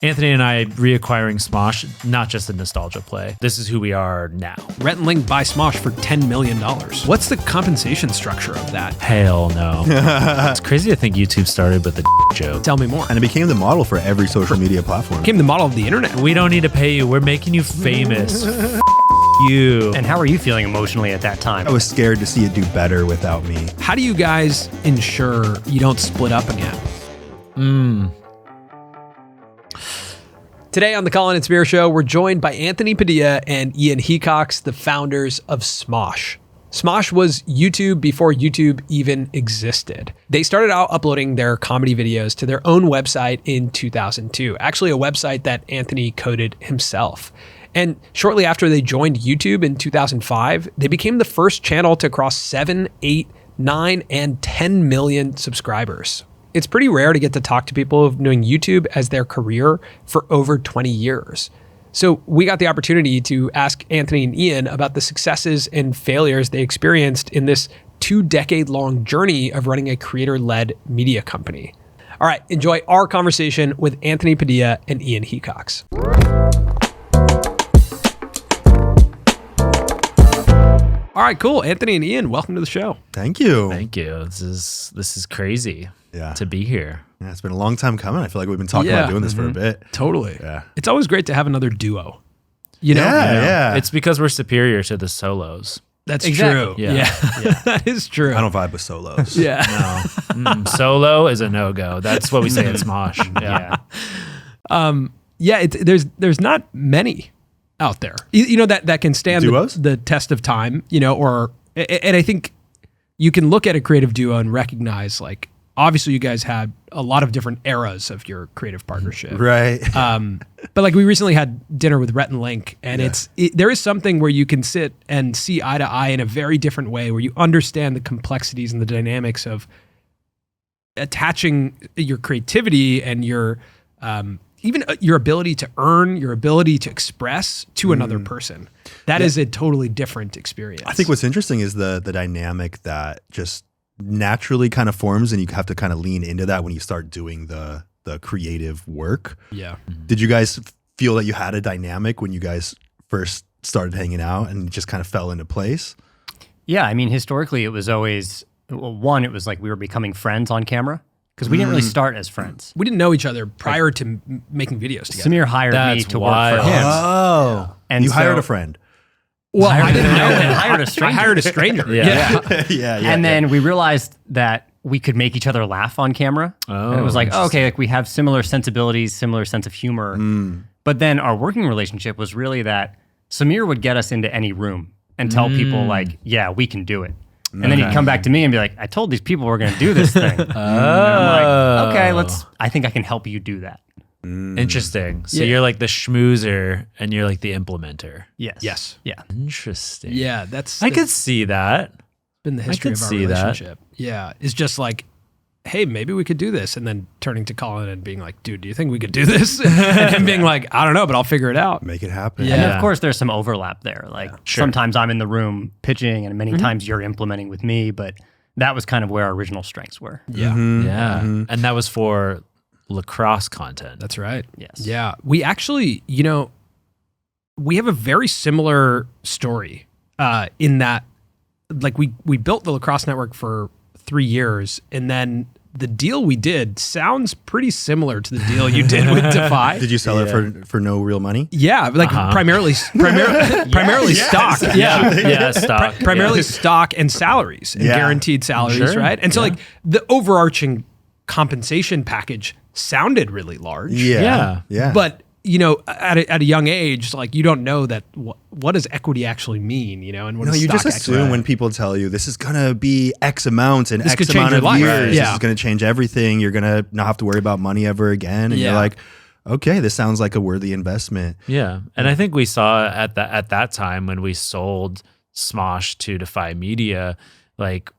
Anthony and I reacquiring Smosh, not just a nostalgia play. This is who we are now. Rhett and Link buy Smosh for $10 million. What's the compensation structure of that? Hell no. It's crazy to think YouTube started with a joke. Tell me more. And it became the model for every social media platform. Became the model of the internet. We don't need to pay you. We're making you famous. You. And how are you feeling emotionally at that time? I was scared to see it do better without me. How do you guys ensure you don't split up again? Today on the Colin and Samir Show, we're joined by Anthony Padilla and Ian Hecox, the founders of Smosh. Smosh was YouTube before YouTube even existed. They started out uploading their comedy videos to their own website in 2002, actually a website that Anthony coded himself. And shortly after they joined YouTube in 2005, they became the first channel to cross 7, 8, 9, and 10 million subscribers. It's pretty rare to get to talk to people who've been doing YouTube as their career for over 20 years. So we got the opportunity to ask Anthony and Ian about the successes and failures they experienced in this 2-decade-long journey of running a creator-led media company. All right, enjoy our conversation with Anthony Padilla and Ian Hecox. All right, cool. Anthony and Ian, welcome to the show. Thank you. Thank you. This is crazy to be here. Yeah, it's been a long time coming. I feel like we've been talking about doing this for a bit. Totally. Yeah. It's always great to have another duo. You know? Yeah. It's because we're superior to the solos. That's Exactly. true. Yeah. That is true. I don't vibe with solos. Yeah. No. Solo is a no-go. That's what we say at Smosh. Yeah. There's not many out there, you know, that can stand the test of time, you know, and I think you can look at a creative duo and recognize, like, obviously you guys had a lot of different eras of your creative partnership. Right. But like we recently had dinner with Rhett and Link, and there is something where you can sit and see eye to eye in a very different way, where you understand the complexities and the dynamics of attaching your creativity and your, even your ability to earn, your ability to express to another person. That is a totally different experience. I think what's interesting is the dynamic that just naturally kind of forms, and you have to kind of lean into that when you start doing the creative work. Yeah. Did you guys feel that you had a dynamic when you guys first started hanging out and it just kind of fell into place? Yeah, I mean, historically, it was always, one, it was like we were becoming friends on camera, because we didn't really start as friends. We didn't know each other prior to making videos together. Samir hired me to work for him. Oh. And you so- hired a friend. Well, I didn't know him. I hired a stranger. I hired a stranger. Yeah. And then we realized that we could make each other laugh on camera. And it was like, okay, like we have similar sensibilities, similar sense of humor. But then our working relationship was really that Samir would get us into any room and tell people like, yeah, we can do it. And then he'd come back to me and be like, I told these people we're going to do this thing. And I'm like, okay, I think I can help you do that. Interesting. So you're like the schmoozer and you're like the implementer. Yes. Yeah. Interesting. Yeah, I could see that. been the history of our relationship. Yeah, it's just like, hey, maybe we could do this. And then turning to Colin and being like, dude, do you think we could do this? And him being like, I don't know, but I'll figure it out. Make it happen. Yeah. And of course, there's some overlap there. Like sometimes I'm in the room pitching and many times you're implementing with me, but that was kind of where our original strengths were. Yeah. And that was for lacrosse content. That's right. Yes. Yeah. We actually, you know, we have a very similar story in that, like, we built the lacrosse network for 3 years, and then the deal we did sounds pretty similar to the deal you did with Defy. Did you sell it for no real money? Yeah, like primarily stock. Yeah, stock. Primarily stock and salaries and guaranteed salaries, right? And so like the overarching compensation package sounded really large. Yeah. But you know, at a young age, like you don't know that what does equity actually mean, you know? And what No, does you stock just assume when people tell you this is gonna be X amount in This could X change amount your of life. years. Yeah. This is gonna change everything. You're gonna not have to worry about money ever again. And you're like, okay, this sounds like a worthy investment. Yeah. And I think we saw at that time when we sold Smosh to Defy Media, like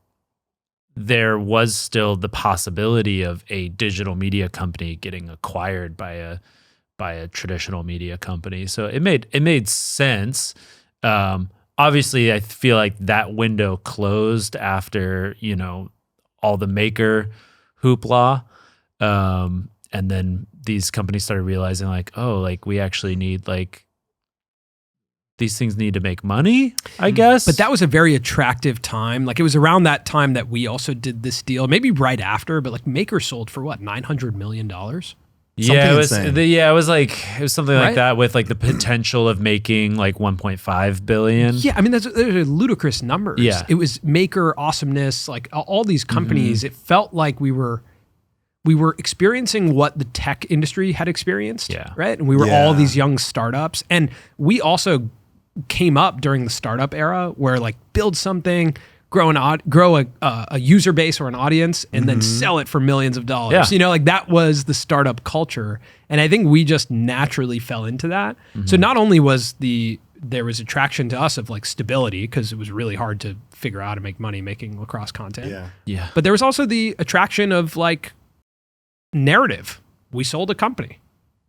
there was still the possibility of a digital media company getting acquired by a traditional media company. So it made sense. Obviously, I feel like that window closed after, you know, all the maker hoopla. And then these companies started realizing like, oh, like we actually need like these things need to make money, I guess. But that was a very attractive time. Like it was around that time that we also did this deal, maybe right after, but like Maker sold for what, $900 million? Yeah, it was insane. it was something like that with like the potential of making like 1.5 billion. Yeah, I mean, those are ludicrous numbers. Yeah. It was Maker, Awesomeness, like all these companies. It felt like we were experiencing what the tech industry had experienced, right? And we were all these young startups. And we also came up during the startup era where like build something, grow a user base or an audience, and then sell it for millions of dollars. Yeah. You know, like that was the startup culture. And I think we just naturally fell into that. So not only was there was attraction to us of like stability, because it was really hard to figure out how to make money making lacrosse content. Yeah. But there was also the attraction of like narrative. We sold a company.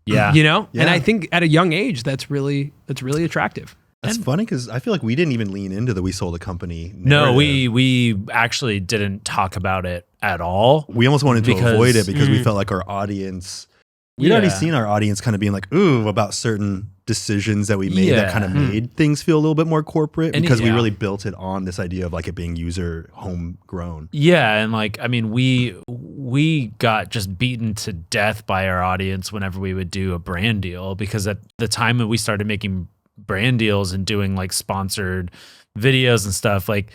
Yeah. You know? And I think at a young age, that's really attractive. That's funny because I feel like we didn't even lean into the we sold a company No, narrative. we actually didn't talk about it at all. We almost wanted to Because- avoid it because we felt like our audience, we'd already seen our audience kind of being like, ooh, about certain decisions that we made that kind of made things feel a little bit more corporate And because we really built it on this idea of like it being user homegrown. Yeah, and like I mean, we got just beaten to death by our audience whenever we would do a brand deal, because at the time when we started making brand deals and doing like sponsored videos and stuff, like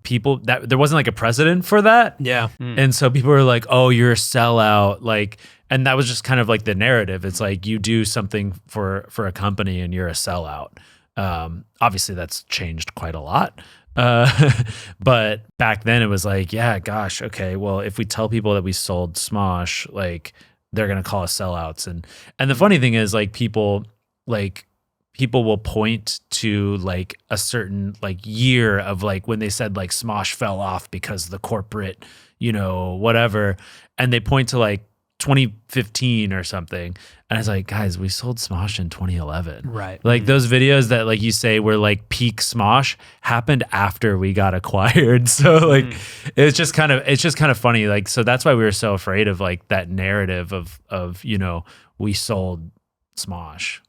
people that there wasn't like a precedent for that. Yeah. And so people were like, "Oh, you're a sellout." Like, and that was just kind of like the narrative. It's like you do something for a company and you're a sellout. Obviously that's changed quite a lot. But back then it was like, yeah, gosh, okay, well, if we tell people that we sold Smosh, like they're going to call us sellouts. And the funny thing is like people will point to like a certain like year of like when they said like Smosh fell off because the corporate, you know, whatever. And they point to like 2015 or something. And it's like, guys, we sold Smosh in 2011. Right. Like those videos that like you say were like peak Smosh happened after we got acquired. So like, it's just kind of funny. Like, so that's why we were so afraid of like that narrative of, you know, we sold Smosh.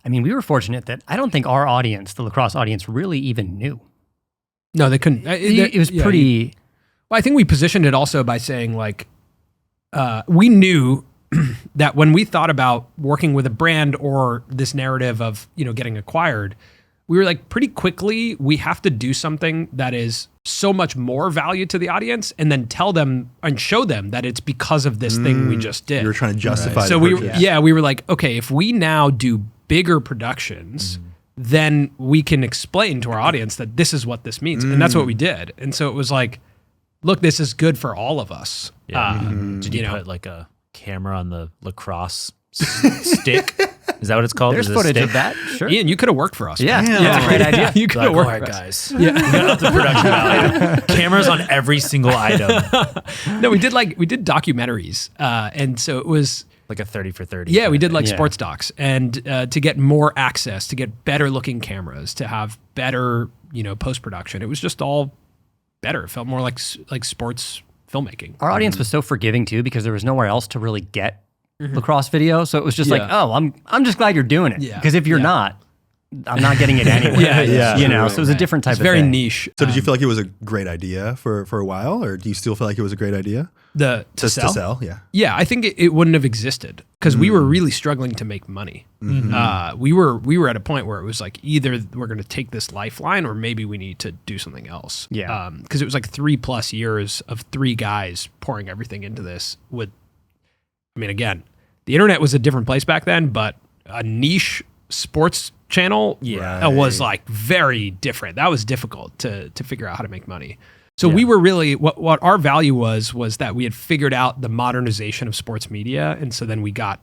I mean, we were fortunate that I don't think our audience, the lacrosse audience, really even knew. No, they couldn't. It was pretty... Well, I think we positioned it also by saying like, we knew that when we thought about working with a brand or this narrative of, you know, getting acquired, we were like pretty quickly, we have to do something that is so much more value to the audience and then tell them and show them that it's because of this thing we just did. You were trying to justify So the we purchase. were like, okay, if we now do bigger productions, then we can explain to our audience that this is what this means. And that's what we did. And so it was like, look, this is good for all of us. Yeah. Did you put like a camera on the lacrosse stick? Is that what it's called? There's Is it a footage stick? of that, sure. Ian, you could have worked for us. Yeah, man. that's a great idea. You could Like, have all worked right, for us. guys. Yeah. We got up the production value. Cameras on every single item. No, we did documentaries. And so it was, Like a 30 for 30. yeah, we did like Yeah. sports docs, and to get more access, to get better looking cameras, to have better, you know, post-production. It was just all better. It felt more like sports filmmaking. Our audience was so forgiving too because there was nowhere else to really get lacrosse video. So it was just like, oh, I'm just glad you're doing it. Yeah. Because if you're not, I'm not getting it anyway. Yeah. You know, so it was a different type It's of very thing. niche. So did you feel like it was a great idea for a while, or do you still feel like it was a great idea To to sell? sell? Yeah. Yeah, I think it wouldn't have existed because we were really struggling to make money. We were at a point where it was like either we're going to take this lifeline or maybe we need to do something else. Yeah. Because it was like 3+ years of 3 guys pouring everything into this. Again, the internet was a different place back then, but a niche sports channel was like very different. That was difficult to figure out how to make money. So we were really, what our value was that we had figured out the modernization of sports media. And so then we got,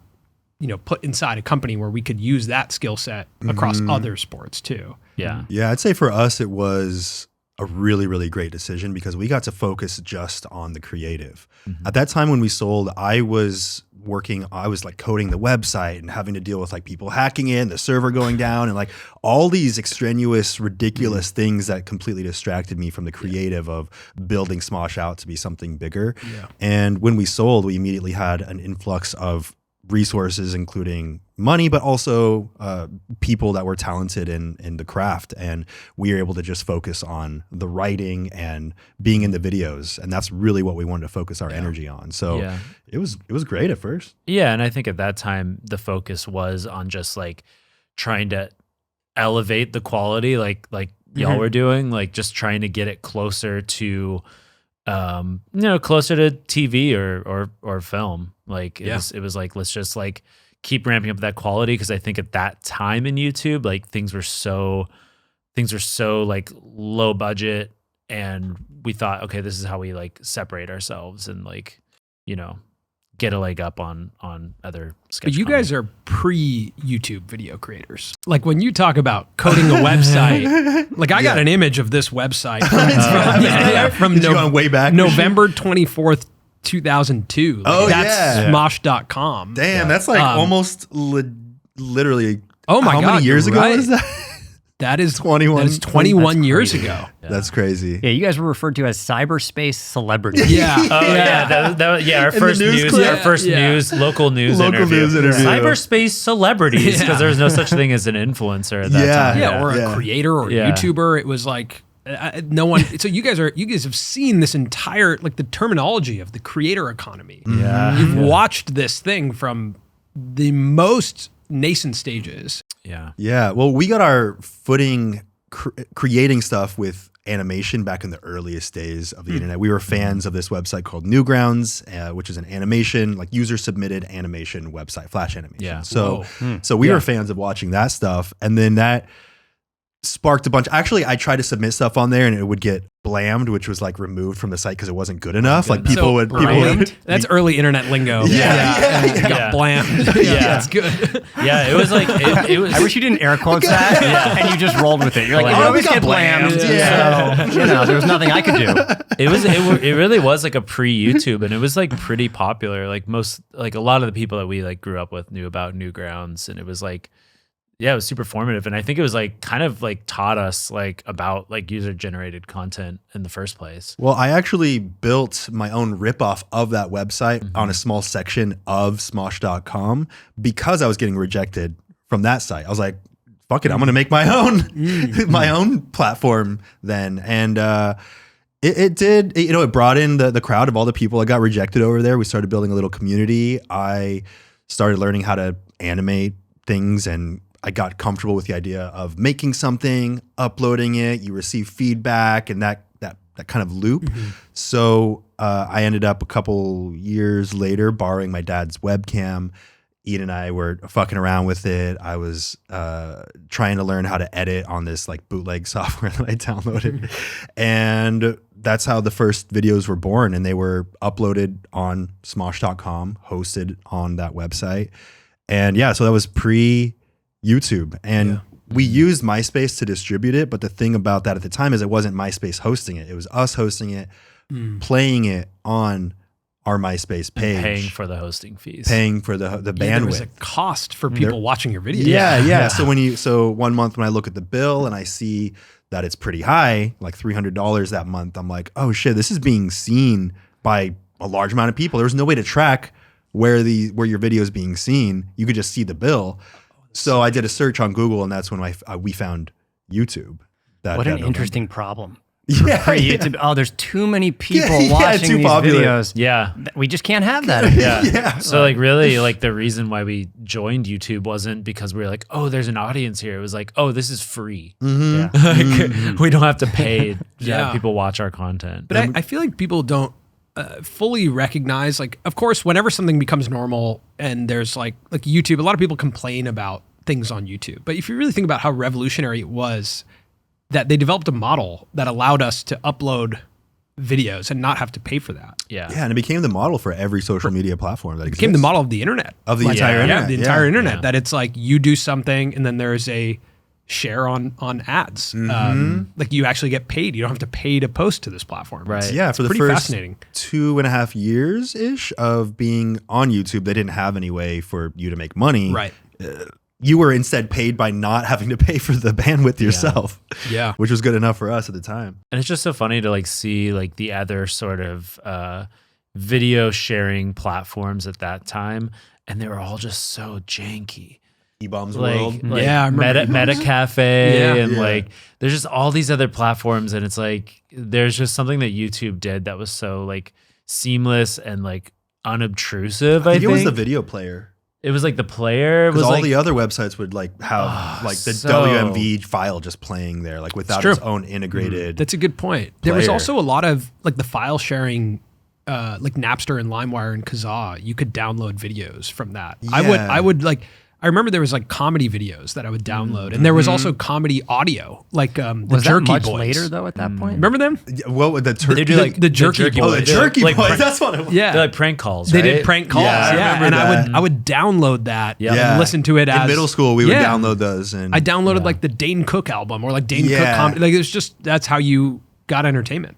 you know, put inside a company where we could use that skill set across other sports too. Yeah. Yeah, I'd say for us, it was a really, really great decision because we got to focus just on the creative. At that time when we sold, I was like coding the website and having to deal with like people hacking in, the server going down, and like all these extraneous, ridiculous things that completely distracted me from the creative of building Smosh out to be something bigger. Yeah. And when we sold, we immediately had an influx of resources, including money, but also people that were talented in the craft. And we were able to just focus on the writing and being in the videos. And that's really what we wanted to focus our energy on. So it was great at first. Yeah. And I think at that time, the focus was on just like trying to elevate the quality, like y'all were doing, like just trying to get it closer to, closer to TV or film. Like it was like, let's just like keep ramping up that quality. Cause I think at that time in YouTube, like things were so like low budget, and we thought, okay, this is how we like separate ourselves and like, get a leg up on other sketch But you comedy. guys are pre-YouTube video creators. Like when you talk about coding a website, like I got an image of this website from Going way back. November 24th, 2002. Like Oh, that's yeah. Smosh.com. Damn, that's like almost literally. Oh my how God, many years you're ago right. is that? That is 21. That is 21 That's years crazy. ago. That's crazy. Yeah, you guys were referred to as cyberspace celebrities. Yeah. Oh yeah, our first news news, clip. our first local news interview. Cyberspace celebrities, because there's no such thing as an influencer at that time. Yeah, or a creator or a YouTuber. It was like no one. So you guys have seen this entire, like the terminology of the creator economy. Yeah. You've watched this thing from the most nascent stages. Yeah. Yeah. Well, we got our footing creating stuff with animation back in the earliest days of the internet. We were fans of this website called Newgrounds, which is an animation, like user submitted animation website, Flash animation. Yeah. So we were fans of watching that stuff. And then that sparked a bunch. Actually, I tried to submit stuff on there and it would get blammed, which was like removed from the site because it wasn't good enough. Like people would. That's early internet lingo. Yeah. Got blammed. That's good. Yeah, it was like it was. I wish you didn't air quotes that and you just rolled with it. You're like, Oh, you always we got get blammed. blammed. So, there was nothing I could do. It really was like a pre-YouTube, and it was like pretty popular. Like a lot of the people that we like grew up with knew about Newgrounds, and it was like, yeah, it was super formative. And I think it was like kind of like taught us like about like user generated content in the first place. Well, I actually built my own ripoff of that website on a small section of Smosh.com because I was getting rejected from that site. I was like, fuck it, I'm going to make my own, my own platform then. And it did, it brought in the crowd of all the people that got rejected over there. We started building a little community. I started learning how to animate things, and I got comfortable with the idea of making something, uploading it, you receive feedback, and that kind of loop. So I ended up a couple years later borrowing my dad's webcam. Ian and I were fucking around with it. I was trying to learn how to edit on this like bootleg software that I downloaded. And that's how the first videos were born. And they were uploaded on Smosh.com, hosted on that website. And yeah, so that was pre-YouTube. And we used MySpace to distribute it. But the thing about that at the time is it wasn't MySpace hosting it. It was us hosting it, playing it on our MySpace page. Paying for the hosting fees. Paying for the bandwidth. There was a cost for people watching your videos. Yeah. So 1 month when I look at the bill and I see that it's pretty high, like $300 that month, I'm like, oh shit, this is being seen by a large amount of people. There was no way to track where your video is being seen. You could just see the bill. So I did a search on Google, and that's when we found YouTube. What an interesting problem. Yeah, YouTube. Oh, there's too many people watching too these popular. videos. Yeah. We just can't have that. Yeah. So like really like the reason why we joined YouTube wasn't because we were like, oh, there's an audience here. It was like, oh, this is free. Like, we don't have to pay to have people watch our content. But I feel like people don't fully recognize, like, of course, whenever something becomes normal and there's like YouTube, a lot of people complain about things on YouTube. But if you really think about how revolutionary it was that they developed a model that allowed us to upload videos and not have to pay for that. Yeah, and it became the model for every social media platform that exists. It became the model of the internet. Of the entire internet. Yeah, the entire internet. That it's like you do something and then there's a share on ads. Like you actually get paid. You don't have to pay to post to this platform. Right. Yeah, for the pretty first fascinating. 2.5 years-ish of being on YouTube, they didn't have any way for you to make money. Right. You were instead paid by not having to pay for the bandwidth yourself. Yeah. Which was good enough for us at the time. And it's just so funny to like see like the other sort of video sharing platforms at that time and they were all just so janky. E-Bombs Like, World. like Yeah, I remember Meta Cafe, Yeah. and Yeah. like there's just all these other platforms, and it's like there's just something that YouTube did that was so like seamless and like unobtrusive. I I think think it was the video player. it was like the player. It Because was all like the other websites would like have like the so- WMV file just playing there, like without true. its own integrated. That's a good point. There was player. also a lot of like the file sharing, like Napster and LimeWire and Kazaa. You could download videos from that. I Yeah. would like. I remember there was like comedy videos that I would download, and there was also comedy audio, like the Was that Jerky much Boys. later though? At that point, Remember them? What would the they do turkey? like the Jerky Boys. Oh, the They're Jerky like Boys. prank- That's what it was. Yeah, they're like prank calls. they right? did prank calls. Yeah, I Yeah, remember and that. I would download that Yeah. and listen to it as In middle school, we would Yeah. download those, and I downloaded like the Dane Cook album or like Dane Cook Yeah. comedy. Like it's just that's how you got entertainment.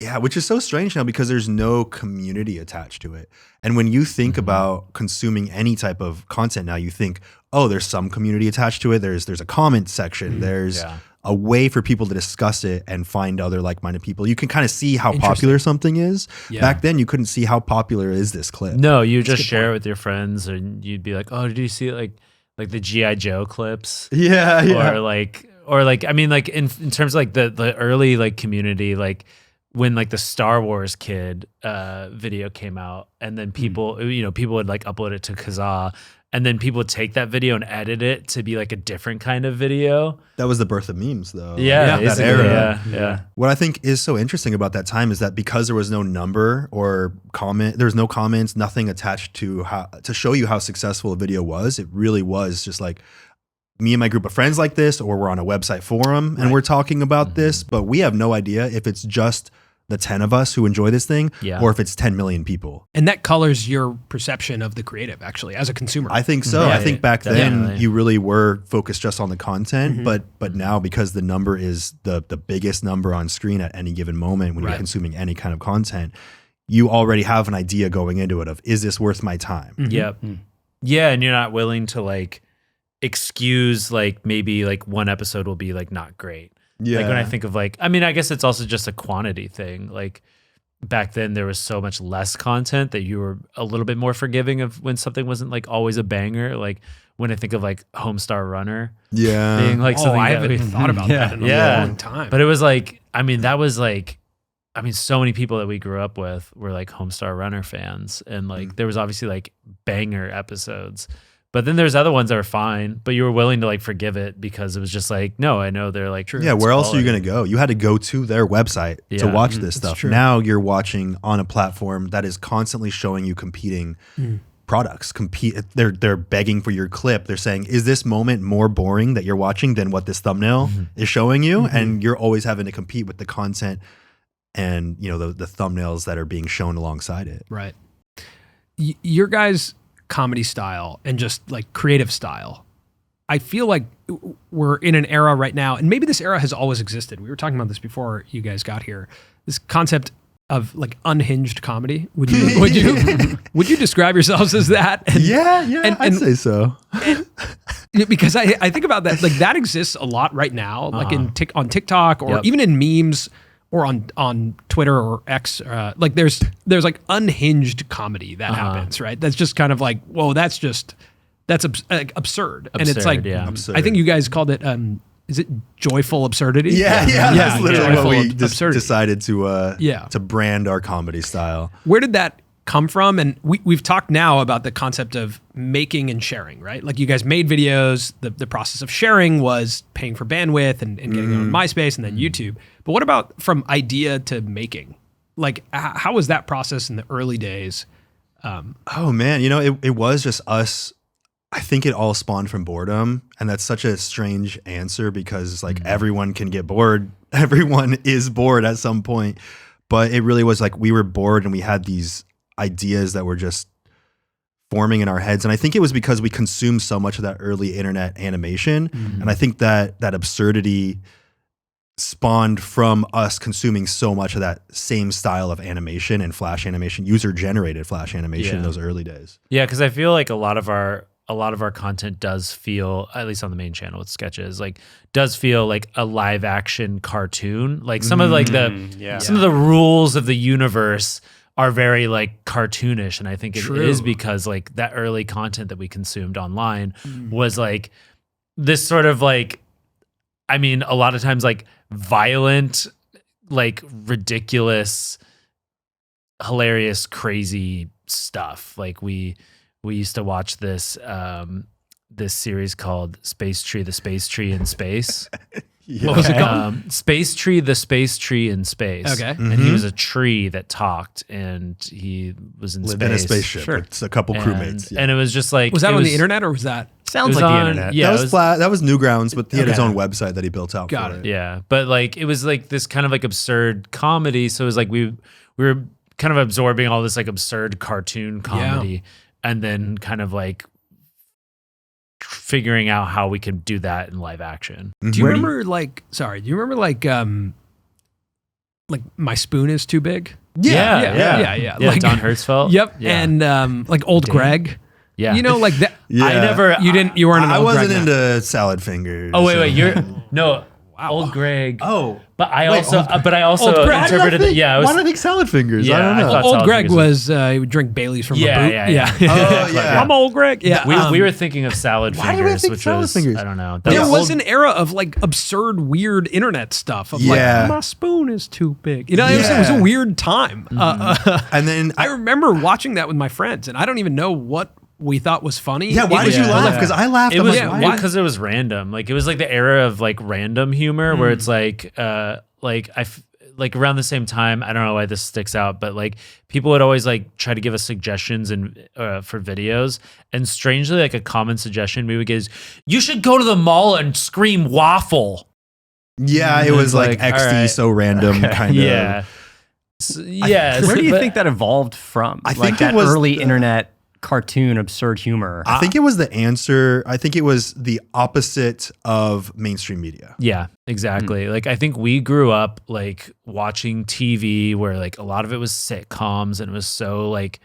yeah, which is so strange now because there's no community attached to it. And when you think about consuming any type of content now, you think, oh, there's some community attached to it. There's a comment section. There's Yeah. a way for people to discuss it and find other like-minded people. You can kind of see how popular something is. Yeah. Back then, you couldn't see how popular is this clip. No, you just share it with your friends, and you'd be like, "Oh, did you see like the GI Joe clips?" Yeah, yeah. or like I mean, like in terms of like the early like community, like when like the Star Wars Kid video came out, and then people would like upload it to Kazaa, and then people would take that video and edit it to be like a different kind of video. That was the birth of memes, though. Yeah, that basically, era. yeah. What I think is so interesting about that time is that because there was no number or comment, there's no comments, nothing attached to to show you how successful a video was. It really was just like me and my group of friends like this, or we're on a website forum and we're talking about this, but we have no idea if it's just the 10 of us who enjoy this thing, Yeah. or if it's 10 million people. And that colors your perception of the creative, actually, as a consumer. I think so. Right. I think back then Definitely. you really were focused just on the content, but now because the number is the biggest number on screen at any given moment when Right. you're consuming any kind of content, you already have an idea going into it of, is this worth my time? Yep. Yeah, and you're not willing to like excuse like maybe like one episode will be like not great. Yeah. Like when I think of like, I mean, I guess it's also just a quantity thing. Like back then there was so much less content that you were a little bit more forgiving of when something wasn't like always a banger. Like when I think of like Homestar Runner Yeah. being like oh, something I that- haven't even thought about that in a Yeah. long time. but it was like, I mean, that was like, I mean, so many people that we grew up with were like Homestar Runner fans. And like, there was obviously like banger episodes, but then there's other ones that were fine, but you were willing to like forgive it because it was just like, no, I know they're like, Yeah, where else are you going to go? You had to go to their website to Yeah. watch this stuff. true. Now you're watching on a platform that is constantly showing you competing products. They're begging for your clip. They're saying, is this moment more boring that you're watching than what this thumbnail is showing you? And you're always having to compete with the content and the thumbnails that are being shown alongside it. Right. Your guys' comedy style and just like creative style, I feel like we're in an era right now, and maybe this era has always existed. We were talking about this before you guys got here. This concept of like unhinged comedy. Would you describe yourselves as that? And, Yeah, I'd say so. because I think about that, like that exists a lot right now, like on TikTok or Yep. even in memes or on Twitter or X. Like there's like unhinged comedy that happens, right? That's just kind of like, whoa, that's absurd. And it's like, yeah. Absurd. I think you guys called it, is it joyful absurdity? Yeah, that's literally what we joyful absurdity. decided to Yeah. to brand our comedy style. Where did that come from? And we've talked now about the concept of making and sharing, right? Like you guys made videos. The process of sharing was paying for bandwidth and getting it on MySpace and then YouTube. But what about from idea to making? Like how was that process in the early days? Oh man, it was just us. I think it all spawned from boredom, and that's such a strange answer because like everyone can get bored. Everyone is bored at some point, but it really was like we were bored and we had these ideas that were just forming in our heads. And I think it was because we consumed so much of that early internet animation, and I think that absurdity spawned from us consuming so much of that same style of animation and flash animation, user generated flash animation in Yeah. those early days. Yeah, because I feel like a lot of our content does feel, at least on the main channel with sketches, like does feel like a live action cartoon. Like some of like some of the rules of the universe are very like cartoonish, and I think it True. is because like that early content that we consumed online was like this sort of like, I mean, a lot of times like violent, like ridiculous, hilarious, crazy stuff. Like we used to watch this this series called Space Tree, the Space Tree in Space. What was it called? Space Tree, the Space Tree in Space. Okay. And he was a tree that talked, and he was in Lived space. in a spaceship. Sure. It's a couple crewmates. And it was just like, Was that it on the internet or was that? Sounds was like the on- internet. yeah. that was flat. That was Newgrounds, but he had his Okay. own website that he built out Got for it. it. Yeah, but like it was like this kind of like absurd comedy. So it was like we were kind of absorbing all this like absurd cartoon comedy, and then kind of like figuring out how we can do that in live action. Do you remember like? Sorry, do you remember like My Spoon Is Too Big? Yeah. Like, Don Hertzfeldt. Yep, Yeah. and like Old Dan. Greg. Yeah. You know, like that. Yeah. I never. You weren't. An I Old wasn't Greg guy. into salad fingers. Oh wait, you're no. Old Greg. Oh, But I Wait, also, Old- but I also Old Greg? interpreted it. Yeah, I why was. did I think salad fingers? Yeah, I don't I know. thought- Old salad Greg fingers. was he would drink Bailey's from Yeah, a boot. yeah. Oh, yeah. I'm Old Greg. Yeah, We were thinking of salad Why did I fingers, think which salad was fingers? I don't know. There That was an era of like absurd, weird internet stuff. Of Yeah. like, my spoon is too big. You know, it was a Yeah. weird time. And then I remember watching that with my friends, and I don't even know what we thought was funny. yeah, why It did you was- laugh? Because I laughed. It I'm was like, why? because it was random. Like it was like the era of like random humor where it's like like around the same time. I don't know why this sticks out, but like people would always like try to give us suggestions and for videos. And strangely, like a common suggestion we would get is, you should go to the mall and scream waffle. Yeah, it was like Like, XD, all right. so random kind of. Yeah. Yeah. Where do you but- think that evolved from? I like think it that was early the- internet cartoon absurd humor. I think it was the answer. I think it was the opposite of mainstream media. Yeah, exactly. Like I think we grew up like watching TV where like a lot of it was sitcoms, and it was so like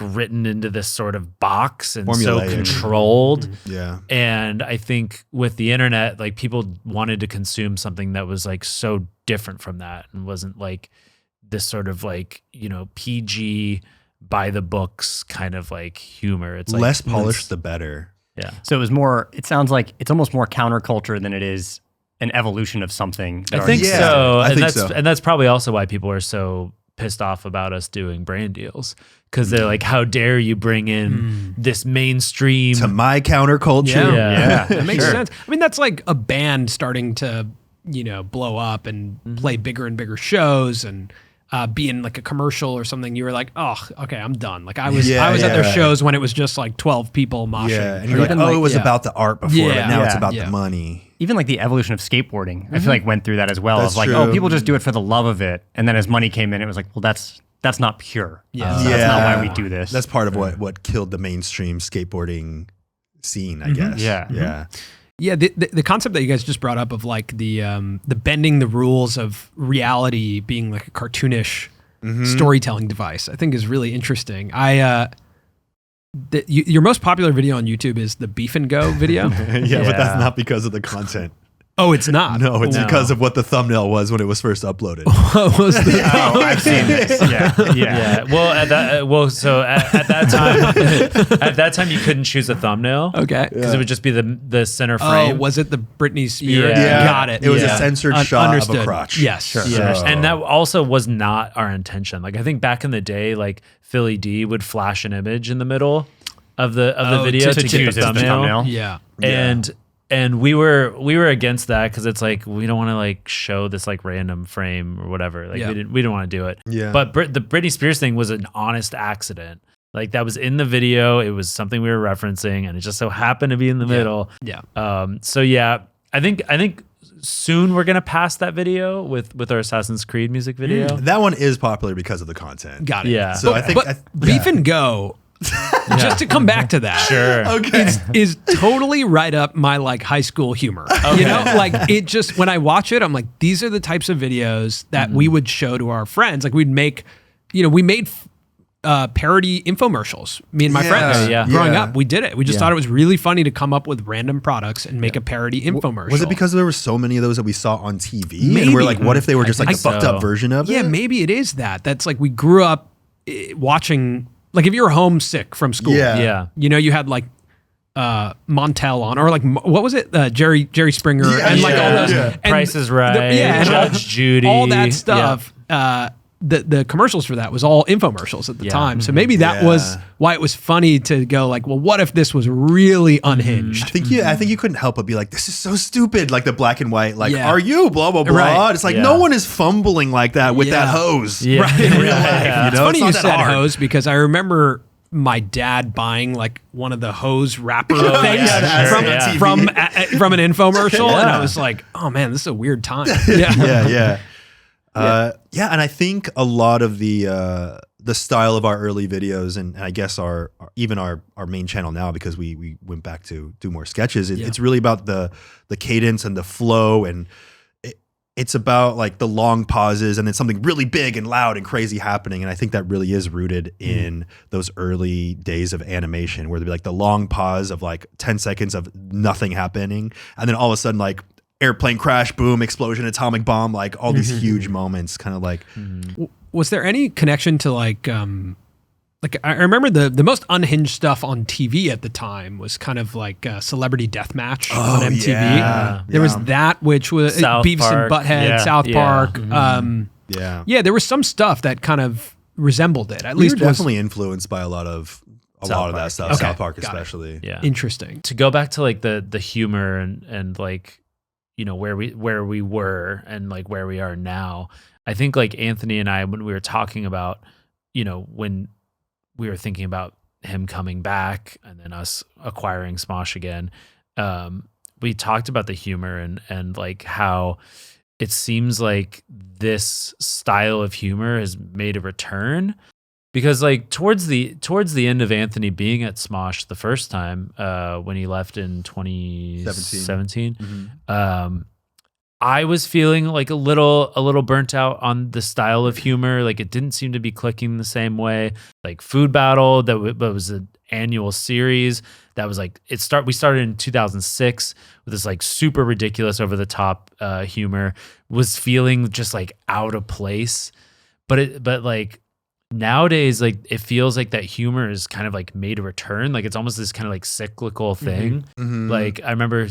written into this sort of box and so Formulaic. controlled. Yeah. And I think with the internet, like people wanted to consume something that was like so different from that and wasn't like this sort of like, you know, PG by the books kind of like humor. It's like Less polished, the better. Yeah. So it was more, it sounds like it's almost more counterculture than it is an evolution of something. that I think already Yeah, so. I And think that's so. and that's probably also why people are so pissed off about us doing brand deals. Because they're like, how dare you bring in this mainstream To my counterculture. Yeah. That makes Sure. sense. I mean, that's like a band starting to, you know, blow up and play bigger and bigger shows and be in like a commercial or something. You were like, oh, okay, I'm done. Like I was Yeah, at their yeah. shows when it was just like 12 people moshing. Yeah. And Or you're like, even, oh, it was yeah. about the art before, Yeah. but now it's Yeah. about Yeah. the money. even like the evolution of skateboarding, I feel like went through that as well. That's Of like, true. oh, people just do it for the love of it. And then as money came in, it was like, well, that's not pure. Yeah. That's not why we do this. That's part of what killed the mainstream skateboarding scene, I guess. Yeah. Yeah. Yeah, the concept that you guys just brought up of like the bending the rules of reality being like a cartoonish storytelling device, I think is really interesting. Your most popular video on YouTube is the Beef and Go video. Yeah, but that's not because of the content. Oh, it's not. No, it's because of what the thumbnile was when it was first uploaded. What was the- Oh, I've seen this. Yeah. Yeah. Well, at that so at that time you couldn't choose a thumbnail. Okay. Because it would just be the center Oh, frame. was it the Britney Spears? Yeah. Got it. It was Yeah. a censored shot Understood. of a crotch. Yes. Sure. Yeah. So- And that also was not our intention. Like I think back in the day, like Philly D would flash an image in the middle of the video to to get choose the as the thumbnail. thumbnail. Yeah. And we were against that because it's like we don't want to like show this like random frame or whatever. Like Yeah. we didn't want to do it. Yeah. But the Britney Spears thing was an honest accident. Like that was in the video. It was something we were referencing, and it just so happened to be in the middle. Yeah. So yeah, I think soon we're gonna pass that video with our Assassin's Creed music video. That one is popular because of the content. Got it. Yeah. So I think But Beef and Go, just to come back to that. Sure. Okay. Is totally right up my like high school humor. You know, like it just when I watch it, I'm like, these are the types of videos that we would show to our friends. Like we'd make, you know, we made parody infomercials. Me and my Yeah, friends yeah. growing Yeah. up, we did it. We just thought it was really funny to come up with random products and make a parody infomercial. Was it because there were so many of those that we saw on TV? And Maybe. we're like, what if they were just like a think fucked so. up version of Yeah, it? maybe it is that. That's like we grew up watching, like if you were homesick from school, Yeah. Yeah. you know, you had like Montel on, or like what was it, Jerry Springer, Yeah, and like all yeah, those, yeah. and Price is Right, and Judge Judy, all that yeah. stuff. The commercials for that was all infomercials at the Yeah. time, so maybe that was why it was funny to go like, well, what if this was really unhinged? I think you couldn't help but be like, this is so stupid. Like the black and white, like, Yeah. are you blah blah blah? Right. It's like Yeah. no one is fumbling like that with Yeah. that hose. Yeah. Right. In real life, Yeah. you It's know, funny not you that said hard. hose, because I remember my dad buying like one of the hose wrapper things yeah, from, sure, yeah. from an infomercial, and I Yeah. was like, oh man, this is a weird time. Yeah. And I think a lot of the style of our early videos, and I guess our main channel now, because we went back to do more sketches. It's really about the cadence and the flow, and it's about like the long pauses and then something really big and loud and crazy happening. And I think that really is rooted in those early days of animation, where there'd be like the long pause of like 10 seconds of nothing happening, and then all of a sudden like airplane crash, boom, explosion, atomic bomb, like all these huge moments, kind of like. Was there any connection to like I remember the most unhinged stuff on TV at the time was kind of like Celebrity Deathmatch on MTV. yeah. There was that, which was South Beavis Park. and Butthead, Yeah. South Yeah. Park. Yeah. There was some stuff that kind of resembled it. At We least were was definitely influenced by a lot of that Park. stuff. Okay, South Park got it. especially. Yeah. interesting. To go back to like the humor and like, you know, where we were and like where we are now, I think like Anthony and I, when we were talking about, you know, when we were thinking about him coming back and then us acquiring Smosh again, we talked about the humor and like how it seems like this style of humor has made a return. Because like towards the end of Anthony being at Smosh the first time, when he left in 2017, I was feeling like a little burnt out on the style of humor. Like it didn't seem to be clicking the same way. Like Food Battle, that was an annual series that was like we started in 2006 with this like super ridiculous, over the top humor, was feeling just like out of place. But like nowadays, like it feels like that humor is kind of like made a return. Like it's almost this kind of like cyclical thing. Like I remember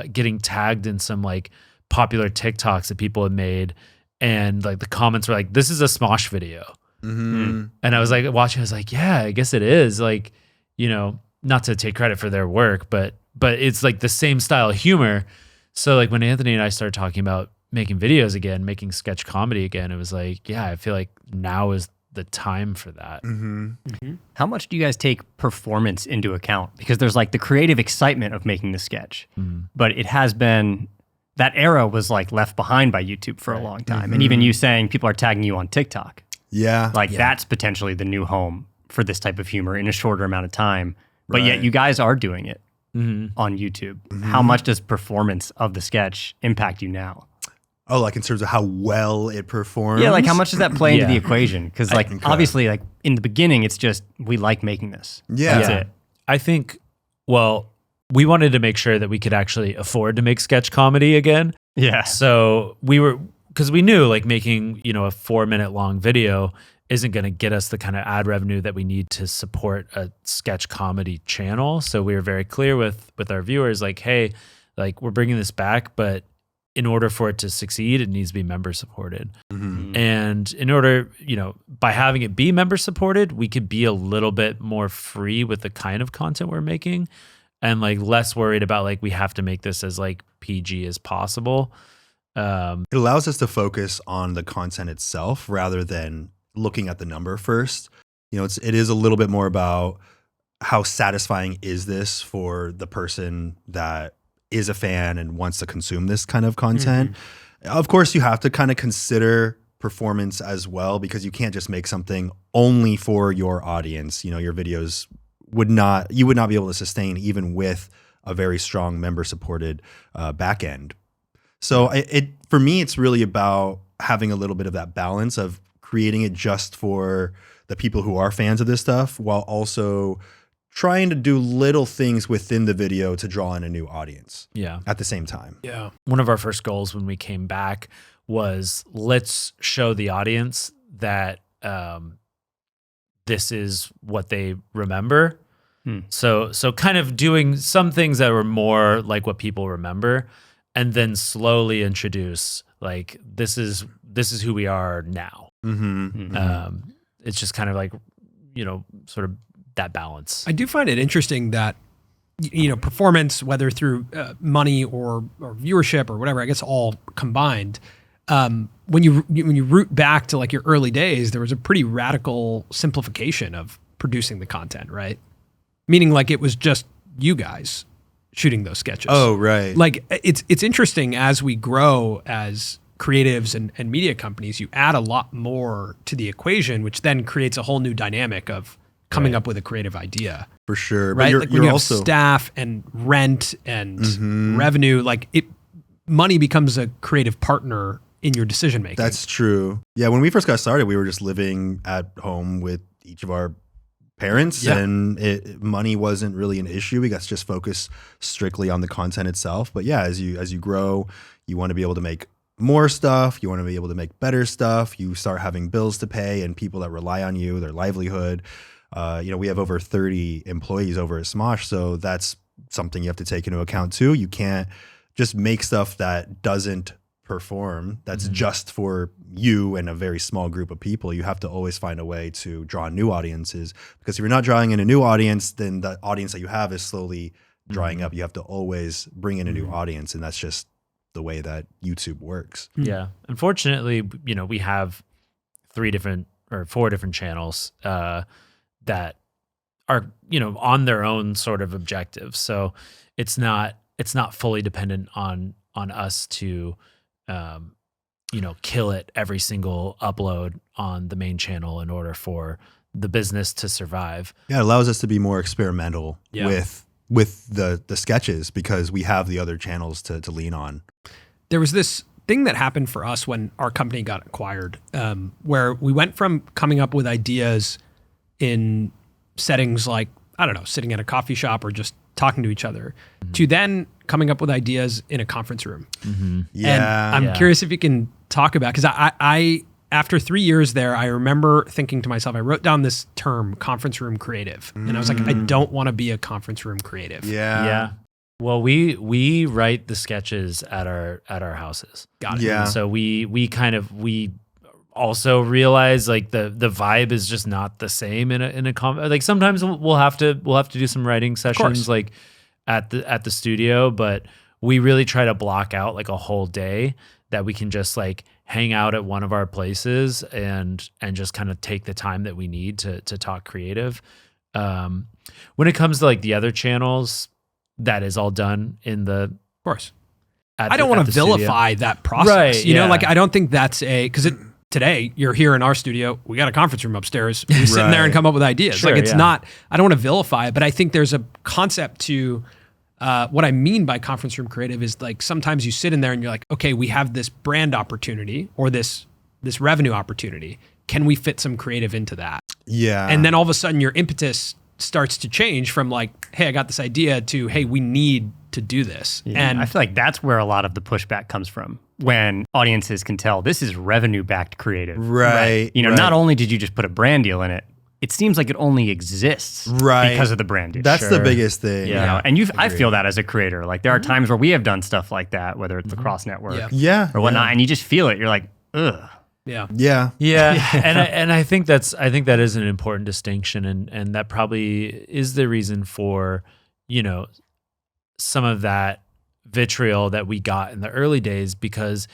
getting tagged in some like popular TikToks that people had made, and like the comments were like, "This is a Smosh video," and I was like watching. I was like, "Yeah, I guess it is." Like, you know, not to take credit for their work, but it's like the same style of humor. So like when Anthony and I started talking about making videos again, making sketch comedy again, it was like, yeah, I feel like now is the time for that. How much do you guys take performance into account? Because there's like the creative excitement of making the sketch, but it has been, that era was like left behind by YouTube for a long time. And even you saying people are tagging you on TikTok, Yeah. like that's potentially the new home for this type of humor in a shorter amount of time. But yet you guys are doing it on YouTube. How much does performance of the sketch impact you now? Oh, like in terms of how well it performs? Yeah, like how much does that play into Yeah. the equation? Because like obviously, like in the beginning, it's just we like making this. Yeah. That's it. I think, well, we wanted to make sure that we could actually afford to make sketch comedy again. Yeah. So because we knew like making, you know, a 4-minute long video isn't going to get us the kind of ad revenue that we need to support a sketch comedy channel. So we were very clear with our viewers, like, hey, like we're bringing this back, but in order for it to succeed, it needs to be member supported. And in order, you know, by having it be member supported, we could be a little bit more free with the kind of content we're making, and like less worried about like we have to make this as like PG as possible. It allows us to focus on the content itself rather than looking at the number first. You know, it is a little bit more about how satisfying is this for the person that is a fan and wants to consume this kind of content. Of course, you have to kind of consider performance as well, because you can't just make something only for your audience. You know, your videos you would not be able to sustain even with a very strong member supported back end. So for me, it's really about having a little bit of that balance of creating it just for the people who are fans of this stuff, while also trying to do little things within the video to draw in a new audience. Yeah. At the same time. Yeah. One of our first goals when we came back was, let's show the audience that this is what they remember. So kind of doing some things that were more like what people remember, and then slowly introduce like this is who we are now. It's just kind of like, sort of that balance. I do find it interesting that performance, whether through money or viewership or whatever, I guess all combined. When you root back to like your early days, there was a pretty radical simplification of producing the content, right? Meaning like it was just you guys shooting those sketches. Oh, right. Like it's interesting as we grow as creatives and media companies, you add a lot more to the equation, which then creates a whole new dynamic of coming up with a creative idea. For sure. Right? But Like when you have also staff and rent and revenue, like money becomes a creative partner in your decision making. That's true. Yeah, when we first got started, we were just living at home with each of our parents, and money wasn't really an issue. We got to just focus strictly on the content itself. But yeah, as you grow, you want to be able to make more stuff. You want to be able to make better stuff. You start having bills to pay and people that rely on you, their livelihood. We have over 30 employees over at Smosh, so that's something you have to take into account too. You can't just make stuff that doesn't perform, that's just for you and a very small group of people. You have to always find a way to draw new audiences, because if you're not drawing in a new audience, then the audience that you have is slowly drying up. You have to always bring in a new audience, and that's just the way that YouTube works. Yeah. Unfortunately, we have 4 different channels that are, on their own sort of objectives. So it's not fully dependent on us to kill it every single upload on the main channel in order for the business to survive. Yeah, it allows us to be more experimental with the sketches, because we have the other channels to lean on. There was this thing that happened for us when our company got acquired, where we went from coming up with ideas in settings like, I don't know, sitting at a coffee shop or just talking to each other, to then coming up with ideas in a conference room. Yeah. And I'm curious if you can talk about, because I after 3 years there, I remember thinking to myself, I wrote down this term, conference room creative. And I was like, I don't want to be a conference room creative. Yeah. Well, we write the sketches at our houses. Got it. Yeah. And so we also realize like the vibe is just not the same in a like sometimes we'll have to do some writing sessions like at the studio, but we really try to block out like a whole day that we can just like hang out at one of our places and just kind of take the time that we need to talk creative. When it comes to like the other channels, that is all done in the, Of course. I don't want to vilify that process. Right, Like I don't think that's because today you're here in our studio, we got a conference room upstairs, we sit in there and come up with ideas. Sure, like it's not, I don't want to vilify it, but I think there's a concept to what I mean by conference room creative is like sometimes you sit in there and you're like, okay, we have this brand opportunity or this revenue opportunity. Can we fit some creative into that? Yeah. And then all of a sudden your impetus starts to change from like, hey, I got this idea to, hey, we need to do this. Yeah, And I feel like that's where a lot of the pushback comes from, when audiences can tell this is revenue-backed creative. Right. Not only did you just put a brand deal in it, it seems like it only exists because of the brand deal. That's the biggest thing. Yeah. And I feel that as a creator. Like there are times where we have done stuff like that, whether it's the cross network or whatnot, and you just feel it. You're like, ugh. Yeah. And I think that is an important distinction, and that probably is the reason for some of that vitriol that we got in the early days, because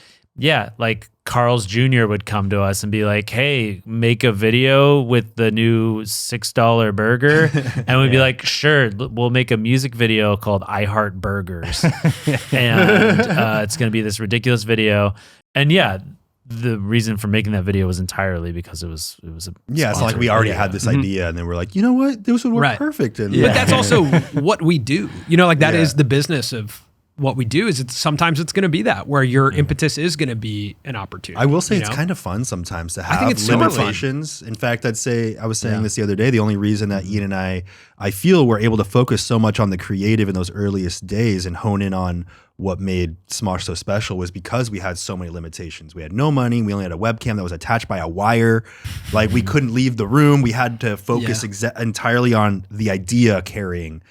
like Carl's Jr. would come to us and be like, hey, make a video with the new $6 burger. And we'd be like, sure, we'll make a music video called I Heart Burgers. And it's going to be this ridiculous video. And the reason for making that video was entirely because it was a it's like we already had this idea, and then we're like, you know what, this would work perfect. And But that's also what we do. Like that is the business of what we do is sometimes it's going to be that where your impetus is going to be an opportunity. I will say it's know? kind of fun sometimes to I think have it's super fun. limitations. In fact, I was saying this the other day, the only reason that Ian and I feel we're able to focus so much on the creative in those earliest days and hone in on what made Smosh so special was because we had so many limitations. We had no money. We only had a webcam that was attached by a wire. Like we couldn't leave the room. We had to focus entirely on the idea carrying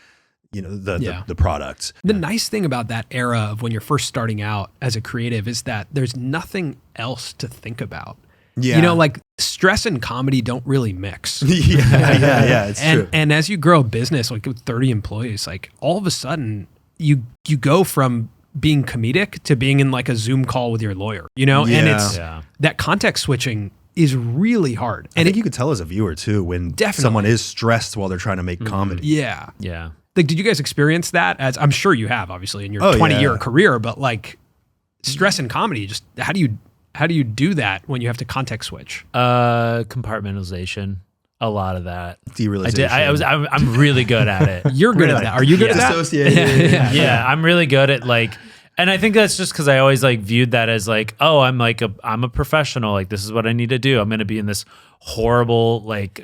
the product. The nice thing about that era of when you're first starting out as a creative is that there's nothing else to think about. Yeah. You know, like stress and comedy don't really mix. yeah, it's true. And as you grow a business, like with 30 employees, like all of a sudden you go from being comedic to being in like a Zoom call with your lawyer, you know? Yeah. And it's that context switching is really hard. And I think you could tell as a viewer too when someone is stressed while they're trying to make comedy. Yeah. Yeah. Like, did you guys experience that? As I'm sure you have, obviously, in your 20-year career. But like, stress and comedy, just how do you do that when you have to context switch? Compartmentalization. A lot of that. Derealization. I'm really good at it. You're good at that. Are you good at that? Dissociated. Yeah, I'm really good at like, and I think that's just because I always like viewed that as like, oh, I'm a professional. Like this is what I need to do. I'm going to be in this horrible like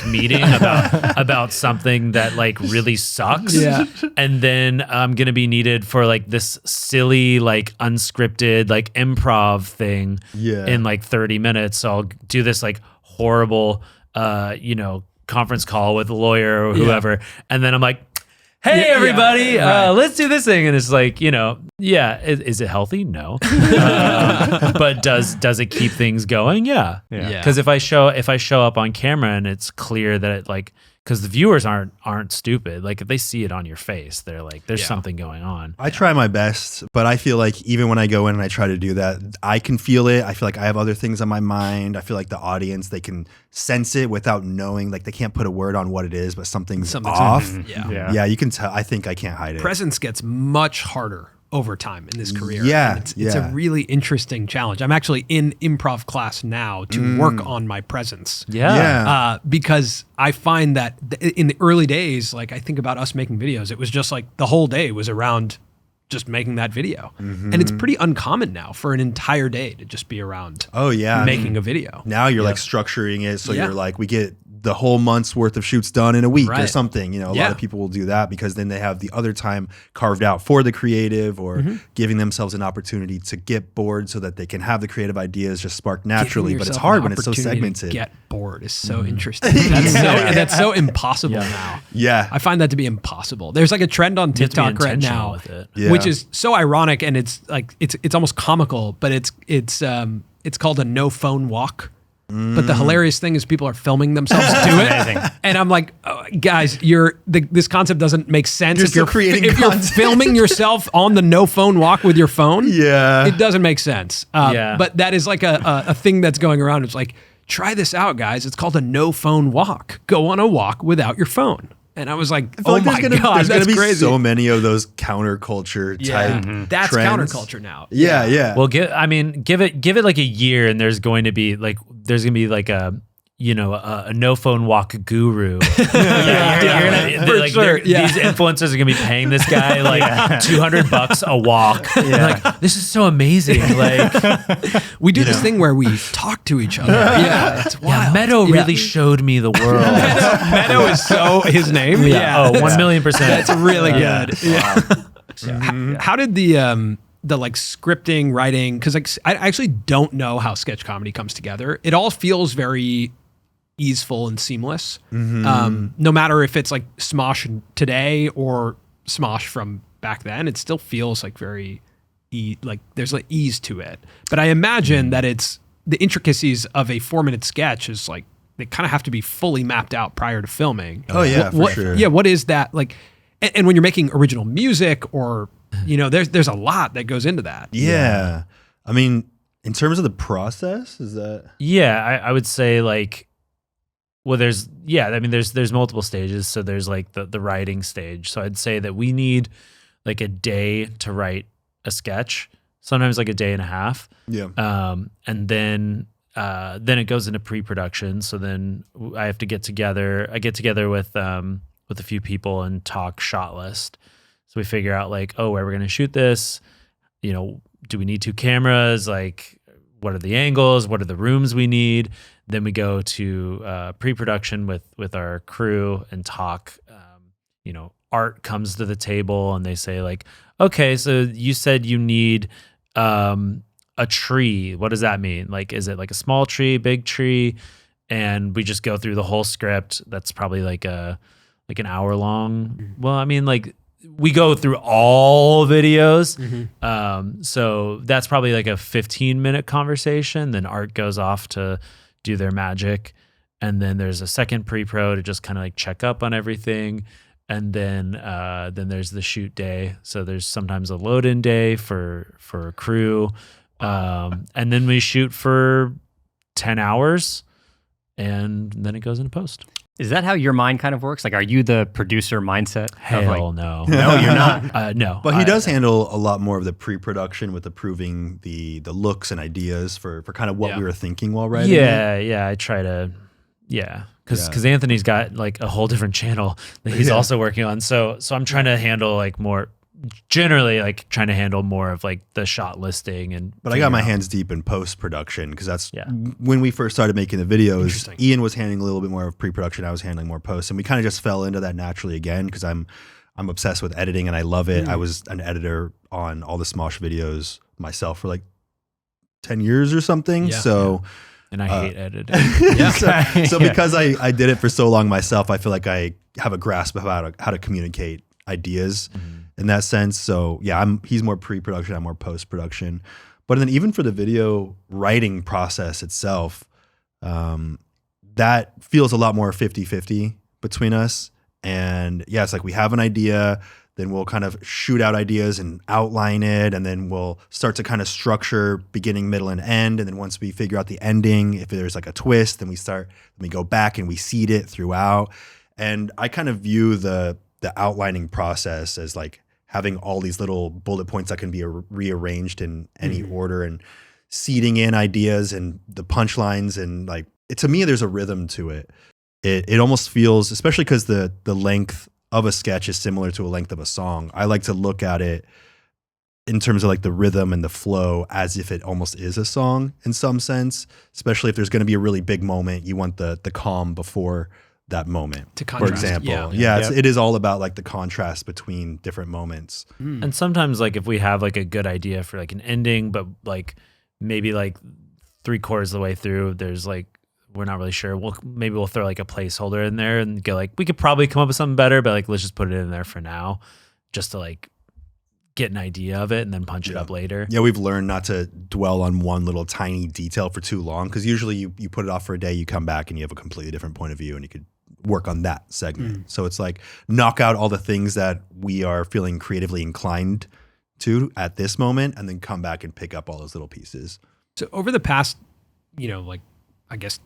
meeting about something that like really sucks. Yeah. And then I'm going to be needed for like this silly, like unscripted, like improv thing in like 30 minutes. So I'll do this like horrible, conference call with a lawyer or whoever. And then I'm like, hey, everybody, let's do this thing. And it's like, is it healthy? No. But does it keep things going? Yeah. Because if I show up on camera and it's clear that it like, because the viewers aren't stupid. Like if they see it on your face, they're like, there's something going on. I try my best, but I feel like even when I go in and I try to do that, I can feel it. I feel like I have other things on my mind. I feel like the audience, they can sense it without knowing, like they can't put a word on what it is, but something's off. Yeah, you can tell. I think I can't hide it. Presence gets much harder over time in this career. Yeah, it's a really interesting challenge. I'm actually in improv class now to work on my presence. Because I find that in the early days, like I think about us making videos, it was just like the whole day was around just making that video. And it's pretty uncommon now for an entire day to just be around making a video. Now you're like structuring it so you're like, we get the whole month's worth of shoots done in a week or something. A lot of people will do that because then they have the other time carved out for the creative or giving themselves an opportunity to get bored so that they can have the creative ideas just spark naturally. But it's hard when it's so segmented. Get bored is so interesting. That's so impossible now. Yeah. I find that to be impossible. There's like a trend on TikTok right now, with it. which is so ironic and it's like it's almost comical, but it's called a no phone walk. But the hilarious thing is people are filming themselves do it. And I'm like, oh, guys, this concept doesn't make sense. If you're filming yourself on the no phone walk with your phone, it doesn't make sense. But that is like a thing that's going around. It's like, try this out, guys. It's called a no phone walk. Go on a walk without your phone. And I was like, oh my God, there's that's gonna be crazy. So many of those counterculture type That's trends. counterculture now. Well, give it like a year, and there's going to be like a no phone walk guru. These influencers are gonna be paying this guy like $200 a walk. Like, this is so amazing. Like we do this thing where we talk to each other. It's wild. Meadow really showed me the world. Meadow is so his name. Oh, 1,000,000%. That's really good. How did the like scripting, writing, because like I actually don't know how sketch comedy comes together. It all feels very easeful and seamless. No matter if it's like Smosh today or Smosh from back then, it still feels like very like there's like ease to it. But I imagine that it's the intricacies of a 4-minute sketch is like they kind of have to be fully mapped out prior to filming. Oh yeah, for sure. Yeah, what is that like? And when you're making original music or there's a lot that goes into that. Yeah. I mean, in terms of the process, is that? Yeah, I would say like, well, there's multiple stages. So there's like the writing stage. So I'd say that we need like a day to write a sketch, sometimes like a day and a half. Yeah. And then it goes into pre-production. So then I have to get together. I get together with a few people and talk shot list. So we figure out like, oh, where we're going to shoot this. Do we need 2 cameras? Like, what are the angles? What are the rooms we need? Then we go to pre-production with our crew and talk. Art comes to the table and they say like, okay, so you said you need a tree. What does that mean? Like, is it like a small tree, big tree? And we just go through the whole script. That's probably like an hour long. Well, I mean, like we go through all videos. So that's probably like a 15-minute conversation. Then Art goes off to do their magic. And then there's a second pre-pro to just kind of like check up on everything. And then there's the shoot day. So there's sometimes a load-in day for a crew. And then we shoot for 10 hours and then it goes into post. Is that how your mind kind of works? Like, are you the producer mindset? Hell no. No, you're not. No. But he does handle a lot more of the pre-production with approving the looks and ideas for kind of what we were thinking while writing. Yeah. I try to, because Anthony's got like a whole different channel that he's also working on. So I'm trying to handle like more, generally like trying to handle more of like the shot listing. But I got my hands deep in post-production because that's when we first started making the videos. Ian was handling a little bit more of pre-production. I was handling more post, and we kind of just fell into that naturally again because I'm obsessed with editing and I love it. I was an editor on all the Smosh videos myself for like 10 years or something. And I hate editing. So because I did it for so long myself, I feel like I have a grasp of how to communicate ideas in that sense. So he's more pre-production, I'm more post-production. But then even for the video writing process itself, that feels a lot more 50-50 between us. And it's like we have an idea, then we'll kind of shoot out ideas and outline it, and then we'll start to kind of structure beginning, middle, and end. And then once we figure out the ending, if there's like a twist, then we go back and we seed it throughout. And I kind of view the outlining process as like having all these little bullet points that can be rearranged in any order and seeding in ideas and the punchlines. And like, to me, there's a rhythm to it. It almost feels, especially because the length of a sketch is similar to a length of a song. I like to look at it in terms of like the rhythm and the flow as if it almost is a song in some sense, especially if there's going to be a really big moment. You want the calm before that moment, to contrast, for example. It is all about like the contrast between different moments. And sometimes like if we have like a good idea for like an ending, but like maybe like 3/4 of the way through, there's like, we're not really sure. Maybe we'll throw like a placeholder in there and go like, we could probably come up with something better, but like, let's just put it in there for now just to like get an idea of it and then punch it up later. Yeah, we've learned not to dwell on one little tiny detail for too long, because usually you put it off for a day, you come back and you have a completely different point of view and you could work on that segment. So it's like knock out all the things that we are feeling creatively inclined to at this moment and then come back and pick up all those little pieces. So over the past, like I guess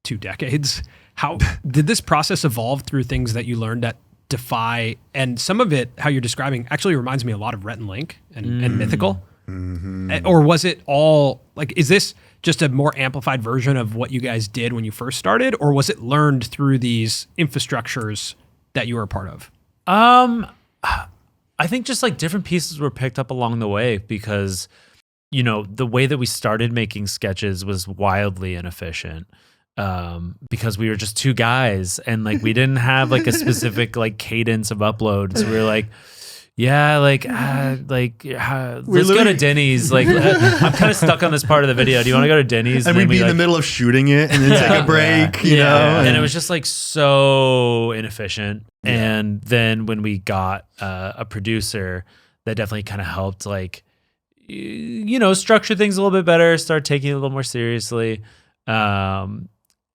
2 decades, how did this process evolve through things that you learned at Defy? And some of it, how you're describing, actually reminds me a lot of Rhett and Link and Mythical. Or was it all like, is this just a more amplified version of what you guys did when you first started, or was it learned through these infrastructures that you were a part of? I think just like different pieces were picked up along the way because, the way that we started making sketches was wildly inefficient. Because we were just 2 guys and like we didn't have like a specific like cadence of upload, so we were like, let's go to Denny's. Like, I'm kind of stuck on this part of the video. Do you want to go to Denny's? And we'd be in the middle of shooting it and then take a break, you know? And it was just like so inefficient. And then when we got a producer, that definitely kind of helped like, structure things a little bit better, start taking it a little more seriously.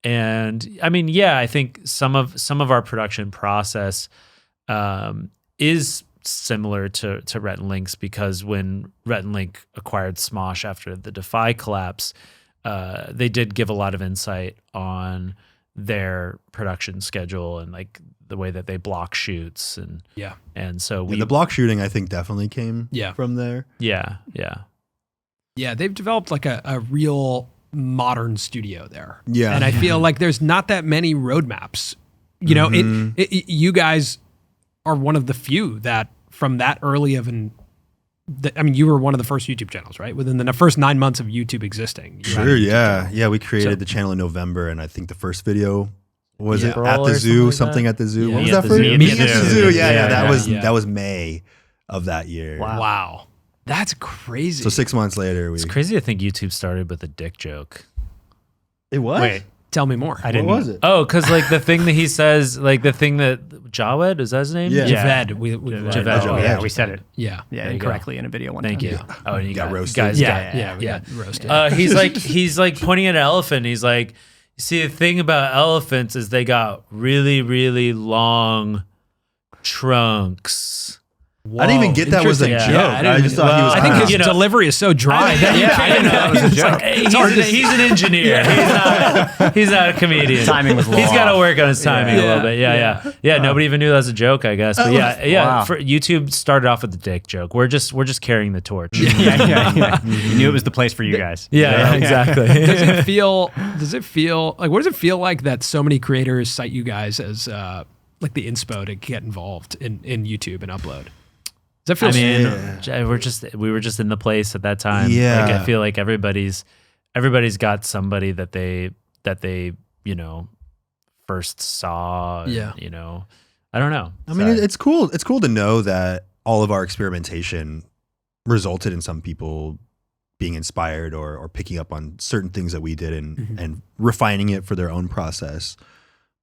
And I mean, I think some of our production process is similar to Rhett and Link's, because when Rhett and Link acquired Smosh after the Defy collapse, they did give a lot of insight on their production schedule and like the way that they block shoots and so the block shooting I think definitely came from there. Yeah, they've developed like a real modern studio there. Yeah. And I feel like there's not that many roadmaps. You guys are one of the few that from that early of I mean, you were one of the first YouTube channels, right? Within the first 9 months of YouTube existing. Sure, yeah. Yeah, we created the channel in November, and I think the first video was it April at the or zoo, something like something at the zoo. Yeah. What was Me at that the for? Zoo. Me at the zoo. Yeah, Yeah. that was May of that year. Wow. That's crazy. So 6 months later, It's crazy to think YouTube started with a dick joke. It was. Wait, Tell me more. I didn't. What was it? Oh, because like the thing that he says, like the thing that Jawed, is that his name? Yeah. Javed. We Javed. Oh, yeah, we said it. Yeah. Yeah, There you incorrectly in a video one Thank time. you. Oh, and you Got got roasted. Guys, Yeah. We got roasted. he's like pointing at an elephant. He's like, you see, the thing about elephants is they got really, really long trunks. I didn't even get that was a Interesting. joke. Yeah, I didn't I just thought he was. I think his you know- delivery is so dry. that you I didn't know it was a It's joke. like, it's hard to- He's an engineer. He's not a comedian. Timing was He's got to off. work on his timing a little bit. Yeah. Nobody even knew that was a joke, I guess. But Wow. For YouTube started off with the dick joke. We're just carrying the torch. yeah. You knew it was the place for you guys. Yeah, exactly. does it feel like, what does it feel like that so many creators cite you guys as like the inspo to get involved in YouTube and upload? Does that feel we were just in the place at that time. Yeah. Like, I feel like everybody's got somebody that they first saw. And, Yeah. I don't know. I mean, it's cool. It's cool to know that all of our experimentation resulted in some people being inspired or picking up on certain things that we did and refining it for their own process.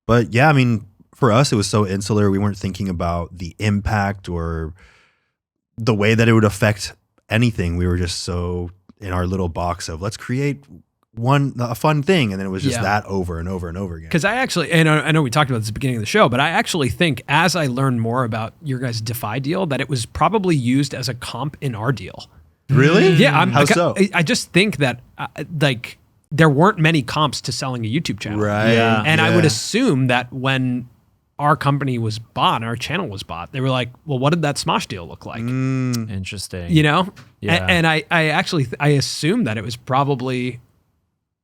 But yeah, I mean, for us, it was so insular. We weren't thinking about the impact or the way that it would affect anything. We were just so in our little box of let's create a fun thing, and then it was just that over and over and over again. Because I know we talked about this at the beginning of the show, but I actually think as I learned more about your guys' Defy deal, that it was probably used as a comp in our deal. Really? Yeah, How so? I just think that like there weren't many comps to selling a YouTube channel, Right. Yeah. And I would assume that when our company was bought, our channel was bought, they were like, well, what did that Smosh deal look like? Interesting. Yeah. Yeah. And I actually assume that it was probably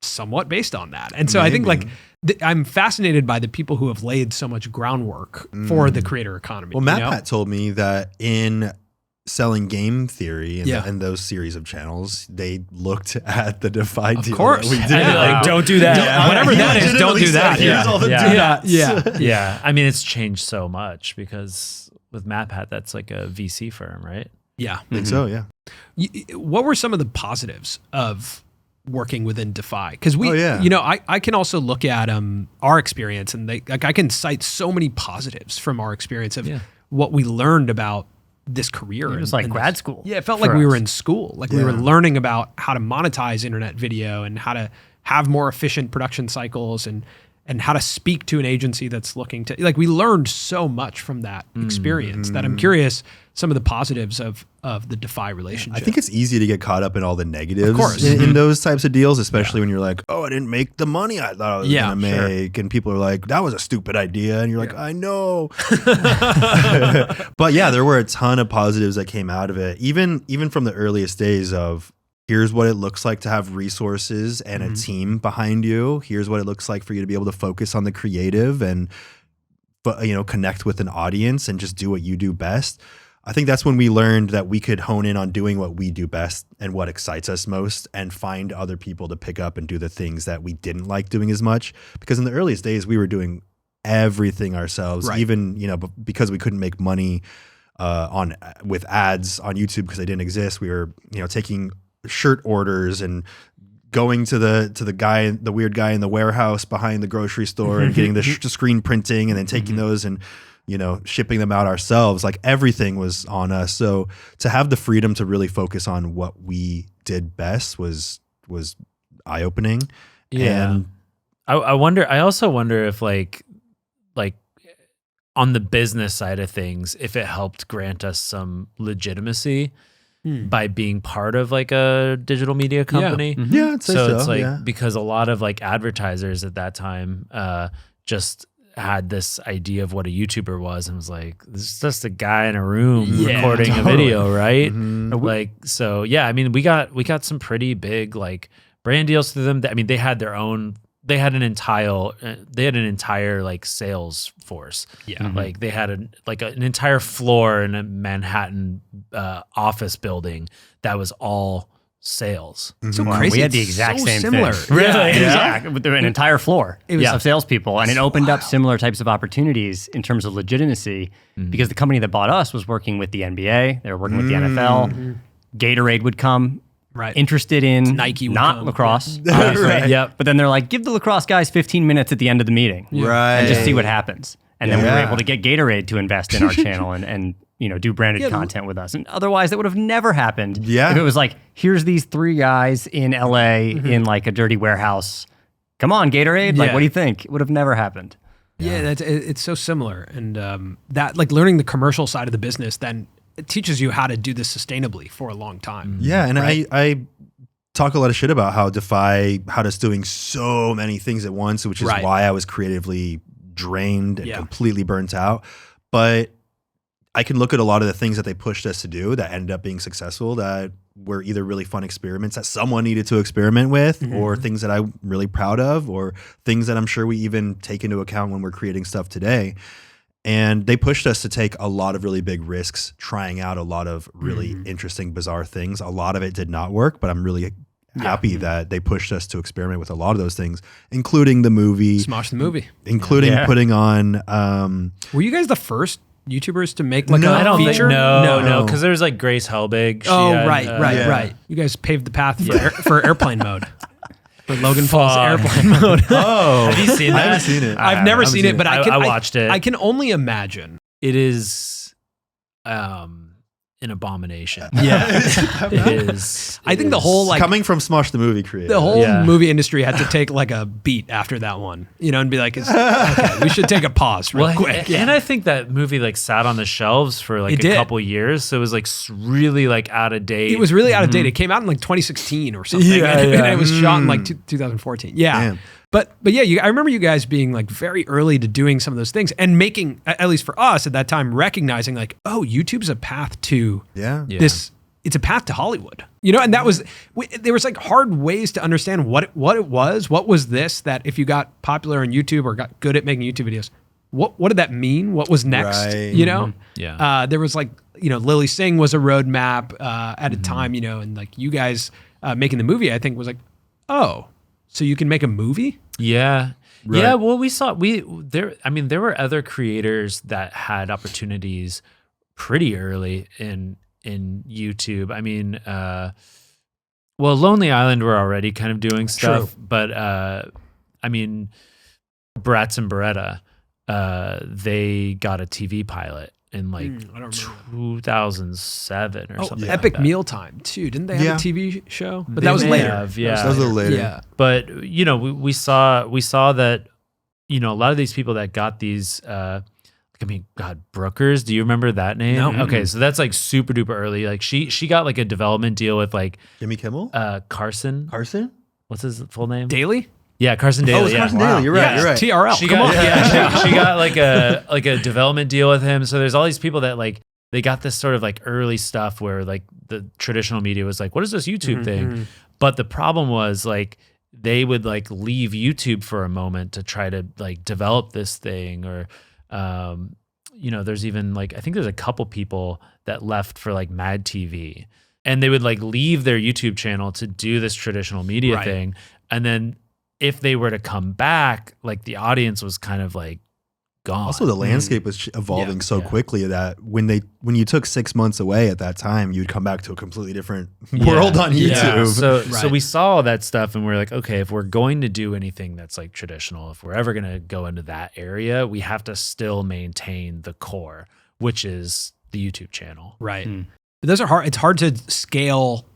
somewhat based on that. And so I think like I'm fascinated by the people who have laid so much groundwork for the creator economy. Well, Matt Pat told me that in selling game theory and those series of channels, they looked at the Defy deal. Of course. That we did. Yeah. Like, don't do that. Whatever that is, don't do that. Here's all the Yeah. do-nots. Yeah. I mean, it's changed so much because with MatPat, that's like a VC firm, right? Yeah. I think so, yeah. What were some of the positives of working within Defy? Because I can also look at our experience, and I can cite so many positives from our experience of what we learned about this career. It was like grad school. Yeah, it felt like we were in school. Like we were learning about how to monetize internet video and how to have more efficient production cycles and how to speak to an agency that's looking to, like, we learned so much from that experience that I'm curious some of the positives of the Defy relationship. I think it's easy to get caught up in all the negatives Of course. in those types of deals, especially when you're like, oh, I didn't make the money I thought I was going to make. And people are like, that was a stupid idea. And you're like, I know. But yeah, there were a ton of positives that came out of it. Even from the earliest days of, here's what it looks like to have resources and a team behind you. Here's what it looks like for you to be able to focus on the creative and, connect with an audience and just do what you do best. I think that's when we learned that we could hone in on doing what we do best and what excites us most and find other people to pick up and do the things that we didn't like doing as much. Because in the earliest days, we were doing everything ourselves, even, because we couldn't make money with ads on YouTube because they didn't exist. We were, taking shirt orders and going to the weird guy in the warehouse behind the grocery store and getting the screen printing and then taking those and shipping them out ourselves. Like everything was on us. So to have the freedom to really focus on what we did best was eye-opening. Yeah. And I also wonder if like on the business side of things, if it helped grant us some legitimacy by being part of like a digital media company. yeah, I'd say so. It's like, because a lot of like advertisers at that time just had this idea of what a YouTuber was and was like, this is just a guy in a room recording a video, right? Like, so yeah, I mean, we got some pretty big like brand deals through them. I mean, they had their own they had an entire like sales force. Yeah. Like they had an entire floor in a Manhattan office building that was all sales. So Wow, crazy. we had the It's exact so same similar. thing. Really? Yeah. With an entire floor of salespeople. And it opened up similar types of opportunities in terms of legitimacy because the company that bought us was working with the NBA. They were working with the NFL. Gatorade would come. Right. Interested in Nike would not come. lacrosse, obviously. Right. Yep. But then they're like, give the lacrosse guys 15 minutes at the end of the meeting. Right. And just see what happens. And then we were Yeah. able to get Gatorade to invest in our channel and do branded content with us. And otherwise that would have never happened. Yeah. If it was like, here's these 3 guys in LA in like a dirty warehouse. Come on, Gatorade. Like, Yeah. what do you think? It would have never happened. Yeah, it's so similar. And that like learning the commercial side of the business, then it teaches you how to do this sustainably for a long time. Yeah, and I talk a lot of shit about how Defy had us doing so many things at once, which is Right. why I was creatively drained and Yeah. completely burnt out. But I can look at a lot of the things that they pushed us to do that ended up being successful, that were either really fun experiments that someone needed to experiment with, or things that I'm really proud of, or things that I'm sure we even take into account when we're creating stuff today. And they pushed us to take a lot of really big risks, trying out a lot of really interesting, bizarre things. A lot of it did not work, but I'm really happy that they pushed us to experiment with a lot of those things, including the movie, Smosh the movie. including Yeah. putting on. Were you guys the first YouTubers to make like No, a I don't feature? think no, No. because there's like Grace Helbig. She Oh, had, right. Yeah. You guys paved the path for airplane mode. For Logan Paul's Fuck. airplane mode. Oh, Have you seen I that? haven't seen it. I've never haven't seen it, but I watched it. I can only imagine. It is an abomination. Yeah. It is. I think the is- whole like coming from Smosh the movie creator. the whole Yeah. movie industry had to take like a beat after that one, and be like, okay, we should take a pause real Well, quick. and I think that movie like sat on the shelves for like It a did. couple years, so it was like really like out of date. It was really out of date. It came out in like 2016 or something, Yeah, and yeah. it was shot in like 2014. Yeah, Damn. but yeah, I remember you guys being like very early to doing some of those things and making, at least for us at that time, recognizing like, oh, YouTube's a path to Yeah. Yeah. this. It's a path to Hollywood, and that was there was like hard ways to understand what it was. What was this that if you got popular on YouTube or got good at making YouTube videos, what did that mean? What was next? Right. Yeah. There was like, Lily Singh was a roadmap at a time, and like you guys making the movie, I think was like, oh, so you can make a movie? Yeah. Right. Yeah. Well, there were other creators that had opportunities pretty early in YouTube. I mean, Lonely Island were already kind of doing stuff, but I mean, Bratz and Beretta, they got a TV pilot in like I don't remember. 2007 or something. Epic like that. Mealtime too. Didn't they have Yeah. a TV show? But They that was may later. have, yeah. That was a little later. Yeah. But we saw that a lot of these people that got these Brookers, do you remember that name? No. Okay, so that's like super duper early. Like she got like a development deal with like Jimmy Kimmel? Carson. Carson? What's his full name? Daily? Yeah, Carson Daly. Oh, it's yeah. Carson Daly. You're right. Yeah. You're right. TRL. She Come got, on. she got like a development deal with him. So there's all these people that like they got this sort of like early stuff where like the traditional media was like, what is this YouTube thing? But the problem was like they would like leave YouTube for a moment to try to like develop this thing, or there's even like I think there's a couple people that left for like Mad TV, and they would like leave their YouTube channel to do this traditional media Right. thing, and then if they were to come back, like the audience was kind of like gone. Also, the landscape was evolving so quickly that when you took 6 months away at that time, you'd come back to a completely different world on YouTube. Yeah. So Right. we saw all that stuff and we're like, okay, if we're going to do anything that's like traditional, if we're ever going to go into that area, we have to still maintain the core, which is the YouTube channel. Right. But those are hard. It's hard to scale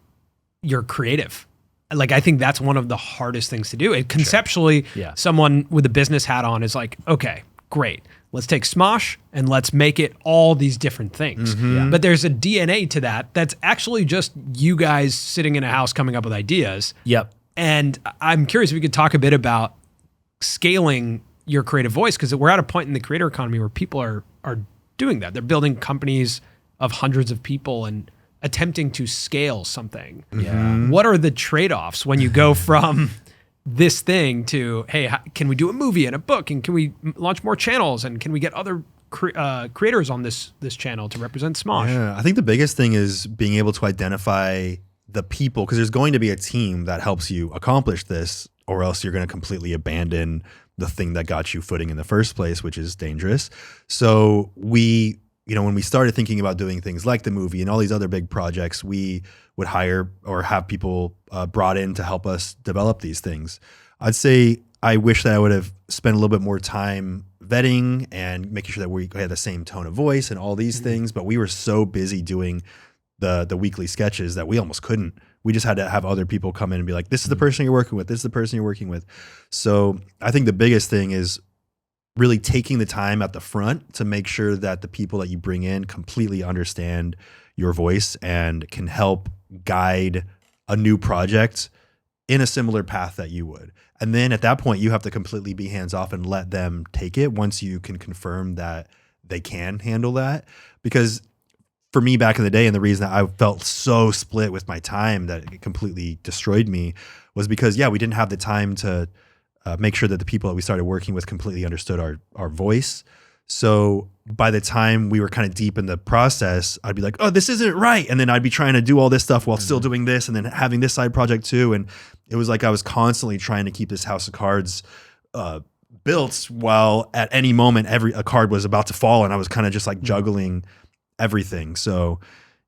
your creative. Like, I think that's one of the hardest things to do. And conceptually, Yeah. someone with a business hat on is like, okay, great. Let's take Smosh and let's make it all these different things. Yeah. But there's a DNA to that that's actually just you guys sitting in a house coming up with ideas. Yep. And I'm curious if we could talk a bit about scaling your creative voice, because we're at a point in the creator economy where people are doing that. They're building companies of hundreds of people and attempting to scale something. Yeah. What are the trade-offs when you go from this thing to, hey, can we do a movie and a book, and can we launch more channels, and can we get other creators on this channel to represent Smosh? Yeah, I think the biggest thing is being able to identify the people, because there's going to be a team that helps you accomplish this, or else you're going to completely abandon the thing that got you footing in the first place, which is dangerous. So we, when we started thinking about doing things like the movie and all these other big projects, we would hire or have people brought in to help us develop these things. I'd say I wish that I would have spent a little bit more time vetting and making sure that we had the same tone of voice and all these things, but we were so busy doing the weekly sketches that we almost couldn't. We just had to have other people come in and be like, this is the person you're working with. This is the person you're working with. So I think the biggest thing is really taking the time at the front to make sure that the people that you bring in completely understand your voice and can help guide a new project in a similar path that you would. And then at that point, you have to completely be hands off and let them take it once you can confirm that they can handle that. Because for me back in the day, and the reason that I felt so split with my time that it completely destroyed me was because, we didn't have the time to make sure that the people that we started working with completely understood our voice. So by the time we were kind of deep in the process, I'd be like, oh, this isn't right. And then I'd be trying to do all this stuff while still doing this and then having this side project too. And it was like I was constantly trying to keep this house of cards built while at any moment a card was about to fall, and I was kind of just like juggling everything. So,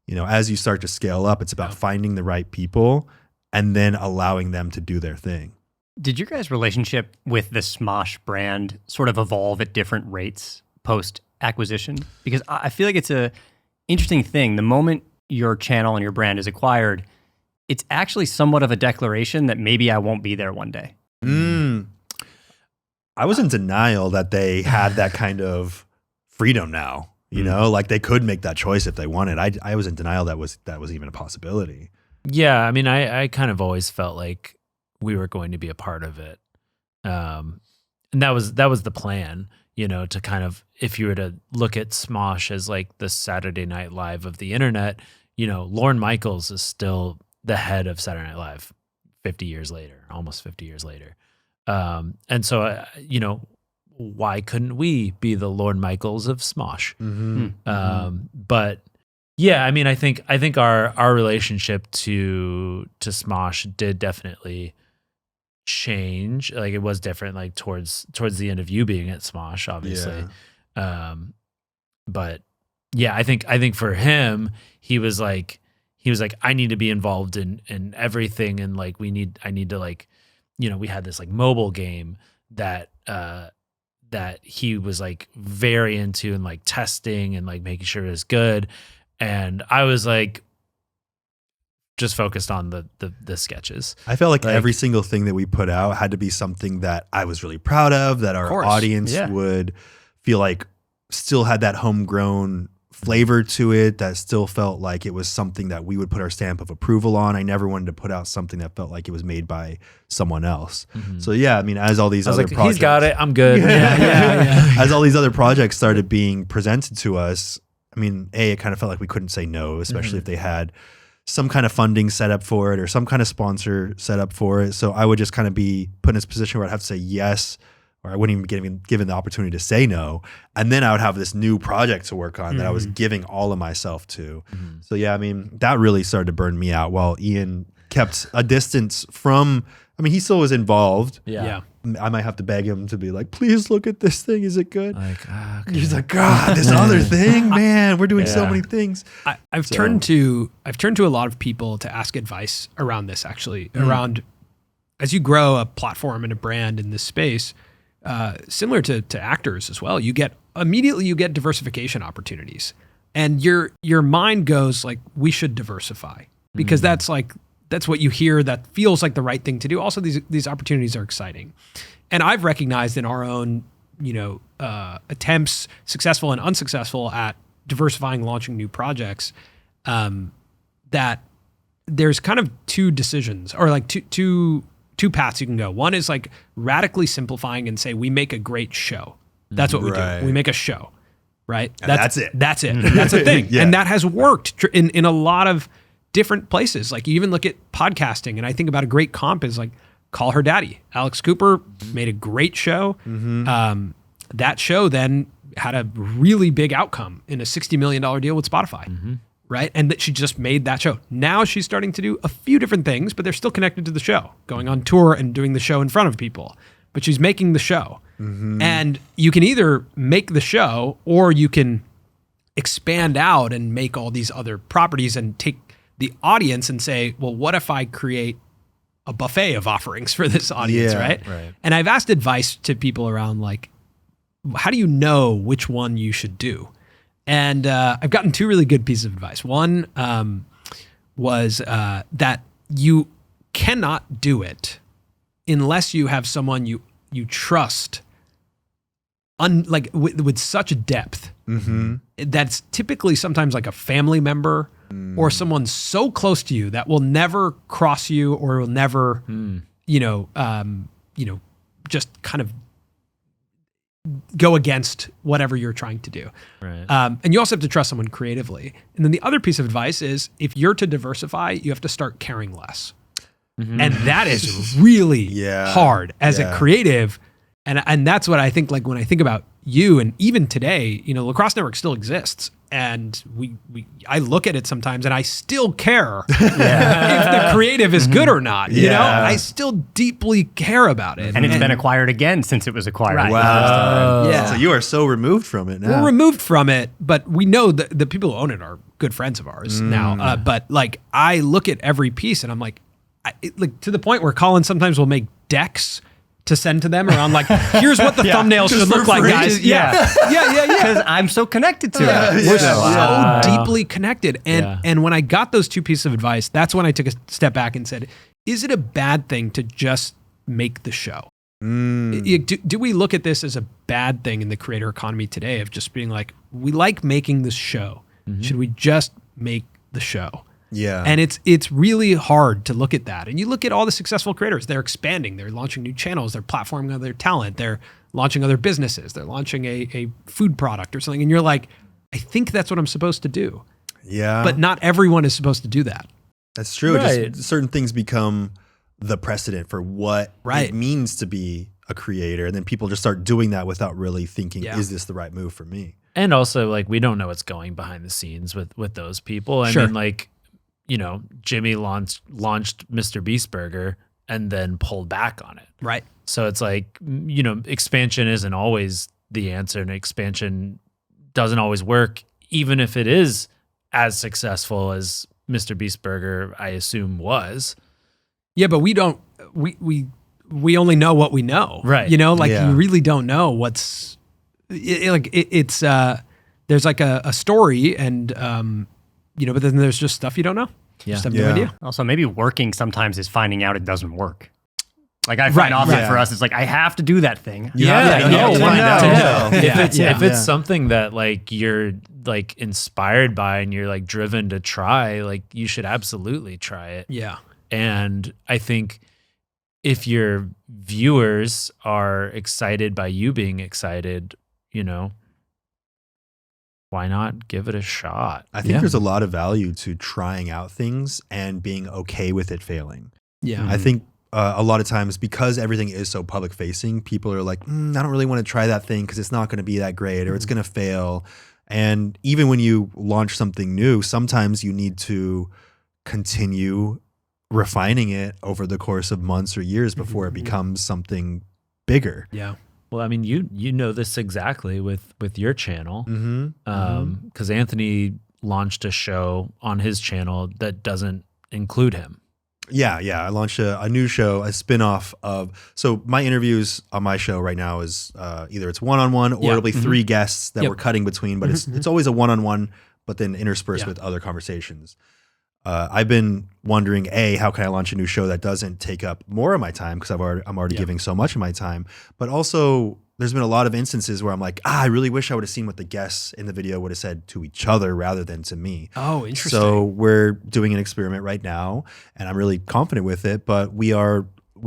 as you start to scale up, it's about finding the right people and then allowing them to do their thing. Did your guys' relationship with the Smosh brand sort of evolve at different rates post-acquisition? Because I feel like it's a interesting thing. The moment your channel and your brand is acquired, it's actually somewhat of a declaration that maybe I won't be there one day. I was in denial that they had that kind of freedom now. Like they could make that choice if they wanted. I was in denial that was even a possibility. Yeah, I mean, I kind of always felt like we were going to be a part of it, and that was the plan. To kind of, if you were to look at Smosh as like the Saturday Night Live of the internet, Lorne Michaels is still the head of Saturday Night Live, almost 50 years later, and so why couldn't we be the Lorne Michaels of Smosh? But yeah, I mean, I think our relationship to Smosh did definitely change. Like it was different, like towards the end of you being at Smosh, obviously. Yeah. But yeah, I think for him, he was like, I need to be involved in everything, and like I need to like, we had this like mobile game that he was like very into and like testing and like making sure it was good. And I was like just focused on the sketches. I felt like every single thing that we put out had to be something that I was really proud of, that our audience would feel like still had that homegrown flavor to it, that still felt like it was something that we would put our stamp of approval on. I never wanted to put out something that felt like it was made by someone else. So yeah, I mean, as all these other projects, he's got it, I'm good. As all these other projects started being presented to us, I mean, it kind of felt like we couldn't say no, especially if they had some kind of funding set up for it or some kind of sponsor set up for it. So I would just kind of be put in this position where I'd have to say yes, or I wouldn't even be given the opportunity to say no. And then I would have this new project to work on that I was giving all of myself to. So yeah, I mean, that really started to burn me out, while Ian kept a distance from, I mean, he still was involved. Yeah. I might have to beg him to be like, please look at this thing. Is it good? Like, okay. He's like, God, this other thing, man, we're doing so many things. I've turned to a lot of people to ask advice around this, actually, around as you grow a platform and a brand in this space, similar to actors as well, you get diversification opportunities, and your mind goes like, we should diversify, because that's what you hear that feels like the right thing to do. Also, these opportunities are exciting. And I've recognized in our own, attempts, successful and unsuccessful, at diversifying, launching new projects, that there's kind of two decisions, or like two paths you can go. One is like radically simplifying and say, we make a great show. That's what we do. We make a show, right? That's it. That's it. That's a thing. And that has worked in a lot of different places. Like you even look at podcasting, and I think about a great comp is like call her daddy. Alex Cooper made a great show. That show then had a really big outcome in a $60 million deal with Spotify, right? And that she just made that show. Now she's starting to do a few different things, but they're still connected to the show, going on tour and doing the show in front of people. But she's making the show. And you can either make the show or you can expand out and make all these other properties and take the audience and say, well, what if I create a buffet of offerings for this audience, right? And I've asked advice to people around like, how do you know which one you should do? And I've gotten two really good pieces of advice. One was that you cannot do it unless you have someone you trust with such depth. That's typically sometimes like a family member or someone so close to you that will never cross you or will never, just kind of go against whatever you're trying to do. Right. And you also have to trust someone creatively. And then the other piece of advice is if you're to diversify, you have to start caring less. And that is really hard as a creative. And that's what I think, like when I think about you and even today, Lacrosse Network still exists. And I look at it sometimes and I still care if the creative is good or not. You know, I still deeply care about it. And it's been acquired again since it was acquired. Right. Wow. Yeah. So you are so removed from it now. We're removed from it, but we know that the people who own it are good friends of ours now. But like, I look at every piece and I'm like, to the point where Colin sometimes will make decks to send to them around like, here's what the thumbnail should look like, guys. Yeah. Because I'm so connected to it. We're so deeply connected. And when I got those two pieces of advice, that's when I took a step back and said, is it a bad thing to just make the show? Do we look at this as a bad thing in the creator economy today of just being like, we like making this show. Should we just make the show? Yeah. And it's really hard to look at that. And you look at all the successful creators, they're expanding, they're launching new channels, they're platforming other talent, they're launching other businesses, they're launching a food product or something. And you're like, I think that's what I'm supposed to do. Yeah. But not everyone is supposed to do that. That's true. Right. Just certain things become the precedent for what it means to be a creator. And then people just start doing that without really thinking, is this the right move for me? And also, like, we don't know what's going behind the scenes with those people. I mean, like, Jimmy launched Mr. Beast Burger and then pulled back on it. Right. So it's like, expansion isn't always the answer, and expansion doesn't always work, even if it is as successful as Mr. Beast Burger, I assume, was. Yeah, but we don't, we only know what we know. Right. You really don't know what's, it's, there's like a story and, but then there's just stuff you don't know. Yeah. Just have no idea. Also, maybe working sometimes is finding out it doesn't work. Like I find often for us, it's like, I have to do that thing. If it's something that like you're like inspired by and you're like driven to try, like you should absolutely try it. Yeah. And I think if your viewers are excited by you being excited, why not give it a shot? I think there's a lot of value to trying out things and being okay with it failing. Yeah. I think a lot of times because everything is so public facing, people are like, I don't really want to try that thing because it's not going to be that great or it's going to fail. And even when you launch something new, sometimes you need to continue refining it over the course of months or years before it becomes something bigger. Yeah. Well, I mean, you know this exactly with your channel, because Anthony launched a show on his channel that doesn't include him. Yeah. I launched a new show, a spinoff of. So my interviews on my show right now is either it's one-on-one or it'll be three guests that we're cutting between, but it's always a one-on-one, but then interspersed with other conversations. I've been wondering, how can I launch a new show that doesn't take up more of my time because I'm already giving so much of my time. But also, there's been a lot of instances where I'm like, I really wish I would have seen what the guests in the video would have said to each other rather than to me. Oh, interesting. So we're doing an experiment right now, and I'm really confident with it. But we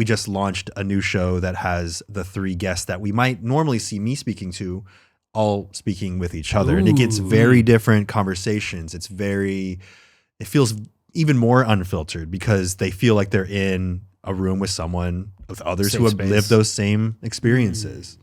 just launched a new show that has the three guests that we might normally see me speaking to, all speaking with each other, and it gets very different conversations. It feels even more unfiltered because they feel like they're in a room with someone, with others Safe who have space. lived those same experiences.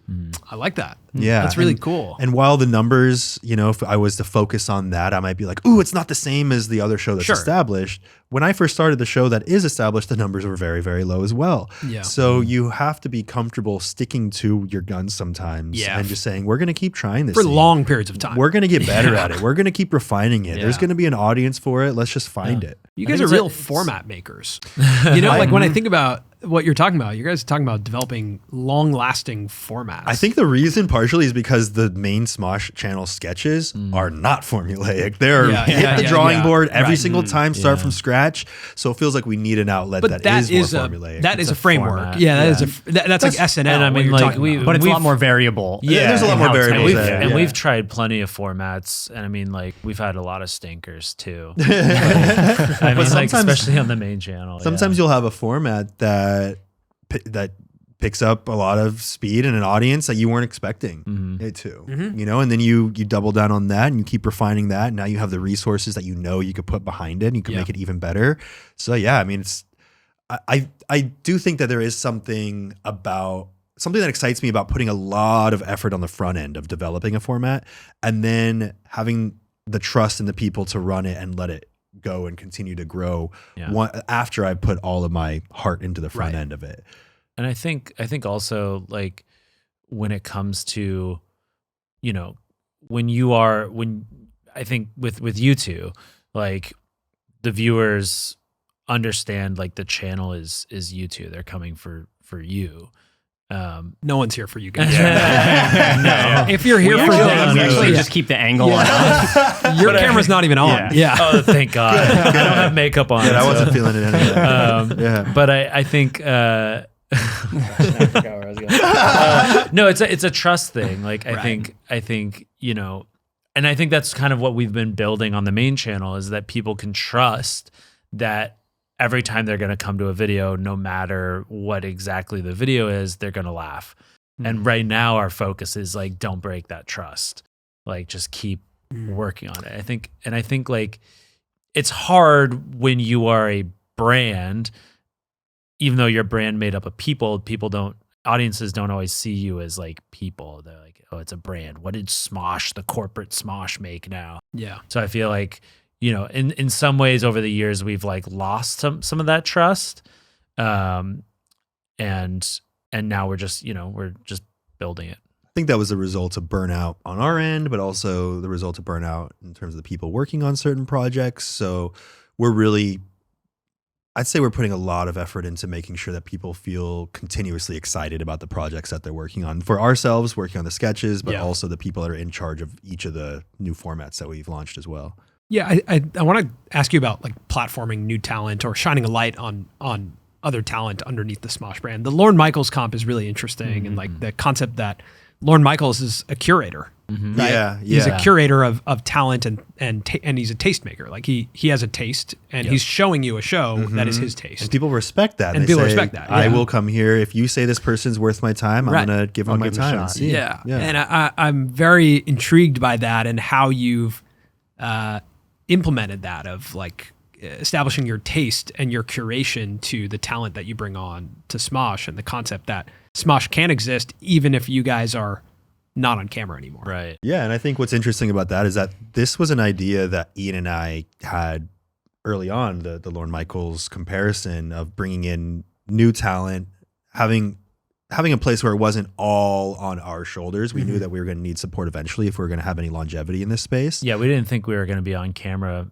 I like that. Yeah. That's really cool. And while the numbers, if I was to focus on that, I might be like, ooh, it's not the same as the other show that's Sure. established. When I first started the show that is established, the numbers were very, very low as well. Yeah. So you have to be comfortable sticking to your guns sometimes Yeah. and just saying, we're going to keep trying this For thing. long periods of time. We're going to get better at it. We're going to keep refining it. There's Yeah. going to be an audience for it. Let's just find it. You I guys think are it's real it's- format makers. Like when I think about what you're talking about, you guys are talking about developing long-lasting formats. I think the reason partially is because the main Smosh channel sketches are not formulaic. They're Yeah, hit yeah, the yeah, drawing yeah. board every Right. single time, start Yeah. from scratch. So it feels like we need an outlet but that is more a formulaic. that is It's a a framework. format. Yeah, that is Yeah. that's like SNL. and I what mean, you're like, talking we- about. But it's a We've- lot more variable. Yeah, there's a lot in more how it's variables edited. there. And Yeah. we've tried plenty of formats, and I mean, like, we've had a lot of stinkers too. I mean, like, sometimes- especially on the main channel. Sometimes you'll have a format that picks up a lot of speed and an audience that you weren't expecting it to, and then you double down on that and you keep refining that. And now you have the resources that you could put behind it and you can Yeah. make it even better. So yeah, I mean, I do think that there is something that excites me about putting a lot of effort on the front end of developing a format and then having the trust in the people to run it and let it go and continue to grow after I put all of my heart into the front Right. end of it. And I think also, like, when it comes to, when I think with you two, like, the viewers understand, like, the channel is you two. They're coming for you. No one's here for you guys. No. If you're here We for actually, them, we actually yeah. just keep the angle on us. your camera's not even on. Yeah. Oh, thank God. I don't have makeup on. Yeah, I so- wasn't feeling it anyway. Yeah. But I think I forgot where I was going. No, it's a trust thing. Like, I Right. think and I think that's kind of what we've been building on the main channel, is that people can trust that every time they're going to come to a video, no matter what exactly the video is, they're going to laugh. And right now our focus is, like, don't break that trust. Like, just keep working on it. I think like, it's hard when you are a brand, even though you're a brand made up of people, audiences don't always see you as, like, people. They're like, oh, it's a brand. What did Smosh, the corporate Smosh, make now? Yeah. So I feel like, in some ways over the years, we've, like, lost some of that trust. And now we're just building it. I think that was the result of burnout on our end, but also the result of burnout in terms of the people working on certain projects. So I'd say we're putting a lot of effort into making sure that people feel continuously excited about the projects that they're working on, for ourselves working on the sketches, but also the people that are in charge of each of the new formats that we've launched as well. Yeah, I want to ask you about, like, platforming new talent or shining a light on other talent underneath the Smosh brand. The Lorne Michaels comp is really interesting, and, like, the concept that Lorne Michaels is a curator. Right? Yeah, He's yeah. a curator of talent and he's a tastemaker. Like, he has a taste, and he's showing you a show that is his taste. And people respect that. And They people say, respect that, I yeah. will come here. If you say this person's worth my time, Right. I'm going to give him my give him a time shot. and see. Yeah. And I'm very intrigued by that and how you've implemented that, of, like, establishing your taste and your curation to the talent that you bring on to Smosh, and the concept that Smosh can exist even if you guys are not on camera anymore. Right. Yeah, and I think what's interesting about that is that this was an idea that Ian and I had early on, the Lorne Michaels comparison of bringing in new talent, having a place where it wasn't all on our shoulders. We knew that we were going to need support eventually if we were going to have any longevity in this space. Yeah, we didn't think we were going to be on camera,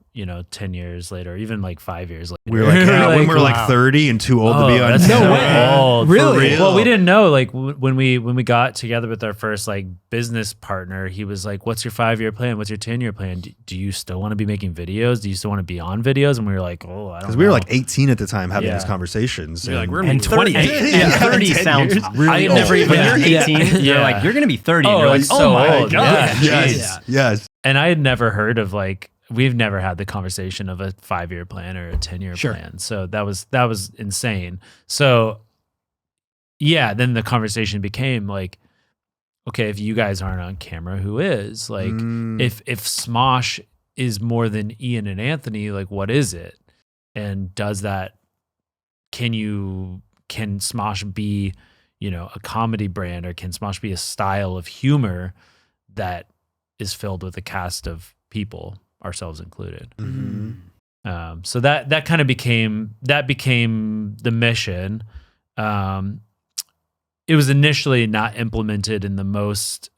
10 years later, even like 5 years later. We were like, when we're like 30 and too old to be on that's camera. so way. old. Really? For real. Well, we didn't know. Like, when we got together with our first, like, business partner, he was like, "What's your 5-year plan? What's your 10-year plan? Do you still want to be making videos? Do you still want to be on videos?" And we were like, "Oh, I don't know." Because we were like 18 at the time having Yeah. these conversations. You're like, and- we're gonna And be 20. 20 and 30 sounds really I old. never even- When you're Yeah. 18, you're Yeah. like, you're going to be 30. Oh, and you're like, it's oh so my old. God. Yeah. yes, yes. And I had never heard of, like, we've never had the conversation of a 5-year plan or a 10-year Sure. plan. So that was insane. So yeah, then the conversation became like, okay, if you guys aren't on camera, who is? Like, if Smosh is more than Ian and Anthony, like, what is it? And can Smosh be, a comedy brand, or can Smosh be a style of humor that is filled with a cast of people, ourselves included. So that kind of became the mission. It was initially not implemented in the most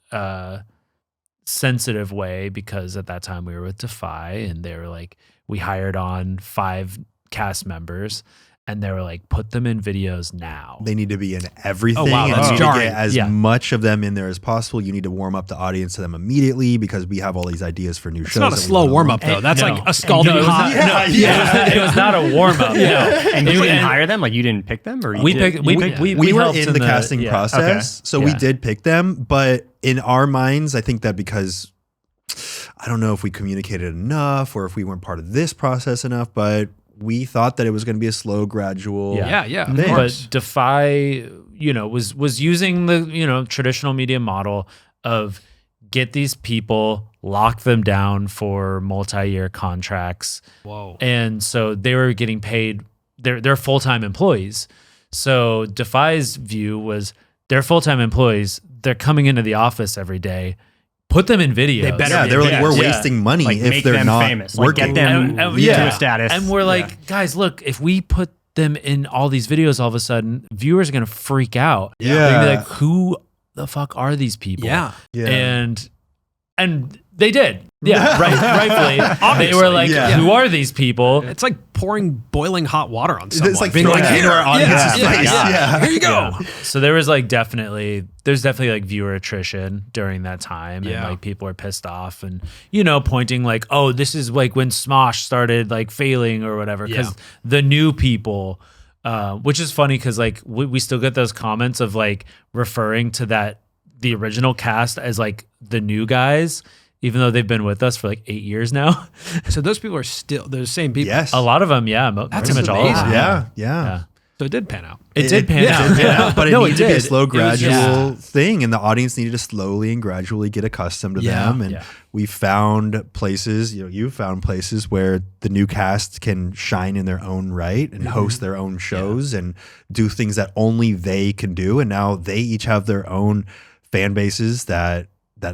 sensitive way, because at that time we were with Defy, and they were like, we hired on 5 cast members, and they were like, put them in videos now. They need to be in everything. Oh, wow, and that's you need to jarring. get as much of them in there as possible. You need to warm up the audience to them immediately, because we have all these ideas for new shows. It's not a slow warm up though. That's like a scalding hot. It was not a warm up. And you didn't hire them? Like, you didn't pick them? Or We were helped in the casting process, so we did pick them. But in our minds, I think that because I don't know if we communicated enough, or if we weren't part of this process enough, but we thought that it was going to be a slow, gradual thing. But Defy, was using the, traditional media model of get these people, lock them down for multi-year contracts. Whoa. And so they were getting paid, they're full-time employees. So Defy's view was they're full-time employees. They're coming into the office every day. Put them in videos. They better Yeah, they're like, we're wasting money Like, if make they're them not famous. Like, working. get them to a status. And we're like, guys, look, if we put them in all these videos, all of a sudden, viewers are going to freak out. Yeah. They're going to be like, who the fuck are these people? Yeah. And they did. Yeah, rightfully. They were like, Yeah. who are these people? It's like pouring boiling hot water on someone. It's like being throwing like, it into our audience's face. yeah. Here you go. Yeah. So there was there's definitely like viewer attrition during that time, and Yeah. like people are pissed off, and pointing like, oh, this is like when Smosh started like failing or whatever, because the new people, which is funny because like we still get those comments of like referring to the original cast as like the new guys, even though they've been with us for like 8 years now. So those people are still those same people. Yes. A lot of them, That's pretty much all of amazing. them. Yeah. So it did pan out. It did pan out, But it No, needed to be a did. slow, It was gradual thing, and the audience needed to slowly and gradually get accustomed to them. And we found places, you found places where the new cast can shine in their own right and host their own shows and do things that only they can do. And now they each have their own fan bases that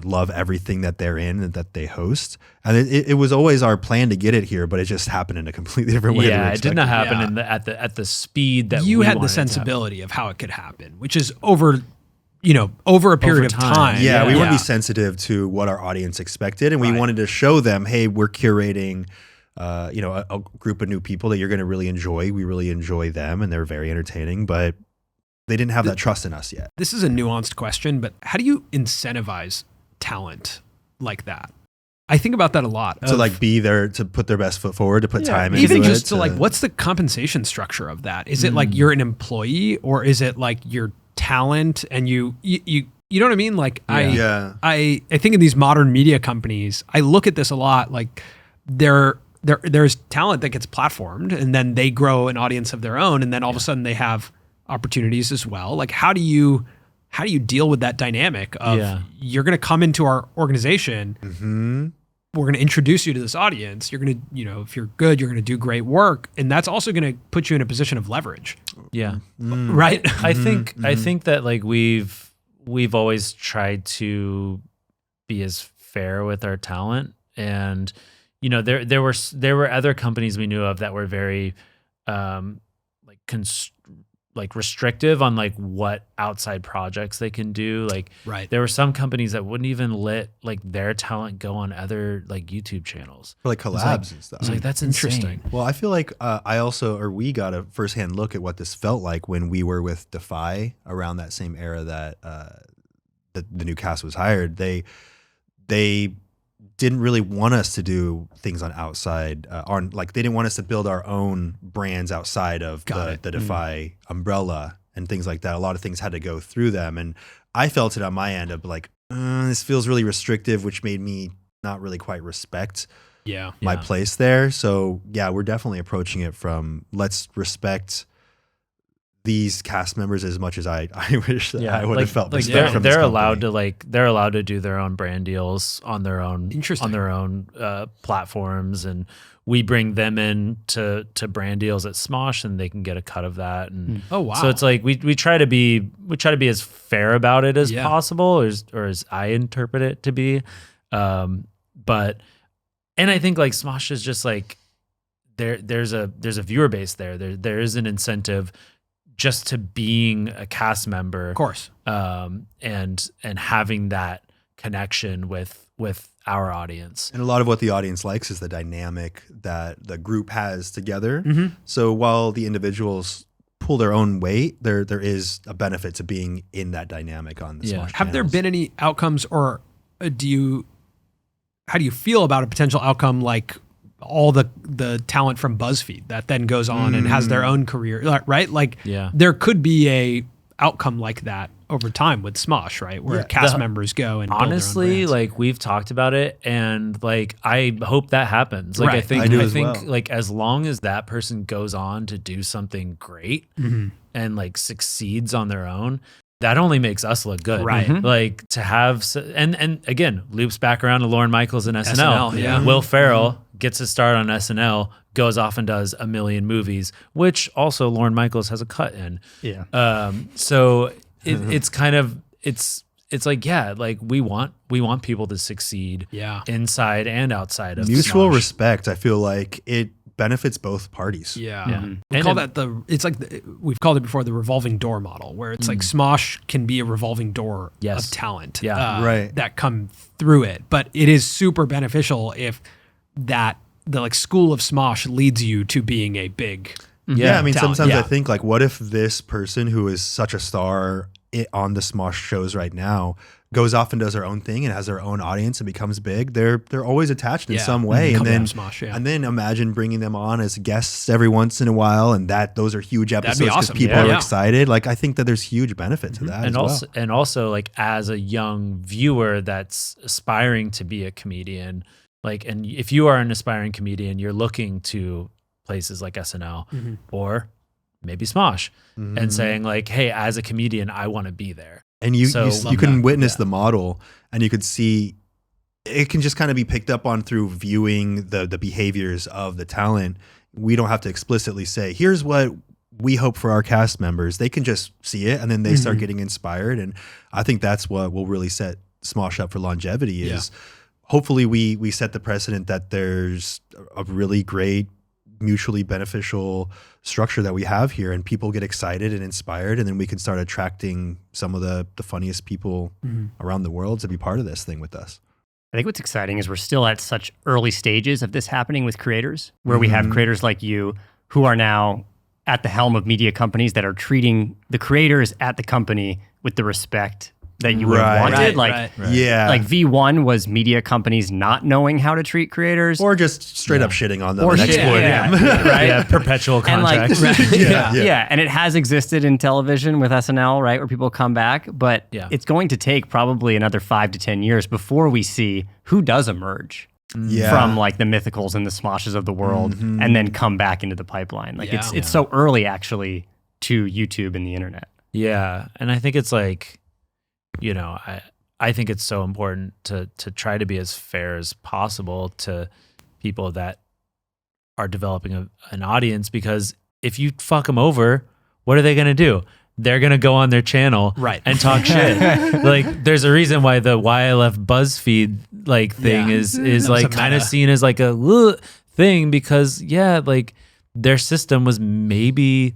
love everything that they're in and that they host. And it was always our plan to get it here, but it just happened in a completely different way. Yeah, it did not happen at the speed that you we had the wanted it to happen. sensibility of how it could happen, which is over a period of time. Yeah, we want to be sensitive to what our audience expected, and we wanted to show them, hey, we're curating a group of new people that you're going to really enjoy. We really enjoy them, and they're very entertaining, but they didn't have that trust in us yet. This is a nuanced question, but how do you incentivize talent like that? I think about that a lot. To like be there, to put their best foot forward, to put time into it. Even just to like, what's the compensation structure of that? Is it like you're an employee, or is it like your talent and you know what I mean? Like I think in these modern media companies, I look at this a lot. Like there's talent that gets platformed, and then they grow an audience of their own, and then all of a sudden they have opportunities as well. Like how do you deal with that dynamic of you're going to come into our organization, we're going to introduce you to this audience, you're going to, if you're good, you're going to do great work, and that's also going to put you in a position of leverage. Yeah. Right? I think that like we've always tried to be as fair with our talent, and there were other companies we knew of that were very restrictive on like what outside projects they can do. Like there were some companies that wouldn't even let like their talent go on other like YouTube channels for like collabs and stuff. It's like, that's interesting. Well, I feel like we got a firsthand look at what this felt like when we were with Defy around that same era that the new cast was hired. They didn't really want us to do things on outside, they didn't want us to build our own brands outside of the Defy umbrella and things like that. A lot of things had to go through them, and I felt it on my end of like, this feels really restrictive, which made me not really quite respect my place there. So yeah, we're definitely approaching it from let's respect these cast members as much as I wish that I would have felt respect from this company. They're allowed to do their own brand deals on their own platforms, and we bring them in to brand deals at Smosh, and they can get a cut of that. And Oh, wow. so it's like we try to be as fair about it as Yeah. possible, or as I interpret it to be. But I think like Smosh is just like there's a viewer base there. There is an incentive just to being a cast member, Of course. and having that connection with our audience. And a lot of what the audience likes is the dynamic that the group has together. Mm-hmm. So while the individuals pull their own weight, there is a benefit to being in that dynamic on the Yeah. Smosh Have there channels. been any outcomes, or how do you feel about a potential outcome like all the talent from BuzzFeed that then goes on and has their own career, right? Like Yeah. there could be a outcome like that over time with Smosh, right? Where Yeah. cast members go and build their own Honestly, brands. like we've talked about it, and like I hope that happens. Like Right. I I do think as well. like as long as that person goes on to do something great Mm-hmm. and like succeeds on their own, that only makes us look good. Right. Like to have and again, loops back around to Lauren Michaels and SNL. SNL, yeah. Will Ferrell gets his start on SNL, goes off and does a million movies, which also Lauren Michaels has a cut in. Yeah. So it's kind of it's like, yeah, like we want people to succeed Yeah. inside and outside of Mutual Smosh. respect, I feel like it benefits both parties. Yeah. Yeah. We And call it- that it's like we've called it before the revolving door model, where it's like Smosh can be a revolving door Yes. of talent Yeah. Right. that come through it. But it is super beneficial if the like school of Smosh leads you to being a big Yeah, I mean, talent. sometimes Yeah. I think like, what if this person who is such a star on the Smosh shows right now goes off and does their own thing and has their own audience and becomes big? They're always attached in Yeah. some way, Come and then from Smosh, yeah. and then imagine bringing them on as guests every once in a while, and those are huge That'd be episodes because awesome. people Yeah. are Yeah. excited. Like, I think that there's huge benefit to that and as also like as a young viewer that's aspiring to be a comedian, like, and if you are an aspiring comedian, you're looking to places like SNL or maybe Smosh and saying like, hey, as a comedian, I want to be there. And you So- you can Love witness that. the model, and you could see it can just kind of be picked up on through viewing the behaviors of the talent. We don't have to explicitly say, here's what we hope for our cast members. They can just see it, and then they start getting inspired. And I think that's what will really set Smosh up for longevity is hopefully we set the precedent that there's a really great mutually beneficial structure that we have here, and people get excited and inspired, and then we can start attracting some of the funniest people around the world to be part of this thing with us. I think what's exciting is we're still at such early stages of this happening with creators, where we have creators like you who are now at the helm of media companies that are treating the creators at the company with the respect that you would have Right. wanted. Right. Yeah. Like V1 was media companies not knowing how to treat creators. Or just straight up shitting on them Or and shit, exploiting yeah. them. Right? Yeah, perpetual And like, contracts. yeah, and it has existed in television with SNL, right, where people come back, but Yeah. it's going to take probably another 5 to 10 years before we see who does emerge Yeah. from like the Mythicals and the Smoshes of the world, and then come back into the pipeline. Like Yeah. it's so early actually to YouTube and the internet. Yeah, and I think it's like, you know, I think it's so important to try to be as fair as possible to people that are developing an audience, because if you fuck them over, what are they going to do? They're going to go on their channel Right. and talk shit. Like, there's a reason why the why I left BuzzFeed like thing Yeah. is That was like a kind of meta. seen as like a "Ugh" thing, because like their system was maybe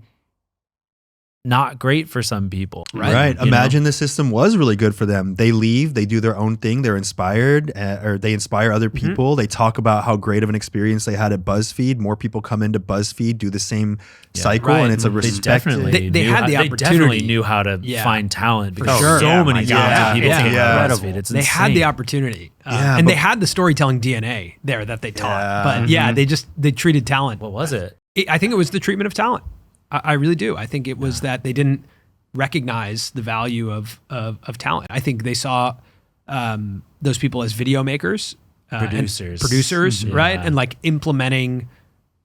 not great for some people. Right. You know? Imagine the system was really good for them. They leave, they do their own thing, they're inspired, or they inspire other people. They talk about how great of an experience they had at BuzzFeed. More people come into BuzzFeed, do the same cycle, Right. and it's a They respect. definitely They knew had how- the they definitely opportunity. knew how to Yeah. find talent, because sure. so Yeah, many my talented God. people Yeah. came Yeah. out of Incredible. BuzzFeed. It's They had the insane. opportunity, Yeah, and they but- had the storytelling DNA there that they taught. Yeah. But yeah, they treated talent. What was it? I think it was the treatment of talent. I really do. I think it was that they didn't recognize the value of talent. I think they saw those people as video makers, and Producers. right? Yeah. And like implementing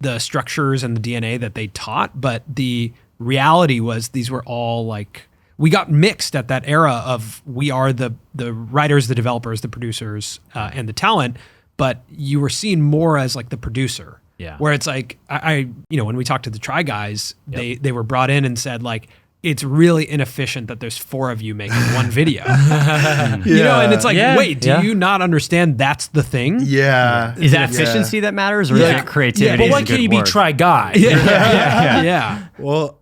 the structures and the DNA that they taught. But the reality was these were all like, we got mixed at that era of we are the writers, the developers, the producers, and the talent, but you were seen more as like the producer. Yeah. Where it's like, when we talked to the Try Guys, they were brought in and said like, it's really inefficient that there's 4 of you making one video. You know, and it's like, wait, do you not understand that's the thing? Yeah. Is it efficiency that matters, or is it creativity? But why and can't good you be work? Try Guy? Yeah. Well,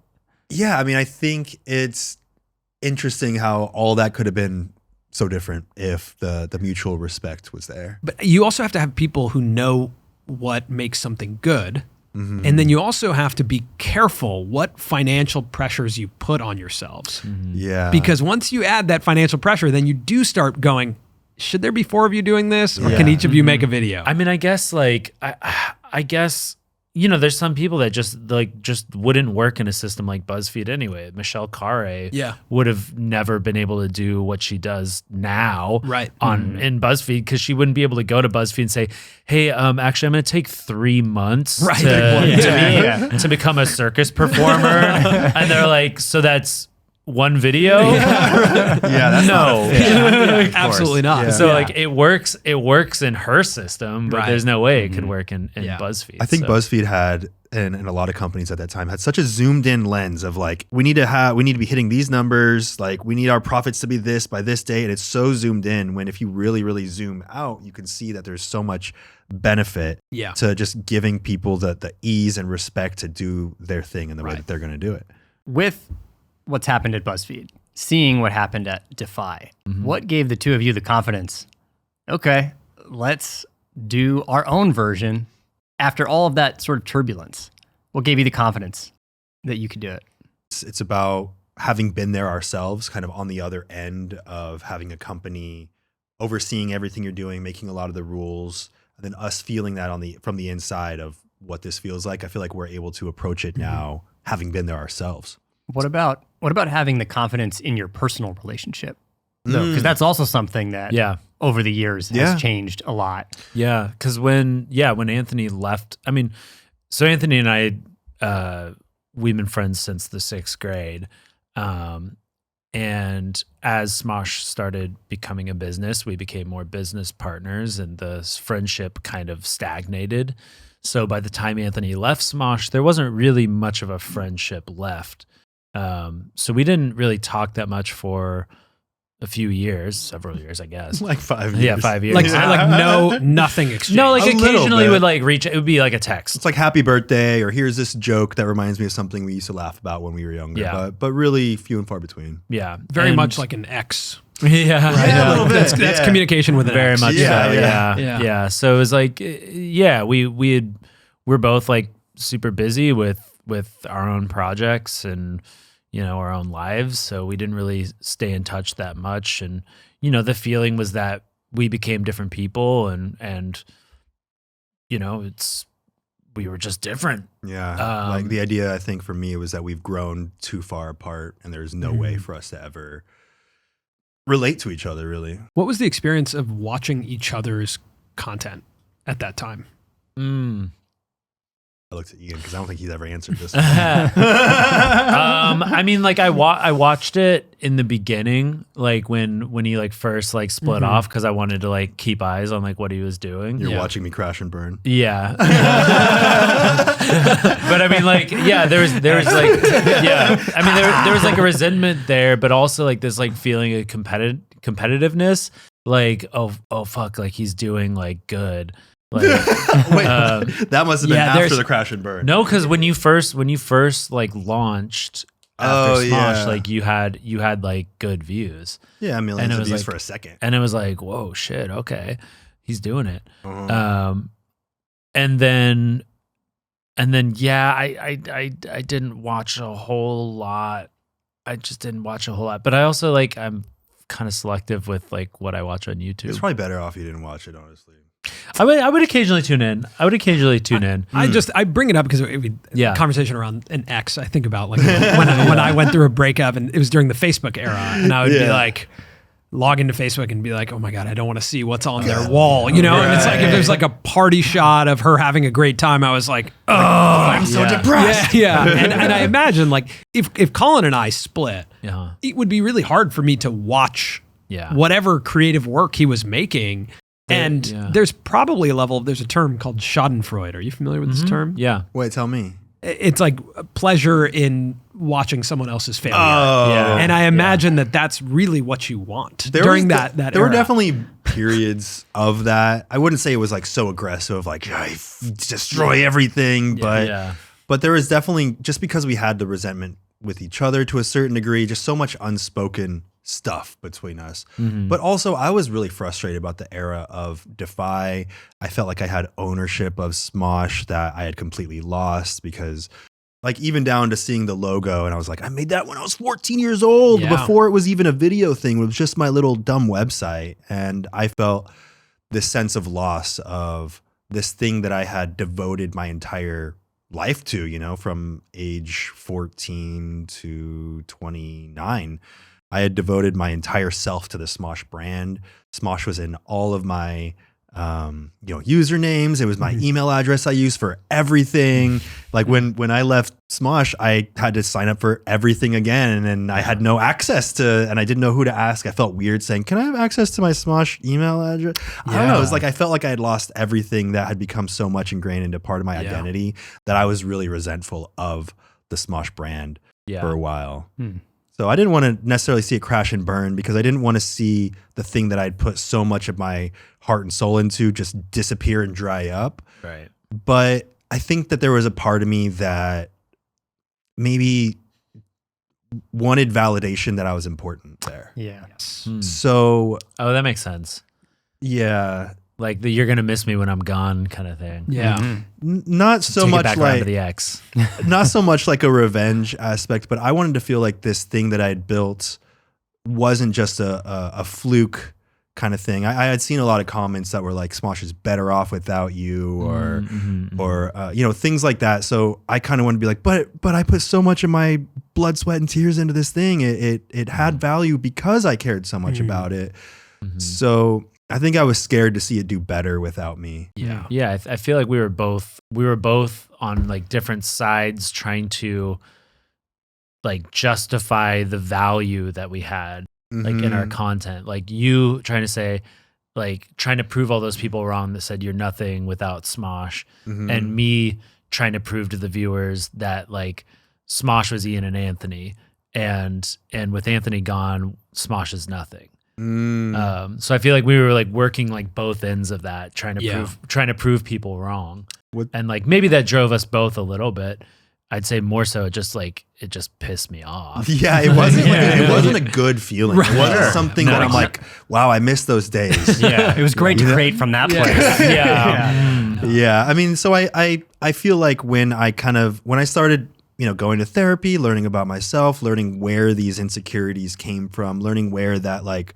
yeah, I mean, I think it's interesting how all that could have been so different if the mutual respect was there. But you also have to have people who know what makes something good. And then you also have to be careful what financial pressures you put on yourselves. Yeah. Because once you add that financial pressure, then you do start going, should there be 4 of you doing this? Or can each of you make a video? I mean, I guess like, I guess, you know, there's some people that just wouldn't work in a system like BuzzFeed anyway. Michelle Carre would have never been able to do what she does now in BuzzFeed, because she wouldn't be able to go to BuzzFeed and say, hey, actually, I'm going to take 3 months to become a circus performer. And they're like, so that's one video? That's no. Absolutely not. Yeah. So like it works in her system, but there's no way it could work in BuzzFeed. I think BuzzFeed had, and a lot of companies at that time had such a zoomed in lens of like, we need to be hitting these numbers, like we need our profits to be this by this day. And it's so zoomed in, when if you really, really zoom out, you can see that there's so much benefit to just giving people the ease and respect to do their thing in the way that they're going to do it. With what's happened at BuzzFeed, seeing what happened at Defy, what gave the 2 of you the confidence? Okay, let's do our own version after all of that sort of turbulence. What gave you the confidence that you could do it? It's about having been there ourselves, kind of on the other end of having a company overseeing everything you're doing, making a lot of the rules, and then us feeling that from the inside of what this feels like. I feel like we're able to approach it now, having been there ourselves. What about having the confidence in your personal relationship? Because that's also something that over the years has changed a lot. Yeah, because when Anthony left, I mean, so Anthony and I, we've been friends since the 6th grade. And as Smosh started becoming a business, we became more business partners, and the friendship kind of stagnated. So by the time Anthony left Smosh, there wasn't really much of a friendship left. So we didn't really talk that much for a few years, several years, I guess. Like 5 years. Yeah, 5 years. Like nothing exchange. No, like A little occasionally bit. would like reach. It would be like a text. It's like happy birthday, or here's this joke that reminds me of something we used to laugh about when we were younger. Yeah. But really few and far between. Yeah, Very and- much like an ex. Yeah, Yeah, a little bit. That's communication with an very ex. much. Yeah, So, yeah. yeah. So it was like, we're both like super busy with our own projects and, you know, our own lives. So we didn't really stay in touch that much. And, you know, the feeling was that we became different people and, you know, we were just different. Yeah. Like the idea, I think, for me was that we've grown too far apart, and there's no way for us to ever relate to each other, really. What was the experience of watching each other's content at that time? I looked at Ian because I don't think he's ever answered this. I mean, like I watched it in the beginning, like when he like first like split off, because I wanted to like keep eyes on like what he was doing. You're watching me crash and burn. Yeah. But I mean, like, yeah, there was like, yeah, I mean, there was like a resentment there, but also like this like feeling of competitiveness, like, oh fuck, like he's doing like good. Like, Wait, that must have been after the crash and burn. no, because when you first like launched after Smosh, like you had like good views. Yeah, millions of views like, for a second. And it was like, whoa, shit, okay, he's doing it. And then yeah, I didn't watch a whole lot. I just didn't watch a whole lot. But I also like, I'm kind of selective with like what I watch on YouTube. It's probably better off you didn't watch it, honestly. I would occasionally tune in. I bring it up because conversation around an ex. I think about like when I went through a breakup, and it was during the Facebook era, and I would be like, log into Facebook and be like, oh my God, I don't want to see what's on their wall, you know? Right. And it's like, if there's like a party shot of her having a great time, I was like, oh, I'm so depressed. Yeah. And I imagine like if Colin and I split, it would be really hard for me to watch whatever creative work he was making. And there's probably there's a term called schadenfreude. Are you familiar with this term? Yeah. Wait, tell me. It's like pleasure in watching someone else's failure. Oh. Yeah. And I imagine that that's really what you want There during was that There era. were definitely periods of that. I wouldn't say it was like so aggressive, like destroy everything, but there was definitely, just because we had the resentment with each other to a certain degree, just so much unspoken stuff between us. But also I was really frustrated about the era of Defy. I felt like I had ownership of Smosh that I had completely lost, because like even down to seeing the logo, and I was like, I made that when I was 14 years old, before it was even a video thing. It was just my little dumb website. And I felt this sense of loss of this thing that I had devoted my entire life to, you know, from age 14 to 29. I had devoted my entire self to the Smosh brand. Smosh was in all of my usernames. It was my email address I used for everything. Like when I left Smosh, I had to sign up for everything again, and I had no access to, and I didn't know who to ask. I felt weird saying, "Can I have access to my Smosh email address?" I don't know. It was like I felt like I had lost everything that had become so much ingrained into part of my identity that I was really resentful of the Smosh brand for a while. So I didn't want to necessarily see it crash and burn, because I didn't want to see the thing that I'd put so much of my heart and soul into just disappear and dry up. Right. But I think that there was a part of me that maybe wanted validation that I was important there. Yeah. So, that makes sense. Yeah. Like you're going to miss me when I'm gone kind of thing. Yeah. Not so Take it much back around like to the X. not so much like a revenge aspect, but I wanted to feel like this thing that I had built wasn't just a fluke kind of thing. I had seen a lot of comments that were like, Smosh is better off without you, or things like that. So I kind of wanted to be like, but I put so much of my blood, sweat, and tears into this thing. It had value because I cared so much about it. So I think I was scared to see it do better without me. Yeah. Yeah. I feel like we were both on like different sides trying to like justify the value that we had like in our content. Like you trying to say, like trying to prove all those people wrong that said you're nothing without Smosh, and me trying to prove to the viewers that like Smosh was Ian and Anthony, and with Anthony gone, Smosh is nothing. So I feel like we were like working like both ends of that, trying to prove people wrong. And like maybe that drove us both a little bit. I'd say more so it just pissed me off. Yeah, it wasn't it wasn't a good feeling. Right. It wasn't something that I'm like, wow, I miss those days. Yeah, it was great to create from that place. Yeah. I mean, so I feel like when I started, going to therapy, learning about myself, learning where these insecurities came from, learning where that like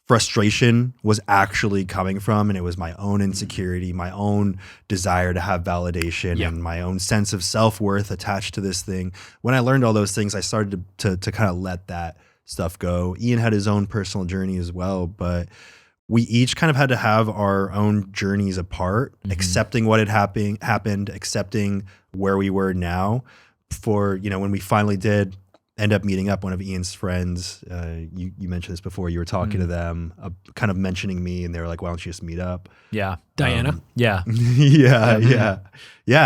frustration was actually coming from, and it was my own insecurity, my own desire to have validation, and my own sense of self-worth attached to this thing. When I learned all those things, I started to kind of let that stuff go. Ian had his own personal journey as well, but we each kind of had to have our own journeys apart, accepting what had happened, accepting where we were now. For, when we finally did end up meeting up, one of Ian's friends, you mentioned this before, you were talking to them, kind of mentioning me, and they were like, why don't you just meet up? Yeah. Diana. Yeah.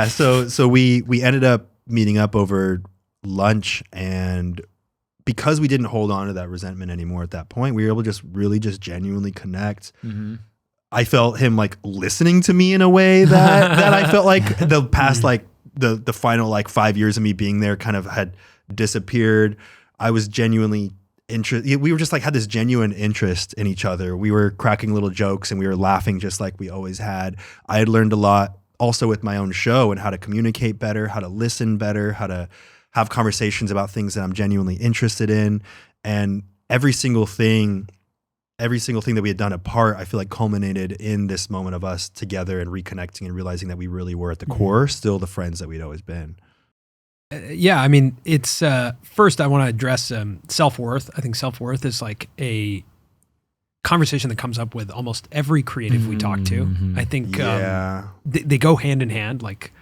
So we ended up meeting up over lunch, and because we didn't hold on to that resentment anymore at that point, we were able to just genuinely connect. I felt him like listening to me in a way that I felt like the past like the final like 5 years of me being there kind of had disappeared. I was genuinely interested. We were just like had this genuine interest in each other. We were cracking little jokes and we were laughing just like we always had. I had learned a lot also with my own show and how to communicate better, how to listen better, how to have conversations about things that I'm genuinely interested in. And every single thing that we had done apart, I feel like culminated in this moment of us together and reconnecting and realizing that we really were at the core still the friends that we'd always been. I mean, it's first I want to address self-worth. I think self-worth is like a conversation that comes up with almost every creative we talk to. I think they go hand in hand, like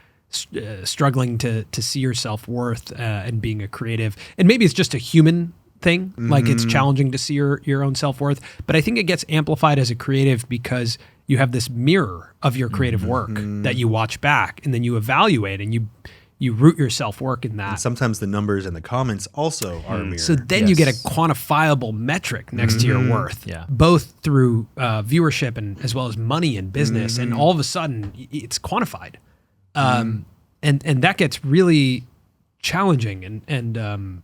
struggling to see your self-worth and being a creative. And maybe it's just a human thing, like it's challenging to see your own self-worth, but I think it gets amplified as a creative because you have this mirror of your creative work that you watch back, and then you evaluate and you root your self-work in that. And sometimes the numbers and the comments also are a mirror. So then you get a quantifiable metric next to your worth, both through viewership and as well as money and business. And all of a sudden it's quantified. And that gets really challenging and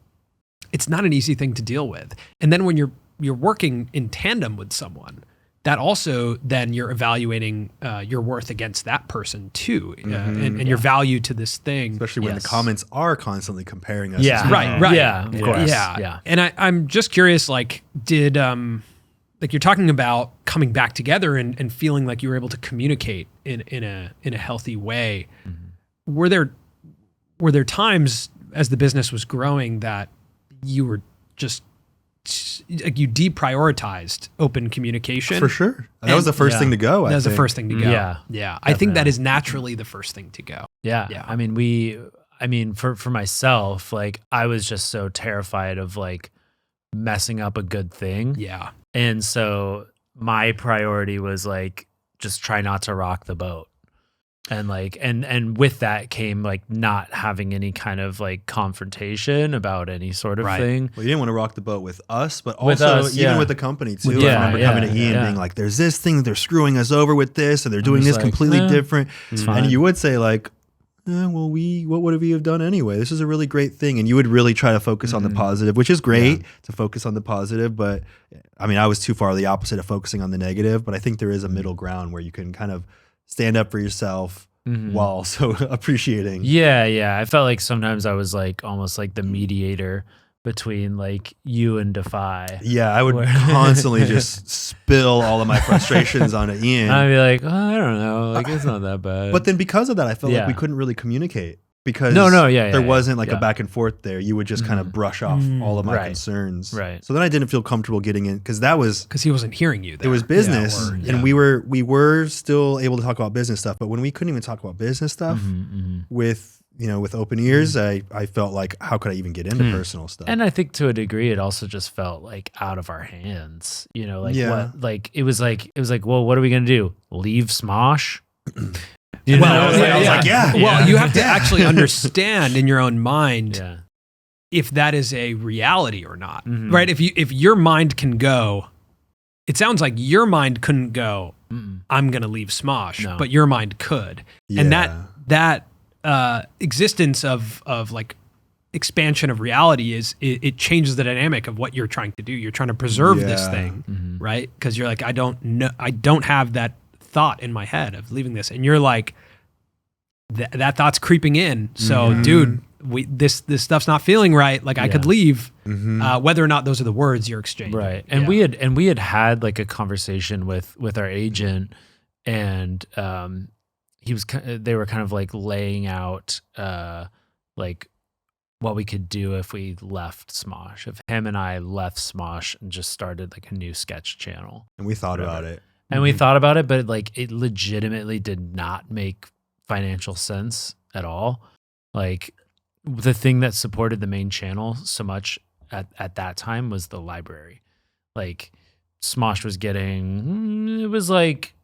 it's not an easy thing to deal with. And then when you're working in tandem with someone, that also then you're evaluating your worth against that person too, and your value to this thing. Especially when the comments are constantly comparing us. Yeah, right. Yeah, of course. Yeah. And I'm just curious, like, did like you're talking about coming back together and feeling like you were able to communicate in a healthy way. Were there times as the business was growing that you were just like you deprioritized open communication? For sure. That was the first thing to go. That was the first thing to go. Yeah. Yeah. I think that is naturally the first thing to go. Yeah. I mean, for myself, like I was just so terrified of like messing up a good thing. Yeah. And so my priority was like, just try not to rock the boat. And like, and with that came like not having any kind of like confrontation about any sort of thing. Well, you didn't want to rock the boat with us, but With also us, even with the company too. Yeah, I remember coming to Ian being like, there's this thing, they're screwing us over with this, and they're doing this like, completely different. It's fine. And you would say like, well, what would we have done anyway? This is a really great thing. And you would really try to focus on the positive, which is great to focus on the positive. But I mean, I was too far the opposite of focusing on the negative, but I think there is a middle ground where you can kind of stand up for yourself while also appreciating. Yeah. I felt like sometimes I was like almost like the mediator between like you and Defy. Yeah, I would constantly just spill all of my frustrations onto Ian. I'd be like, I don't know, like it's not that bad. But then because of that, I felt like we couldn't really communicate because there wasn't like a back and forth there. You would just kind of brush off all of my concerns. Right. So then I didn't feel comfortable getting in because that was because he wasn't hearing you there. It was business, and we were still able to talk about business stuff. But when we couldn't even talk about business stuff with open ears, I felt like, how could I even get into personal stuff? And I think to a degree, it also just felt like out of our hands. It was like, well, what are we gonna do? Leave Smosh? I was like, Well, you have to actually understand in your own mind if that is a reality or not, right? If your mind can go, it sounds like your mind couldn't go, I'm gonna leave Smosh, but your mind could, and that existence of like expansion of reality it changes the dynamic of what you're trying to do. You're trying to preserve this thing, right? Because you're like, I don't have that thought in my head of leaving this, and you're like, that thought's creeping in. So, dude, this stuff's not feeling right. Like I could leave, whether or not those are the words you're exchanging. Right, and we had like a conversation with our agent, and they were kind of like laying out like what we could do if we left Smosh, if him and I left Smosh and just started like a new sketch channel. And we thought about it. And we thought about it, but like it legitimately did not make financial sense at all. Like the thing that supported the main channel so much at that time was the library. Like Smosh was getting, it was like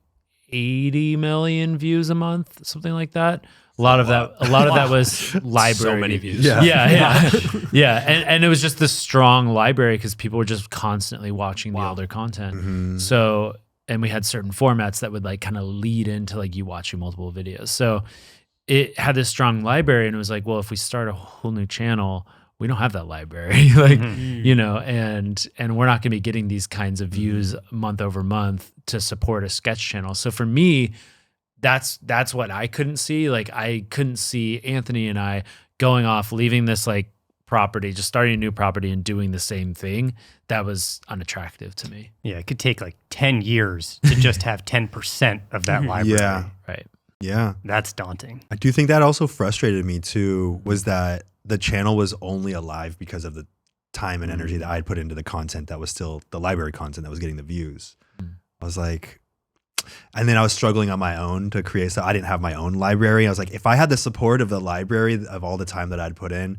80 million views a month, something like that. A lot of that was library. So many views. Yeah. And it was just this strong library because people were just constantly watching the older content. So, and we had certain formats that would like kind of lead into like you watching multiple videos. So it had this strong library, and it was like, well, if we start a whole new channel, we don't have that library, like, and we're not going to be getting these kinds of views month over month to support a sketch channel. So for me, that's what I couldn't see. Like I couldn't see Anthony and I going off, leaving this like property, just starting a new property and doing the same thing. That was unattractive to me. Yeah, it could take like 10 years to just have 10% of that library. Yeah. Right. Yeah. That's daunting. I do think that also frustrated me too, was that the channel was only alive because of the time and energy that I had put into the content that was still the library content that was getting the views. I was like, and then I was struggling on my own to create stuff. I didn't have my own library. I was like, if I had the support of the library of all the time that I'd put in,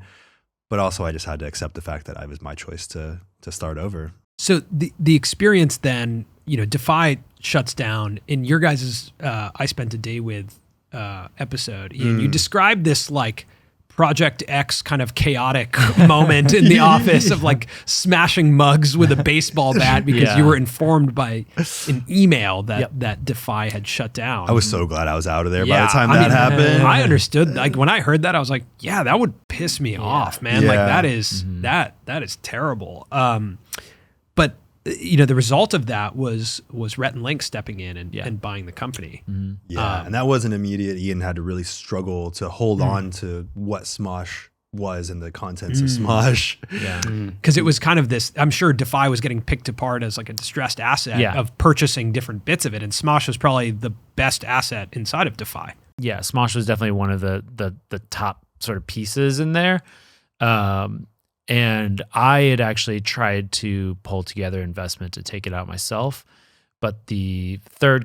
but also I just had to accept the fact that it was my choice to start over. So the experience then, Defy shuts down. In your guys' I Spent a Day With episode, Ian, you described this like Project X kind of chaotic moment in the office of like smashing mugs with a baseball bat because you were informed by an email that Defy had shut down. I was so glad I was out of there by the time that happened. I understood. Like when I heard that, I was like, yeah, that would piss me off, man. Yeah. Like that is that is terrible. But the result of that was Rhett and Link stepping in and buying the company. Yeah, and that wasn't immediate. Ian had to really struggle to hold on to what Smosh was and the contents of Smosh. Yeah, because it was kind of this. I'm sure Defy was getting picked apart as like a distressed asset of purchasing different bits of it, and Smosh was probably the best asset inside of Defy. Yeah, Smosh was definitely one of the top sort of pieces in there. And I had actually tried to pull together investment to take it out myself, but the third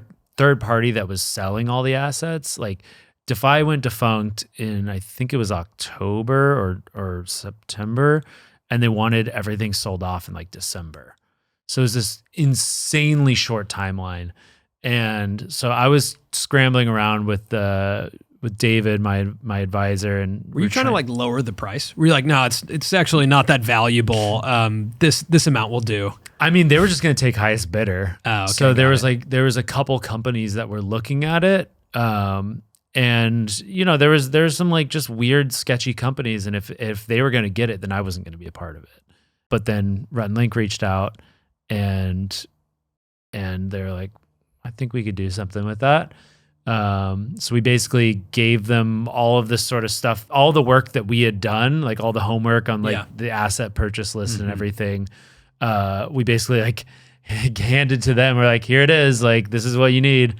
party that was selling all the assets, like Defy went defunct in, I think it was October or September, and they wanted everything sold off in like December. So it was this insanely short timeline. And so I was scrambling around with David, my advisor, and were you trying to like lower the price? Were you like, no, it's actually not that valuable. This amount will do. I mean, they were just going to take highest bidder. Oh, okay, so there was a couple companies that were looking at it, and there was some like just weird, sketchy companies, and if they were going to get it, then I wasn't going to be a part of it. But then Rhett and Link reached out, and they're like, I think we could do something with that. So we basically gave them all of this sort of stuff, all the work that we had done, like all the homework on like the asset purchase list and everything. We basically like handed to them. We're like, here it is. Like, this is what you need.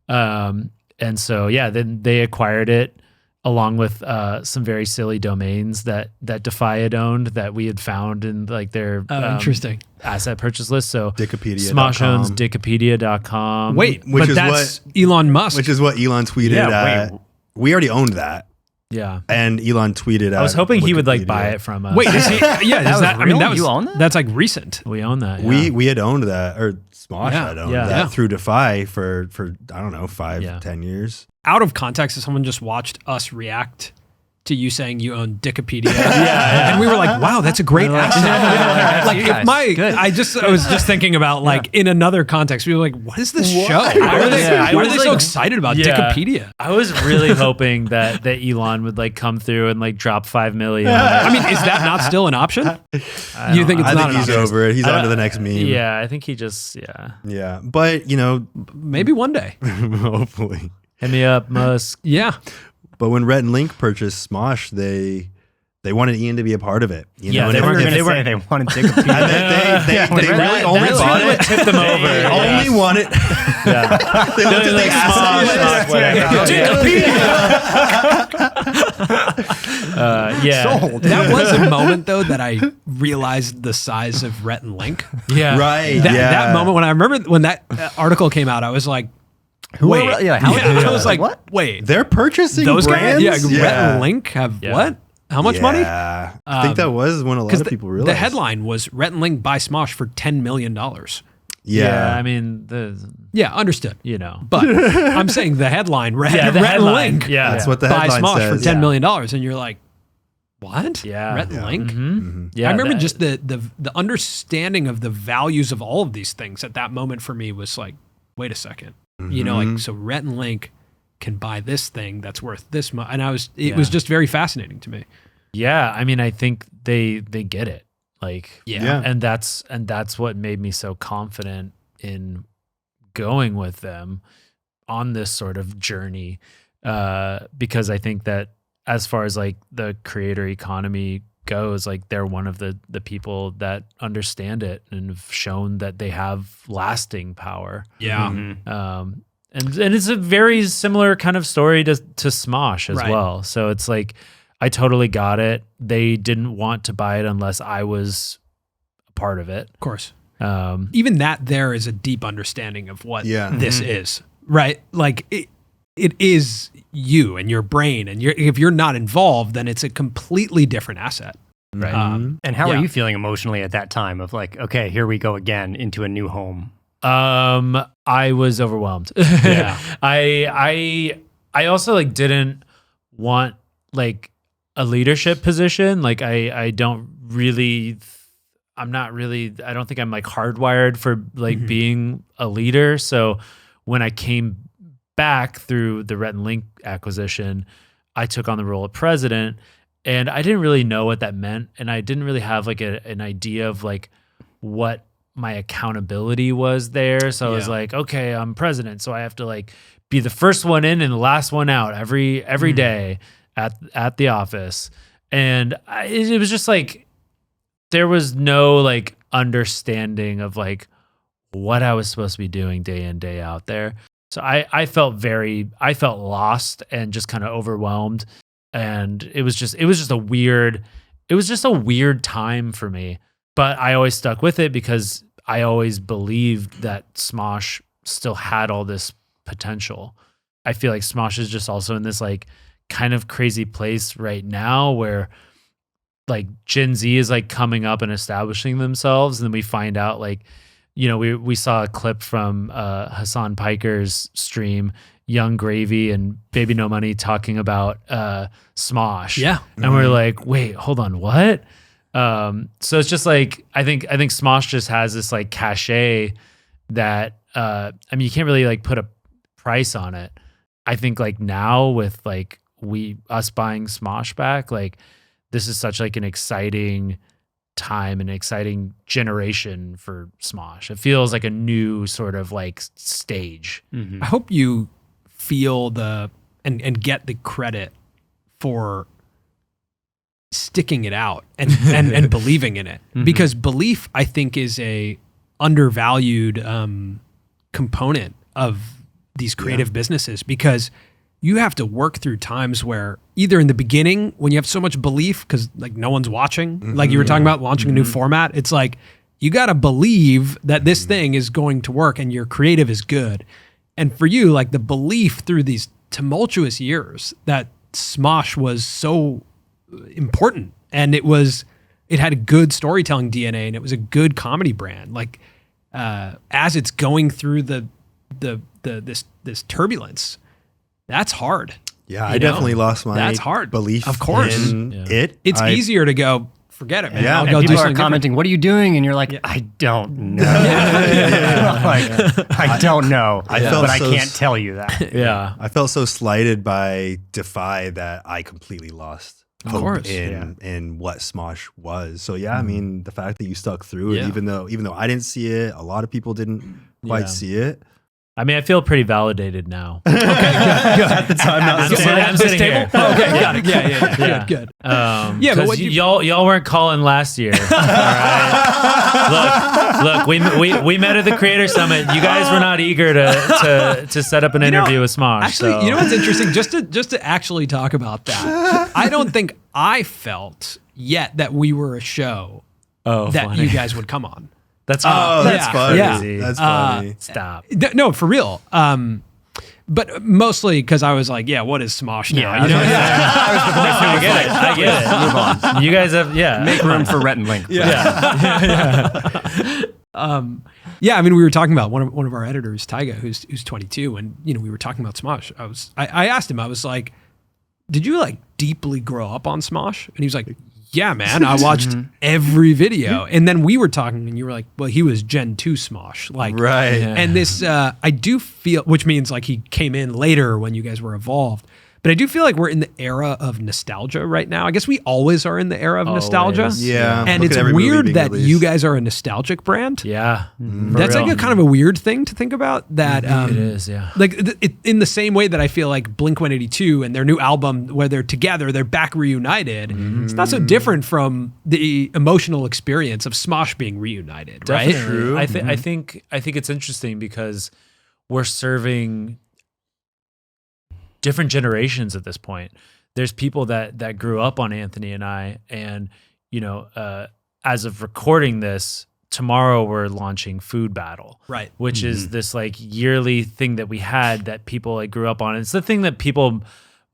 And so, then they acquired it along with some very silly domains that Defy had owned that we had found in like their interesting asset purchase list. So Dikipedia.com. Smosh owns Dikipedia.com. Wait, which is that's Elon Musk. Which is what Elon tweeted. We already owned that. Yeah. And Elon tweeted I was hoping he would like buy it from us. Wait, is he? Yeah, is that? I mean, that was. You own that? That's like recent. We own that. We had owned that, or Smosh had owned that Yeah. through Defy for I don't know 10 years. Out of context, if someone just watched us react to you saying you own Dikipedia, and we were like, "Wow, that's a great asset." Like, if I was just thinking about like in another context, we were like, "What is this show? Why are they so excited about Dikipedia?" I was really hoping that Elon would like come through and like drop $5 million. I mean, is that not still an option? You think it's I not? think he's over it. He's on to the next meme. Yeah, I think he just Yeah, but maybe one day. hopefully. Hit me up, Musk. Yeah. But when Rhett and Link purchased Smosh, they wanted Ian to be a part of it. They weren't going to say they wanted Dikipedia. They really only bought it. Tipped them over. They only wanted. They looked at the asset. Sold. That was a moment though that I realized the size of Rhett and Link. Yeah. Right. That moment when I remember when that article came out, I was like, wait. I was like, what? Wait. They're purchasing Those brands? guys? Yeah, Rhett and Link have what? How much money? Yeah. I think that was when a lot of people realized. The headline was Rhett and Link buy Smosh for $10 million. Yeah, I mean, understood. But I'm saying the headline, Rhett and Link that's what the buy headline Smosh says. for $10 million. And you're like, what? Yeah. Rhett and Link? Mm-hmm. Yeah, I remember just the understanding of the values of all of these things at that moment for me was like, wait a second. So Rhett and Link can buy this thing that's worth this much. And it was just very fascinating to me. Yeah. I mean, I think they get it. Like, yeah. And that's what made me so confident in going with them on this sort of journey. Because I think that as far as like the creator economy goes, like they're one of the people that understand it and have shown that they have lasting power. Yeah. And it's a very similar kind of story to Smosh as well. So it's like, I totally got it. They didn't want to buy it unless I was a part of it. Of course. Even that there is a deep understanding of what this is, right? Like it is you and your brain, and if you're not involved, then it's a completely different asset. Right. And how are you feeling emotionally at that time of like, okay, here we go again into a new home? I was overwhelmed. Yeah. I also like didn't want like a leadership position. Like I don't really, I don't think I'm like hardwired for like being a leader. So when I came back through the Rhett and Link acquisition, I took on the role of president, and I didn't really know what that meant. And I didn't really have like an idea of like what my accountability was there. So I was like, okay, I'm president, so I have to like be the first one in and the last one out every day at the office. And it was just like, there was no like understanding of like what I was supposed to be doing day in, day out there. So I felt lost and just kind of overwhelmed. And it was just a weird time for me. But I always stuck with it because I always believed that Smosh still had all this potential. I feel like Smosh is just also in this like kind of crazy place right now where like Gen Z is like coming up and establishing themselves. And then we find out like, you know, we saw a clip from Hassan Piker's stream, Young Gravy and Baby No Money talking about Smosh. Yeah. And we're like, wait, hold on, what? So it's just like, I think Smosh just has this like cachet that, I mean, you can't really like put a price on it. I think like now with like us buying Smosh back, like this is such like an exciting time, an exciting generation for Smosh. It feels like a new sort of like stage. I hope you feel and get the credit for sticking it out and believing in it, because belief, I think, is a undervalued component of these creative businesses, because you have to work through times where either in the beginning when you have so much belief because like no one's watching, like you were talking about launching a new format, it's like you got to believe that this thing is going to work and your creative is good. And for you, like the belief through these tumultuous years that Smosh was so important, and it had a good storytelling DNA, and it was a good comedy brand. Like as it's going through this turbulence, that's hard. Yeah, I definitely lost my belief of course. in it. It's easier to go, forget it, man. Yeah. I'll And go do people are something commenting, what are you doing? And you're like, I don't know. Like, I don't know. I felt but I so can't tell you that. Yeah. I felt so slighted by Defy that I completely lost hope course. in what Smosh was. So yeah, I mean, the fact that you stuck through it, even though I didn't see it, a lot of people didn't quite see it. I mean, I feel pretty validated now. Okay, good. At the time, I'm sitting here. Oh, okay, got it. Yeah. Good. Yeah, but what y'all weren't calling last year. All right? Look, we met at the Creator Summit. You guys were not eager to set up an interview with Smosh. Actually, you know what's interesting? Just to actually talk about that, I don't think I felt yet that we were a show that funny. you guys would come on. That's that's funny. Yeah. That's funny. Stop. No, for real. But mostly because I was like, what is Smosh now? You know? I get it. Move on. You guys have Make room for Rhett and Link. I mean, we were talking about one of our editors, Tyga, who's 22, and we were talking about Smosh. I asked him, I was like, did you like deeply grow up on Smosh? And he was like, yeah, man, I watched every video. And then we were talking and you were like, well, he was Gen 2 Smosh. Like, Right. Yeah. And this, I do feel, which means like he came in later when you guys were evolved. But I do feel like we're in the era of nostalgia right now. I guess we always are in the era of nostalgia. Yeah. And Look it's at every movie weird being that released. you guys are a nostalgic brand. Yeah. That's like a kind of a weird thing to think about. That it is, yeah. Like in the same way that I feel like Blink-182 and their new album, where they're together, they're back reunited. It's not so different from the emotional experience of Smosh being reunited, right? Definitely. True. I think it's interesting because we're serving different generations at this point. There's people that grew up on Anthony and I, and as of recording this, tomorrow we're launching Food Battle, Right. Which is this like yearly thing that we had that people like grew up on. It's the thing that people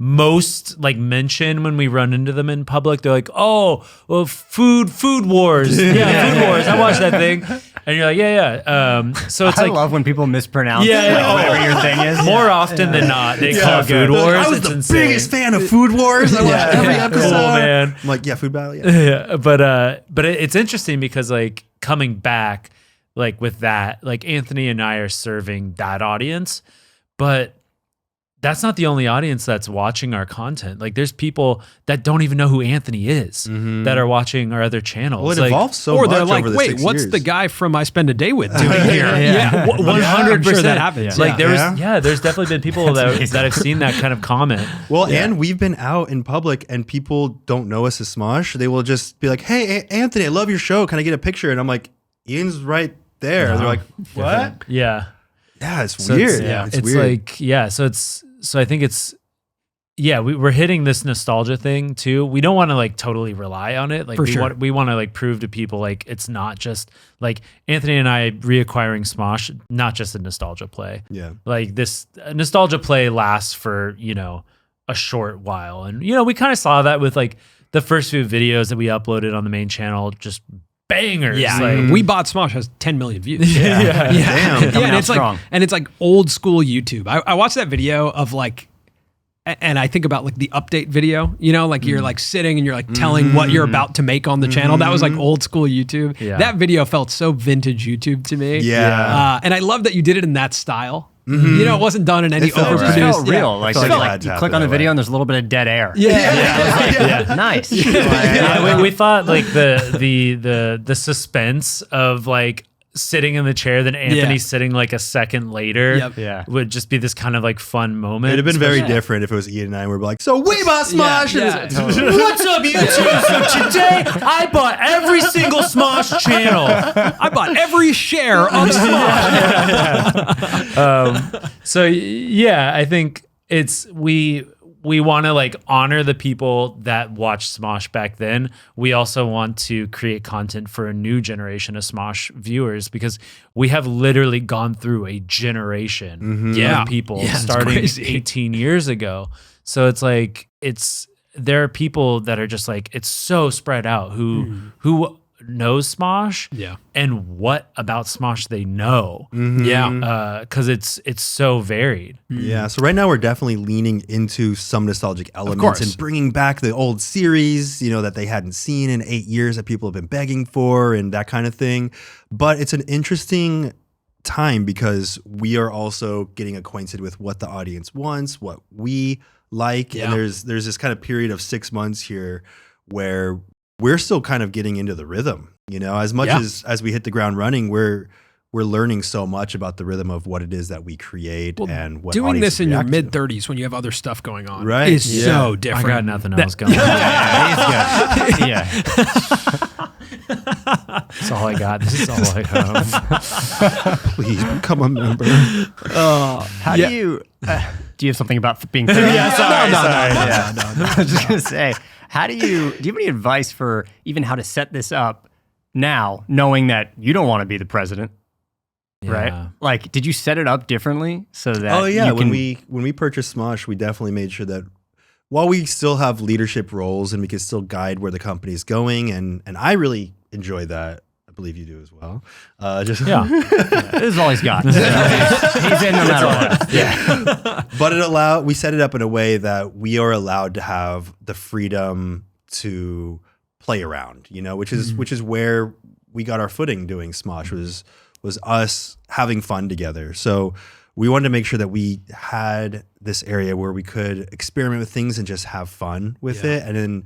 most like mention when we run into them in public. They're like, oh, well, food wars. Yeah, Food Wars. I watched that thing. And you're like, yeah. So it's I like, love when people mispronounce Yeah. whatever your thing is. more often than not, they call it Food They're like, Wars. I was It's the insane. biggest fan of Food Wars. I watched every episode. Cool, man. I'm like, yeah, Food Battle. Yeah. Yeah, but it's interesting because like coming back like with that, like Anthony and I are serving that audience, but that's not the only audience that's watching our content. Like there's people that don't even know who Anthony is that are watching our other channels. Well, it like, evolves so Or much they're like, over the wait, 6 what's years. the guy from I Spend a Day With doing here? Yeah, 100%. I'm sure that happens. Like there was, Yeah. there's definitely been people that have seen that kind of comment. Well, and we've been out in public and people don't know us as Smosh. They will just be like, hey, Anthony, I love your show. Can I get a picture? And I'm like, Ian's right there. They're like, what? Yeah. Yeah, it's So weird. It's weird. like, so I think it's, we're hitting this nostalgia thing too. We don't want to like totally rely on it. Like For sure. we want to like prove to people like it's not just like Anthony and I reacquiring Smosh, not just a nostalgia play. Yeah. Like this nostalgia play lasts for, a short while. And, we kind of saw that with like the first few videos that we uploaded on the main channel, just bangers. Yeah, Like, We Bought Smosh has 10 million views. yeah. Damn. Yeah, Coming and out it's strong. like, and it's like old school YouTube. I watched that video of like, and I think about like the update video, like you're like sitting and you're like telling what you're about to make on the channel. That was like old school YouTube. Yeah. That video felt so vintage YouTube to me. Yeah. And I love that you did it in that style. It wasn't done in any It felt It just right. overproduced. felt real. Like, Felt there's, like it like had to you happen click on the that video way. and there's a little bit of dead air. Yeah. Nice. we thought like the suspense of like sitting in the chair, then Anthony Yeah. sitting like a second later Yep. Yeah. would just be this kind of like fun moment. It'd have been very Especially- different if it was Ian and I were like, so we bought Smosh. Yeah, And yeah. it's- What's up, YouTube? So today I bought every single Smosh channel. I bought every share of Smosh. So yeah, I think it's we want to like honor the people that watched Smosh back then. We also want to create content for a new generation of Smosh viewers because we have literally gone through a generation Yeah. of people Yeah, it's starting crazy. 18 years ago. So it's like there are people that are just like it's so spread out who knows Smosh Yeah. and what about Smosh they know. Yeah. Because it's so varied. Yeah, so right now we're definitely leaning into some nostalgic elements course. and bringing back the old series, that they hadn't seen in 8 years that people have been begging for and that kind of thing. But it's an interesting time because we are also getting acquainted with what the audience wants, what we like, Yeah. and there's this kind of period of 6 months here where we're still kind of getting into the rhythm, as much Yeah. as we hit the ground running, we're learning so much about the rhythm of what it is that we create and what Doing this audiences in your react to. mid 30s when you have other stuff going on Right. is Yeah. so I different. got nothing else going. Yeah. That's all I got. This is all I have. Please become a member. How do you have something about being 30? Yeah, sorry. I was just gonna say, do you have any advice for even how to set this up now, knowing that you don't want to be the president, right? Like, did you set it up differently so that? Oh yeah, you when can, we purchased Smosh, we definitely made sure that while we still have leadership roles and we can still guide where the company is going, and I really enjoy that. I believe you do as well. this is all he's got. He's in no matter what. Yeah. But we set it up in a way that we are allowed to have the freedom to play around, which is where we got our footing doing Smosh was us having fun together. So we wanted to make sure that we had this area where we could experiment with things and just have fun with it, and then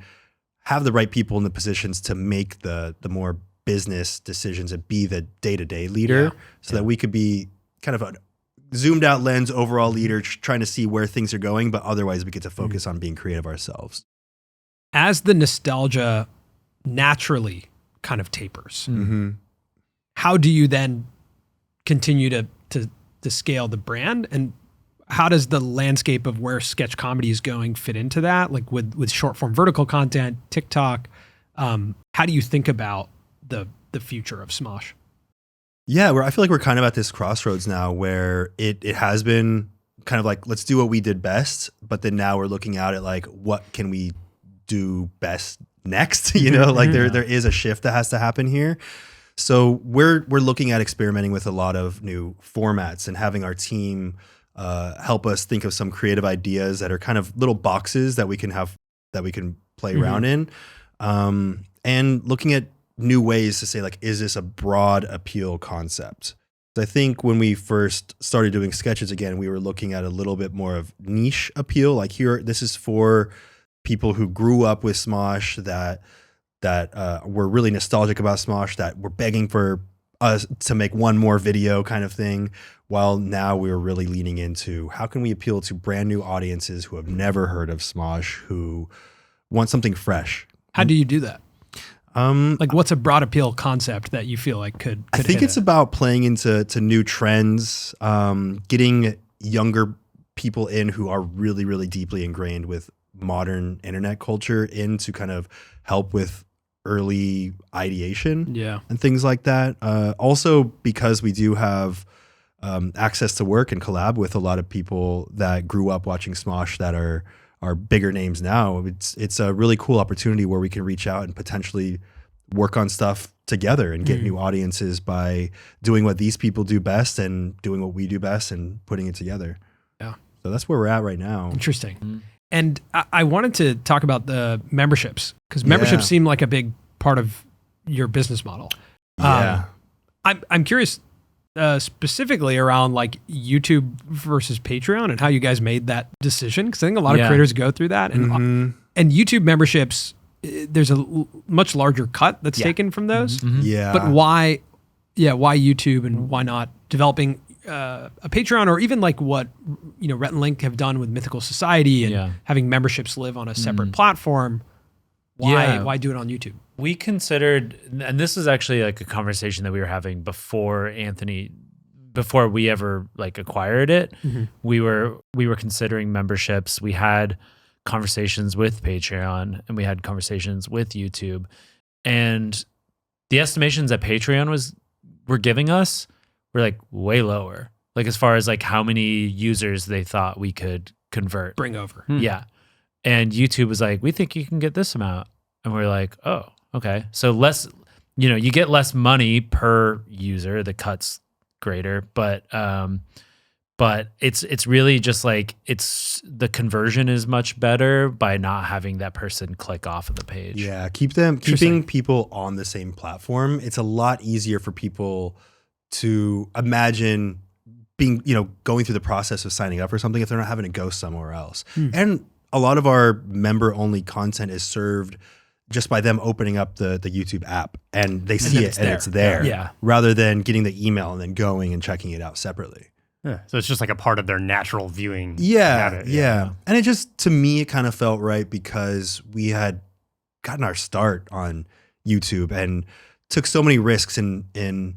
have the right people in the positions to make the more business decisions and be the day-to-day leader so that we could be kind of a zoomed out lens overall leader trying to see where things are going, but otherwise we get to focus on being creative ourselves. As the nostalgia naturally kind of tapers, how do you then continue to scale the brand, and how does the landscape of where sketch comedy is going fit into that? Like with short form vertical content, TikTok, how do you think about the future of Smosh? Yeah, I feel like we're kind of at this crossroads now where it has been kind of like, let's do what we did best, but then now we're looking out at like, what can we do best next? Like there is a shift that has to happen here. So we're looking at experimenting with a lot of new formats and having our team help us think of some creative ideas that are kind of little boxes that we can play around in, and looking at new ways to say, like, is this a broad appeal concept? I think when we first started doing sketches again, we were looking at a little bit more of niche appeal. Like, here, this is for people who grew up with Smosh, that were really nostalgic about Smosh, that were begging for us to make one more video kind of thing. While now we're really leaning into how can we appeal to brand new audiences who have never heard of Smosh, who want something fresh. How do you do that? Like, what's a broad appeal concept that you feel like could I think it's about playing into new trends, getting younger people in who are really, really deeply ingrained with modern internet culture in to kind of help with early ideation and things like that. Also, because we do have access to work and collab with a lot of people that grew up watching Smosh that are bigger names now, it's a really cool opportunity where we can reach out and potentially work on stuff together and get new audiences by doing what these people do best and doing what we do best and putting it together. Yeah. So that's where we're at right now. Interesting. And I wanted to talk about the memberships, because memberships seem like a big part of your business model. Yeah. I'm curious specifically around like YouTube versus Patreon and how you guys made that decision, because I think a lot of creators go through that, and YouTube memberships, there's a much larger cut that's taken from those. Yeah. But why YouTube, and why not developing a Patreon, or even like what Rhett and Link have done with Mythical Society and having memberships live on a separate platform? Why do it on YouTube? We considered, and this is actually like a conversation that we were having before we ever like acquired it. We were considering memberships. We had conversations with Patreon, and we had conversations with YouTube, and the estimations that Patreon were giving us were like way lower, like as far as like how many users they thought we could convert, Bring over. Yeah. And YouTube was like, we think you can get this amount. And we're like, oh, okay. So less, you get less money per user, the cut's greater, but it's really just like, the conversion is much better by not having that person click off of the page. Yeah, keeping people on the same platform. It's a lot easier for people to imagine being, going through the process of signing up for something if they're not having to go somewhere else. And a lot of our member-only content is served just by them opening up the YouTube app, and they see it and it's there, rather than getting the email and then going and checking it out separately. Yeah. So it's just like a part of their natural viewing. Yeah. And it just, to me, it kind of felt right because we had gotten our start on YouTube and took so many risks in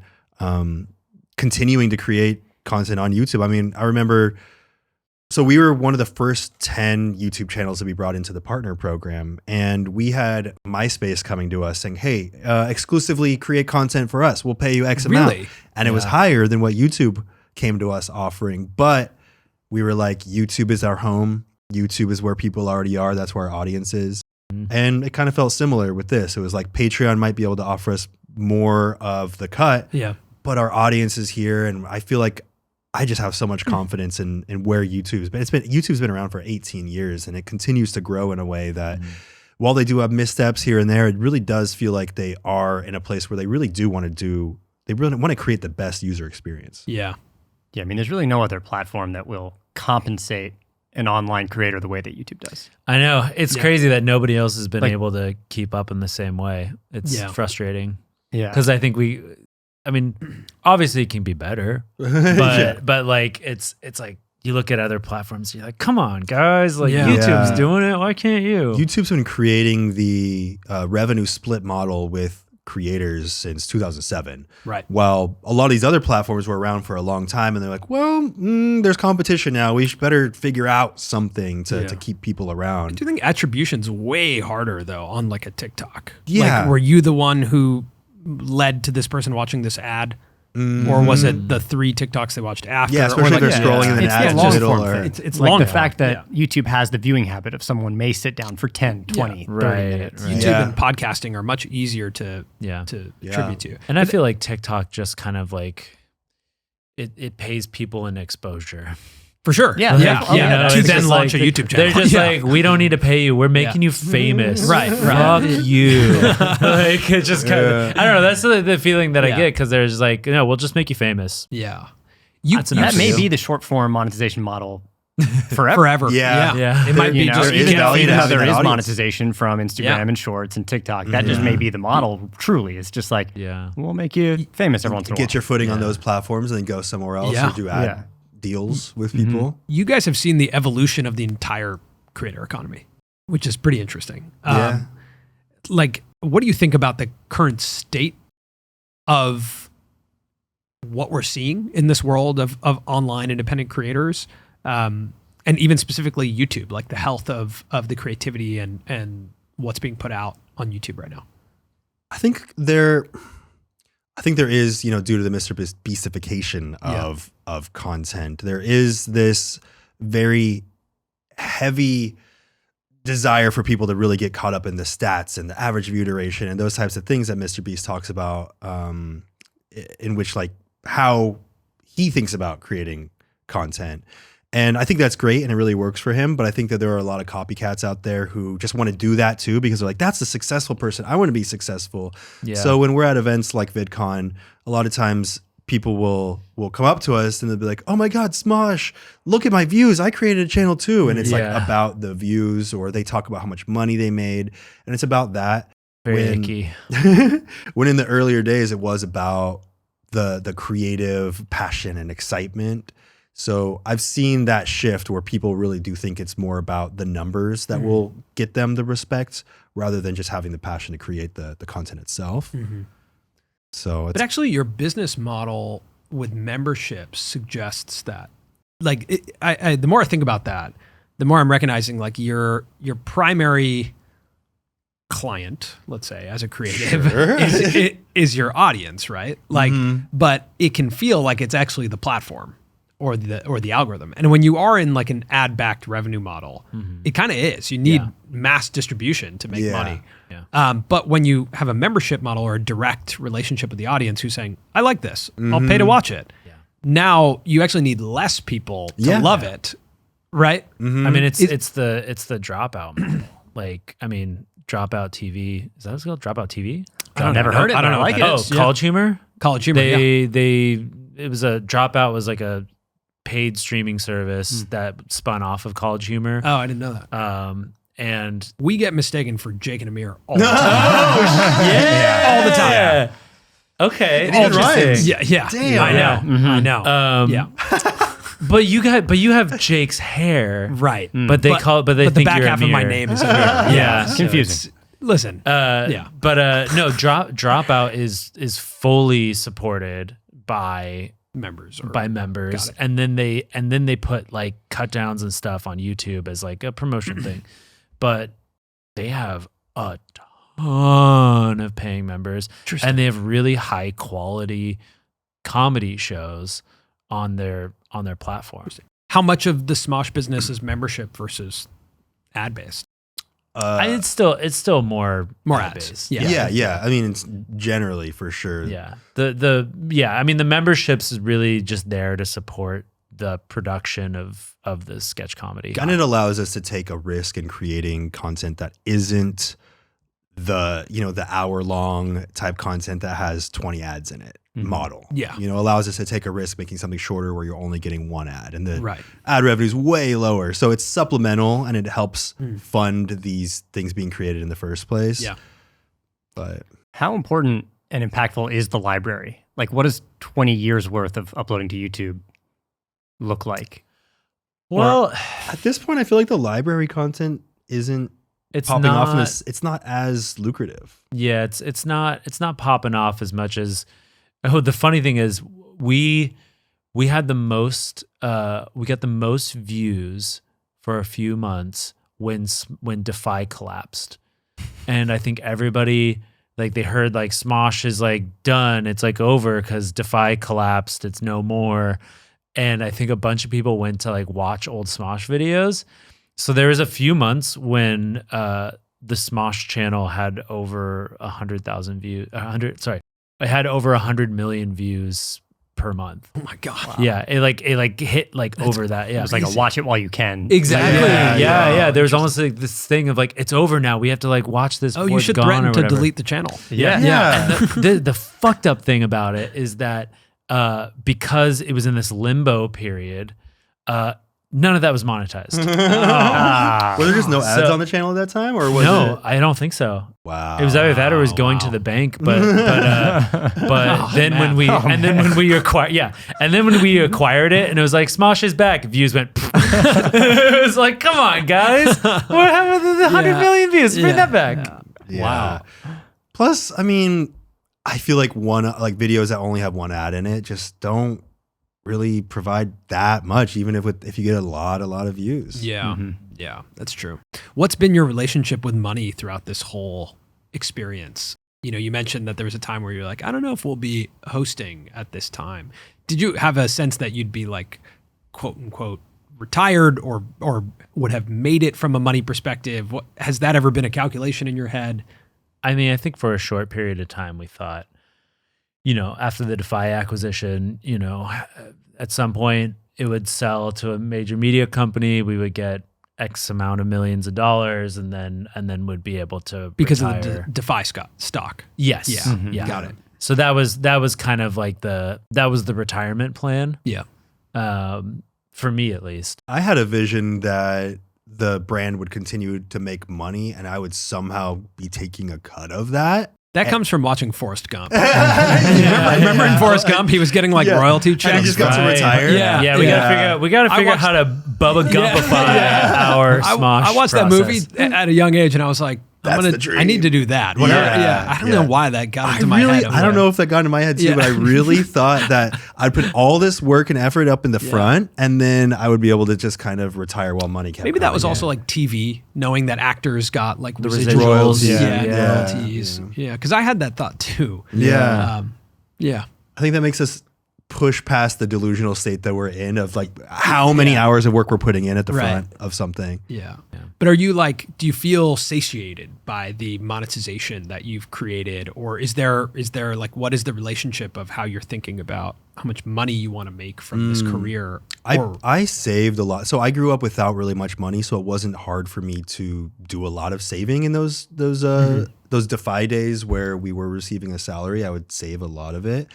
continuing to create content on YouTube. I mean, I remember, so we were one of the first 10 YouTube channels to be brought into the partner program, and we had MySpace coming to us saying, hey, exclusively create content for us. We'll pay you X amount. And it was higher than what YouTube came to us offering. But we were like, YouTube is our home. YouTube is where people already are. That's where our audience is. And it kind of felt similar with this. It was like Patreon might be able to offer us more of the cut, but our audience is here. And I feel like I just have so much confidence in where YouTube's been. YouTube's been around for 18 years, and it continues to grow in a way that while they do have missteps here and there, it really does feel like they are in a place where they really do want to create the best user experience. Yeah. I mean, there's really no other platform that will compensate an online creator the way that YouTube does. I know. It's crazy that nobody else has been able to keep up in the same way. It's frustrating. Yeah. Because I think obviously it can be better, but like it's like you look at other platforms, you're like, come on, guys, like YouTube's doing it. Why can't you? YouTube's been creating the revenue split model with creators since 2007. Right. While a lot of these other platforms were around for a long time, and they're like, well, there's competition now. We should better figure out something to keep people around. Do you think attribution's way harder though on like a TikTok? Yeah. Like, were you the one who led to this person watching this ad? Or was it the 3 TikToks they watched after? Yeah, especially if they're scrolling and then it's ads the in long the middle. form Or, thing. It's like the fact that YouTube has the viewing habit of someone may sit down for 10, 20, 30 minutes. YouTube and podcasting are much easier to attribute to. And I feel like TikTok just kind of like it pays people in exposure. For sure. Yeah. To then just launch like, a YouTube channel. They're just like, we don't need to pay you. We're making you famous. Right. Fuck you. Like, it's just kind of, I don't know. That's the feeling that I get because they're just like, no, we'll just make you famous. Yeah. That may be the short form monetization model forever. Yeah. It might be just even though there is audience. monetization from Instagram and Shorts and TikTok. That just may be the model. Truly, it's just like, we'll make you famous every once in a while. Get your footing on those platforms and then go somewhere else or do ad deals with people. You guys have seen the evolution of the entire creator economy, which is pretty interesting. Like, what do you think about the current state of what we're seeing in this world of online independent creators? And even specifically YouTube, like the health of the creativity and what's being put out on YouTube right now. I think there is, due to the Mr. Beastification of content, there is this very heavy desire for people to really get caught up in the stats and the average view duration and those types of things that Mr. Beast talks about, in which like how he thinks about creating content. And I think that's great and it really works for him. But I think that there are a lot of copycats out there who just want to do that too, because they're like, that's a successful person. I want to be successful. Yeah. So when we're at events like VidCon, a lot of times people will come up to us and they'll be like, oh my God, Smosh, look at my views. I created a channel too. And it's like about the views, or they talk about how much money they made. And it's about that. Very icky. When in the earlier days, it was about the creative passion and excitement. So I've seen that shift where people really do think it's more about the numbers that will get them the respect rather than just having the passion to create the content itself. So but actually your business model with memberships suggests that, like, the more I think about that, the more I'm recognizing like your primary client, let's say, as a creative is your audience, right? Like, but it can feel like it's actually the platform or the algorithm. And when you are in like an ad-backed revenue model, it kind of is. You need mass distribution to make money. Yeah. But when you have a membership model or a direct relationship with the audience who's saying, I like this, I'll pay to watch it. Yeah. Now you actually need less people to love it, right? I mean, it's the dropout model. Like, I mean, Dropout TV. Is that what it's called? Dropout TV? I've never heard it. I don't know. I like it. Oh, College Humor? College Humor, It was a Dropout was like a paid streaming service that spun off of College Humor. Oh, I didn't know that. And we get mistaken for Jake and Amir all the time. All the time. Yeah. Okay. Interesting. Yeah. Damn. I know. Yeah. But you have Jake's hair, right? But they think the back you're half Amir. of my name is Amir. Yeah, So confusing. Listen, But no, Dropout is fully supported by members, and then they put like cut downs and stuff on YouTube as like a promotion thing, but they have a ton of paying members and they have really high quality comedy shows on their platform. How much of the Smosh business is membership versus ad based? It's still more ads. based. Yeah. I mean, it's generally for sure. Yeah. I mean, the memberships is really just there to support the production of the sketch comedy. And it allows us to take a risk in creating content that isn't the hour-long type content that has 20 ads in it model. Yeah. Allows us to take a risk making something shorter where you're only getting one ad and the ad revenue is way lower. So it's supplemental and it helps fund these things being created in the first place. Yeah. But how important and impactful is the library? Like, what does 20 years worth of uploading to YouTube look like? Well, at this point, I feel like the library content isn't popping off. It's not as lucrative. Yeah, it's not popping off as much as. Oh, the funny thing is, we had the most we got the most views for a few months when Defy collapsed, and I think everybody like they heard like Smosh is like done. It's like over because Defy collapsed. It's no more. And I think a bunch of people went to like watch old Smosh videos. So there was a few months when the Smosh channel had over 100,000 views. It had over 100 million views per month. Oh my God. Wow. Yeah, it hit like over that. Yeah, It was like a watch it while you can. Exactly. Yeah. There's almost like this thing of like it's over now. We have to like watch this. Oh, you should threaten to delete the channel. Yeah. And the fucked up thing about it is that because it was in this limbo period, none of that was monetized. Were there just no ads on the channel at that time, or was it? I don't think so. Wow. It was either that or it was going to the bank, but when we acquired it and it was like Smosh is back, views went. It was like, come on, guys, what happened to the 100 million views? Bring that back. Yeah. Wow. Plus, I mean, I feel like videos that only have one ad in it just don't really provide that much, even if you get a lot of views. Yeah. Yeah, that's true. What's been your relationship with money throughout this whole experience? You know, you mentioned that there was a time where you're like, I don't know if we'll be hosting at this time. Did you have a sense that you'd be like, quote unquote, retired or would have made it from a money perspective? Has that ever been a calculation in your head? I mean, I think for a short period of time we thought, you know, after the Defy acquisition, you know, at some point it would sell to a major media company. We would get X amount of millions of dollars, and then would be able to because retire. of the Defy stock. Yes. Yeah. Yeah. Got it. So that was kind of like the retirement plan. Yeah. For me at least. I had a vision that the brand would continue to make money, and I would somehow be taking a cut of that. That comes from watching Forrest Gump. Remember in Forrest Gump, he was getting like royalty checks. And he just got to retire. Yeah, we gotta figure out how to Bubba Gumpify our Smosh. I watched that movie at a young age, and I was like, I need to do that. I don't know why that got into my head. I don't know if that got into my head too, but I really thought that I'd put all this work and effort up in the front, and then I would be able to just kind of retire while money kept Maybe that coming was in. also like TV, knowing that actors got like the residuals. royalties. Royalties. Yeah, because I had that thought too. Yeah. Yeah. I think that makes us push past the delusional state that we're in of like how many hours of work we're putting in at the front of something. Yeah. But are you like, do you feel satiated by the monetization that you've created? Or is there like, what is the relationship of how you're thinking about how much money you want to make from this career? I saved a lot. So I grew up without really much money. So it wasn't hard for me to do a lot of saving in those Defy days where we were receiving a salary. I would save a lot of it.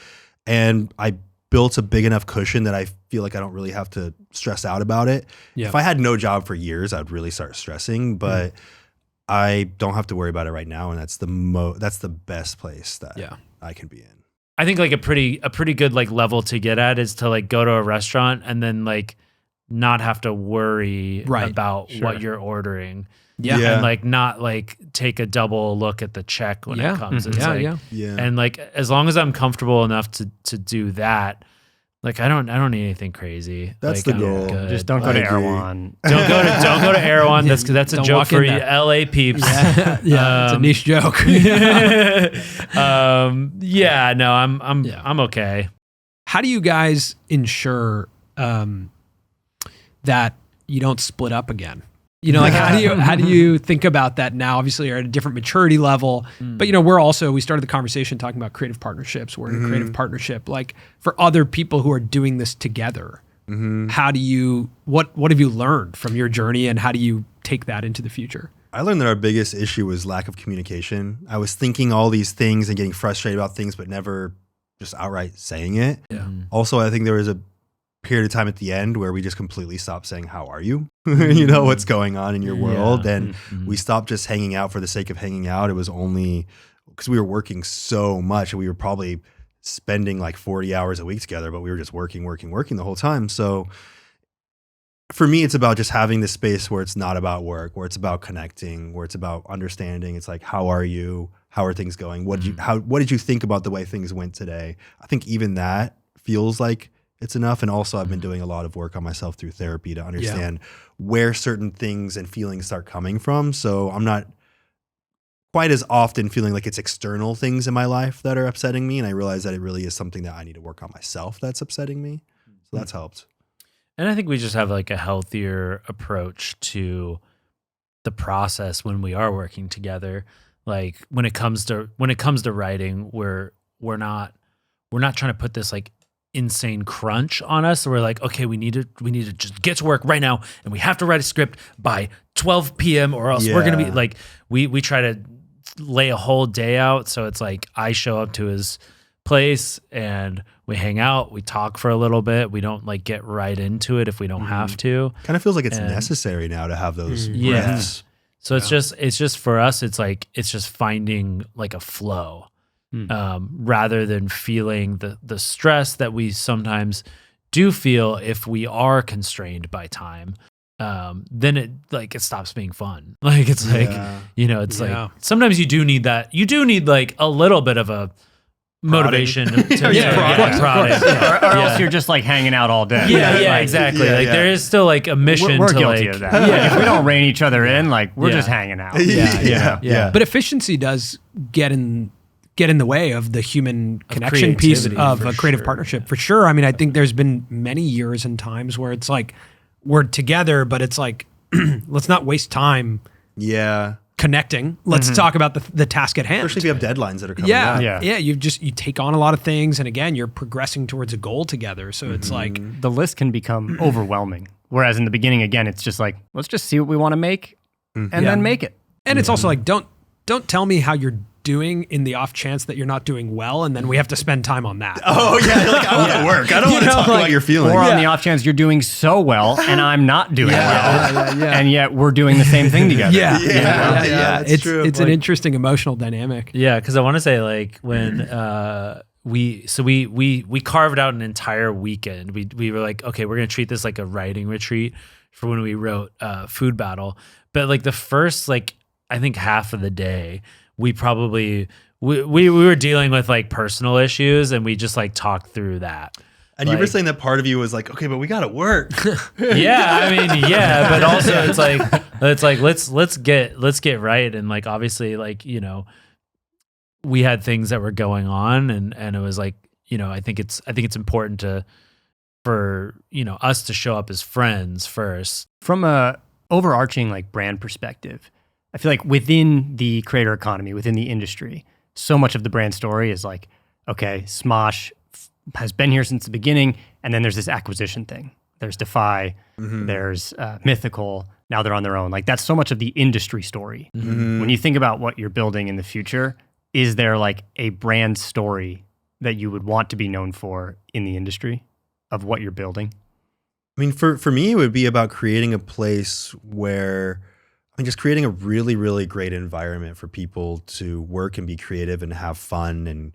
And I built a big enough cushion that I feel like I don't really have to stress out about it. Yeah. If I had no job for years, I'd really start stressing, but I don't have to worry about it right now. And that's the best place that I can be in. I think like a pretty good like level to get at is to like go to a restaurant and then like not have to worry about what you're ordering. Yeah. And like not like take a double look at the check when it comes. It's And like as long as I'm comfortable enough to do that, like I don't need anything crazy. That's like, the goal. Just don't go to Erewhon. Don't go to Erewhon. That's a joke for LA peeps. It's a niche joke. I'm okay. How do you guys ensure that you don't split up again? You know, like how do you think about that now? Obviously, you're at a different maturity level, but you know, we started the conversation talking about creative partnerships. We're in a creative partnership, like for other people who are doing this together. How do you? What have you learned from your journey, and how do you take that into the future? I learned that our biggest issue was lack of communication. I was thinking all these things and getting frustrated about things, but never just outright saying it. Yeah. Also, I think there was a period of time at the end where we just completely stopped saying, how are you? You know, what's going on in your world? And we stopped just hanging out for the sake of hanging out. It was only because we were working so much, and we were probably spending like 40 hours a week together, but we were just working the whole time. So for me, it's about just having this space where it's not about work, where it's about connecting, where it's about understanding. It's like, how are you? How are things going? What did you think about the way things went today? I think even that feels like it's enough. And also I've been doing a lot of work on myself through therapy to understand where certain things and feelings start coming from. So I'm not quite as often feeling like it's external things in my life that are upsetting me. And I realize that it really is something that I need to work on myself that's upsetting me. So that's helped. And I think we just have like a healthier approach to the process when we are working together. Like when it comes to writing, we're not trying to put this like insane crunch on us. So we're like, okay, we need to just get to work right now, and we have to write a script by 12 p.m. or else we're gonna be like, we try to lay a whole day out. So it's like I show up to his place and we hang out, we talk for a little bit. We don't like get right into it if we don't have to. Kind of feels like it's necessary now to have those breaths. So it's just for us, it's just finding like a flow. Rather than feeling the stress that we sometimes do feel if we are constrained by time, then it stops being fun. Like it's like, it's like sometimes you do need that. You do need like a little bit of a motivation to get prodded. Or else you're just like hanging out all day. Exactly. There is still like a mission. We're to guilty of that. Like, if we don't rein each other in, like we're just hanging out. But efficiency does get in the way of the human connection piece of a creative partnership, for sure. I mean, I think there's been many years and times where it's like we're together, but it's like, let's not waste time connecting. Let's talk about the task at hand. Especially if you have deadlines that are coming up. You take on a lot of things, and again, you're progressing towards a goal together. So it's like the list can become overwhelming. Whereas in the beginning, again, it's just like, let's just see what we want to make and then make it. And it's also like, don't tell me how you're doing in the off chance that you're not doing well, and then we have to spend time on that. Oh yeah, like I want to work. I don't want to talk about your feelings. Or on the off chance you're doing so well and I'm not doing well, and yet we're doing the same thing together. It's true. It's like, an interesting emotional dynamic. Yeah, because I want to say like when we carved out an entire weekend. We were like, okay, we're gonna treat this like a writing retreat for when we wrote Food Battle. But like the first like I think half of the day, we were dealing with like personal issues, and we just like talked through that. And you were saying that part of you was like, okay, but we got to work. But also it's like let's get right. And like obviously like we had things that were going on, and it was like I think it's important for us to show up as friends first. From a overarching like brand perspective, I feel like within the creator economy, within the industry, so much of the brand story is like, okay, Smosh has been here since the beginning, and then there's this acquisition thing. There's Defy, there's Mythical, now they're on their own. Like that's so much of the industry story. When you think about what you're building in the future, is there like a brand story that you would want to be known for in the industry of what you're building? I mean, for me, it would be about creating a place where just creating a really, really great environment for people to work and be creative and have fun and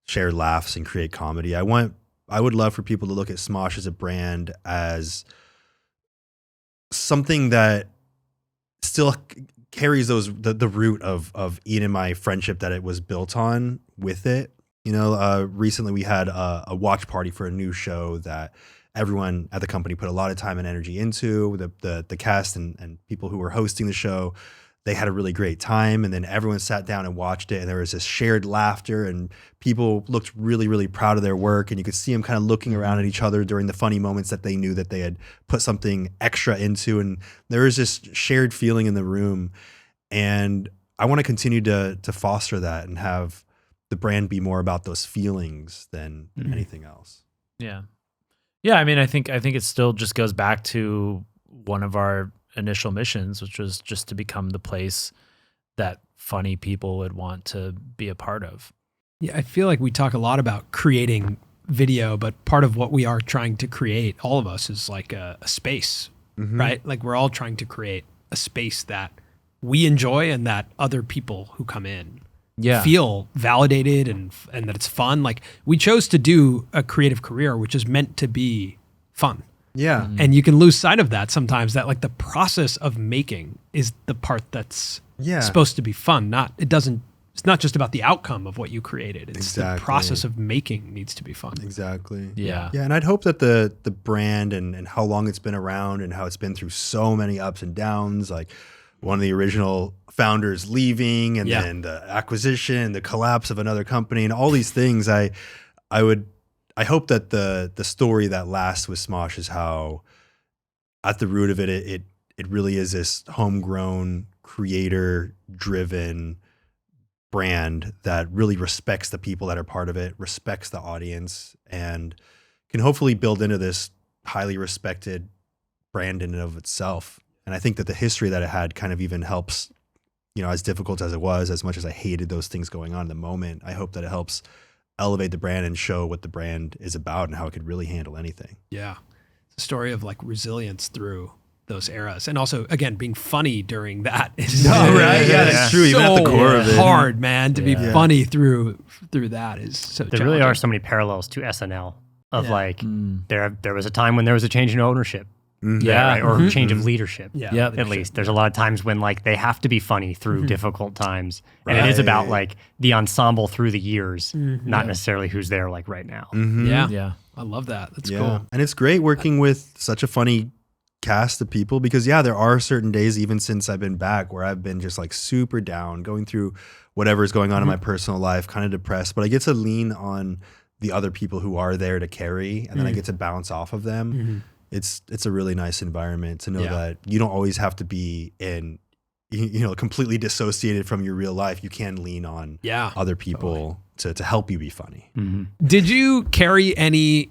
share laughs and create comedy. I would love for people to look at Smosh as a brand as something that still carries the root of Ian and my friendship that it was built on with it. Recently we had a watch party for a new show that everyone at the company put a lot of time and energy into. The cast and people who were hosting the show, they had a really great time, and then everyone sat down and watched it, and there was this shared laughter, and people looked really, really proud of their work, and you could see them kind of looking around at each other during the funny moments that they knew that they had put something extra into, and there was this shared feeling in the room, and I want to continue to foster that and have the brand be more about those feelings than anything else. Yeah, I mean, I think it still just goes back to one of our initial missions, which was just to become the place that funny people would want to be a part of. Yeah, I feel like we talk a lot about creating video, but part of what we are trying to create, all of us, is like a space, right? Like we're all trying to create a space that we enjoy and that other people who come in feel validated and that it's fun. Like we chose to do a creative career, which is meant to be fun. Yeah. And you can lose sight of that sometimes, that like the process of making is the part that's supposed to be fun. It's not just about the outcome of what you created. It's the process of making needs to be fun. Exactly. Yeah. Yeah. And I'd hope that the brand and how long it's been around and how it's been through so many ups and downs, like one of the original founders leaving, and Yeah. then the acquisition, the collapse of another company, and all these things. I hope that the story that lasts with Smosh is how at the root of it really is this homegrown, creator-driven brand that really respects the people that are part of it, respects the audience, and can hopefully build into this highly respected brand in and of itself. And I think that the history that it had kind of even helps, as difficult as it was, as much as I hated those things going on in the moment, I hope that it helps elevate the brand and show what the brand is about and how it could really handle anything. Yeah. It's a story of like resilience through those eras. And also, again, being funny during that is right? Yeah, that's true. Even at the core of it. hard, man, to be funny through that is so There really are so many parallels to SNL of like, there was a time when there was a change in ownership. Right? Or change of leadership. Yeah. At least there's a lot of times when like they have to be funny through difficult times. And it is about like the ensemble through the years, not necessarily who's there like right now. Yeah. I love that. That's cool. And it's great working with such a funny cast of people because there are certain days, even since I've been back, where I've been just like super down, going through whatever's going on in my personal life, kind of depressed, but I get to lean on the other people who are there to carry, and then I get to bounce off of them. It's a really nice environment to know that you don't always have to be in, completely dissociated from your real life. You can lean on other people to help you be funny. Did you carry any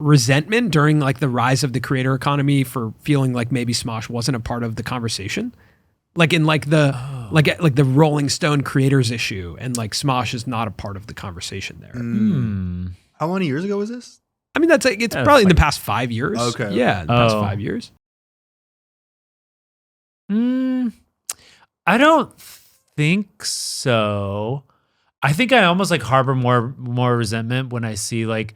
resentment during like the rise of the creator economy for feeling like maybe Smosh wasn't a part of the conversation? Like in like the like the Rolling Stone creators issue, and like Smosh is not a part of the conversation there. How many years ago was this? I mean, it's probably in the past 5 years. Okay. Yeah, in the past 5 years. I don't think so. I think I almost like harbor more resentment when I see like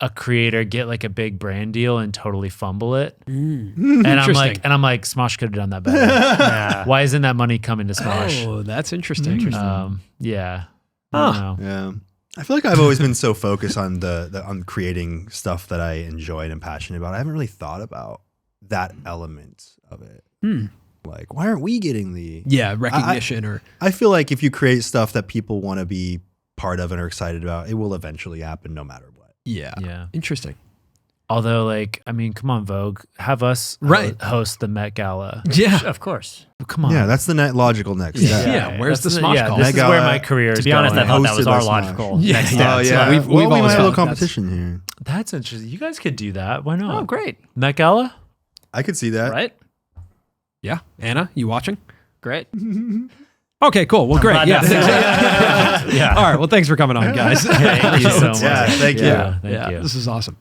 a creator get like a big brand deal and totally fumble it. And I'm like, Smosh could have done that better. Why isn't that money coming to Smosh? Oh, that's interesting. Yeah. I don't know. Yeah. I feel like I've always been so focused on on creating stuff that I enjoy and am passionate about. I haven't really thought about that element of it. Like, why aren't we getting the recognition? I feel like if you create stuff that people want to be part of and are excited about, it will eventually happen no matter what. Yeah. Interesting. Although, like, I mean, come on, Vogue, have us host the Met Gala. Yeah, of course. Come on. Yeah, that's the logical next step. Yeah, where's the Smosh call? This is where my career is To be honest, I thought that was our logical next step. Oh, yeah. We've we always might have a felt little competition here. That's interesting. You guys could do that. Why not? Oh, great. Met Gala? I could see that. Right? Yeah. Anna, you watching? Great. Okay, cool. Well, great. Yeah. Yeah. All right. Well, thanks for coming on, guys. Thank you so much. Yeah, thank you. Yeah, thank you. This is awesome.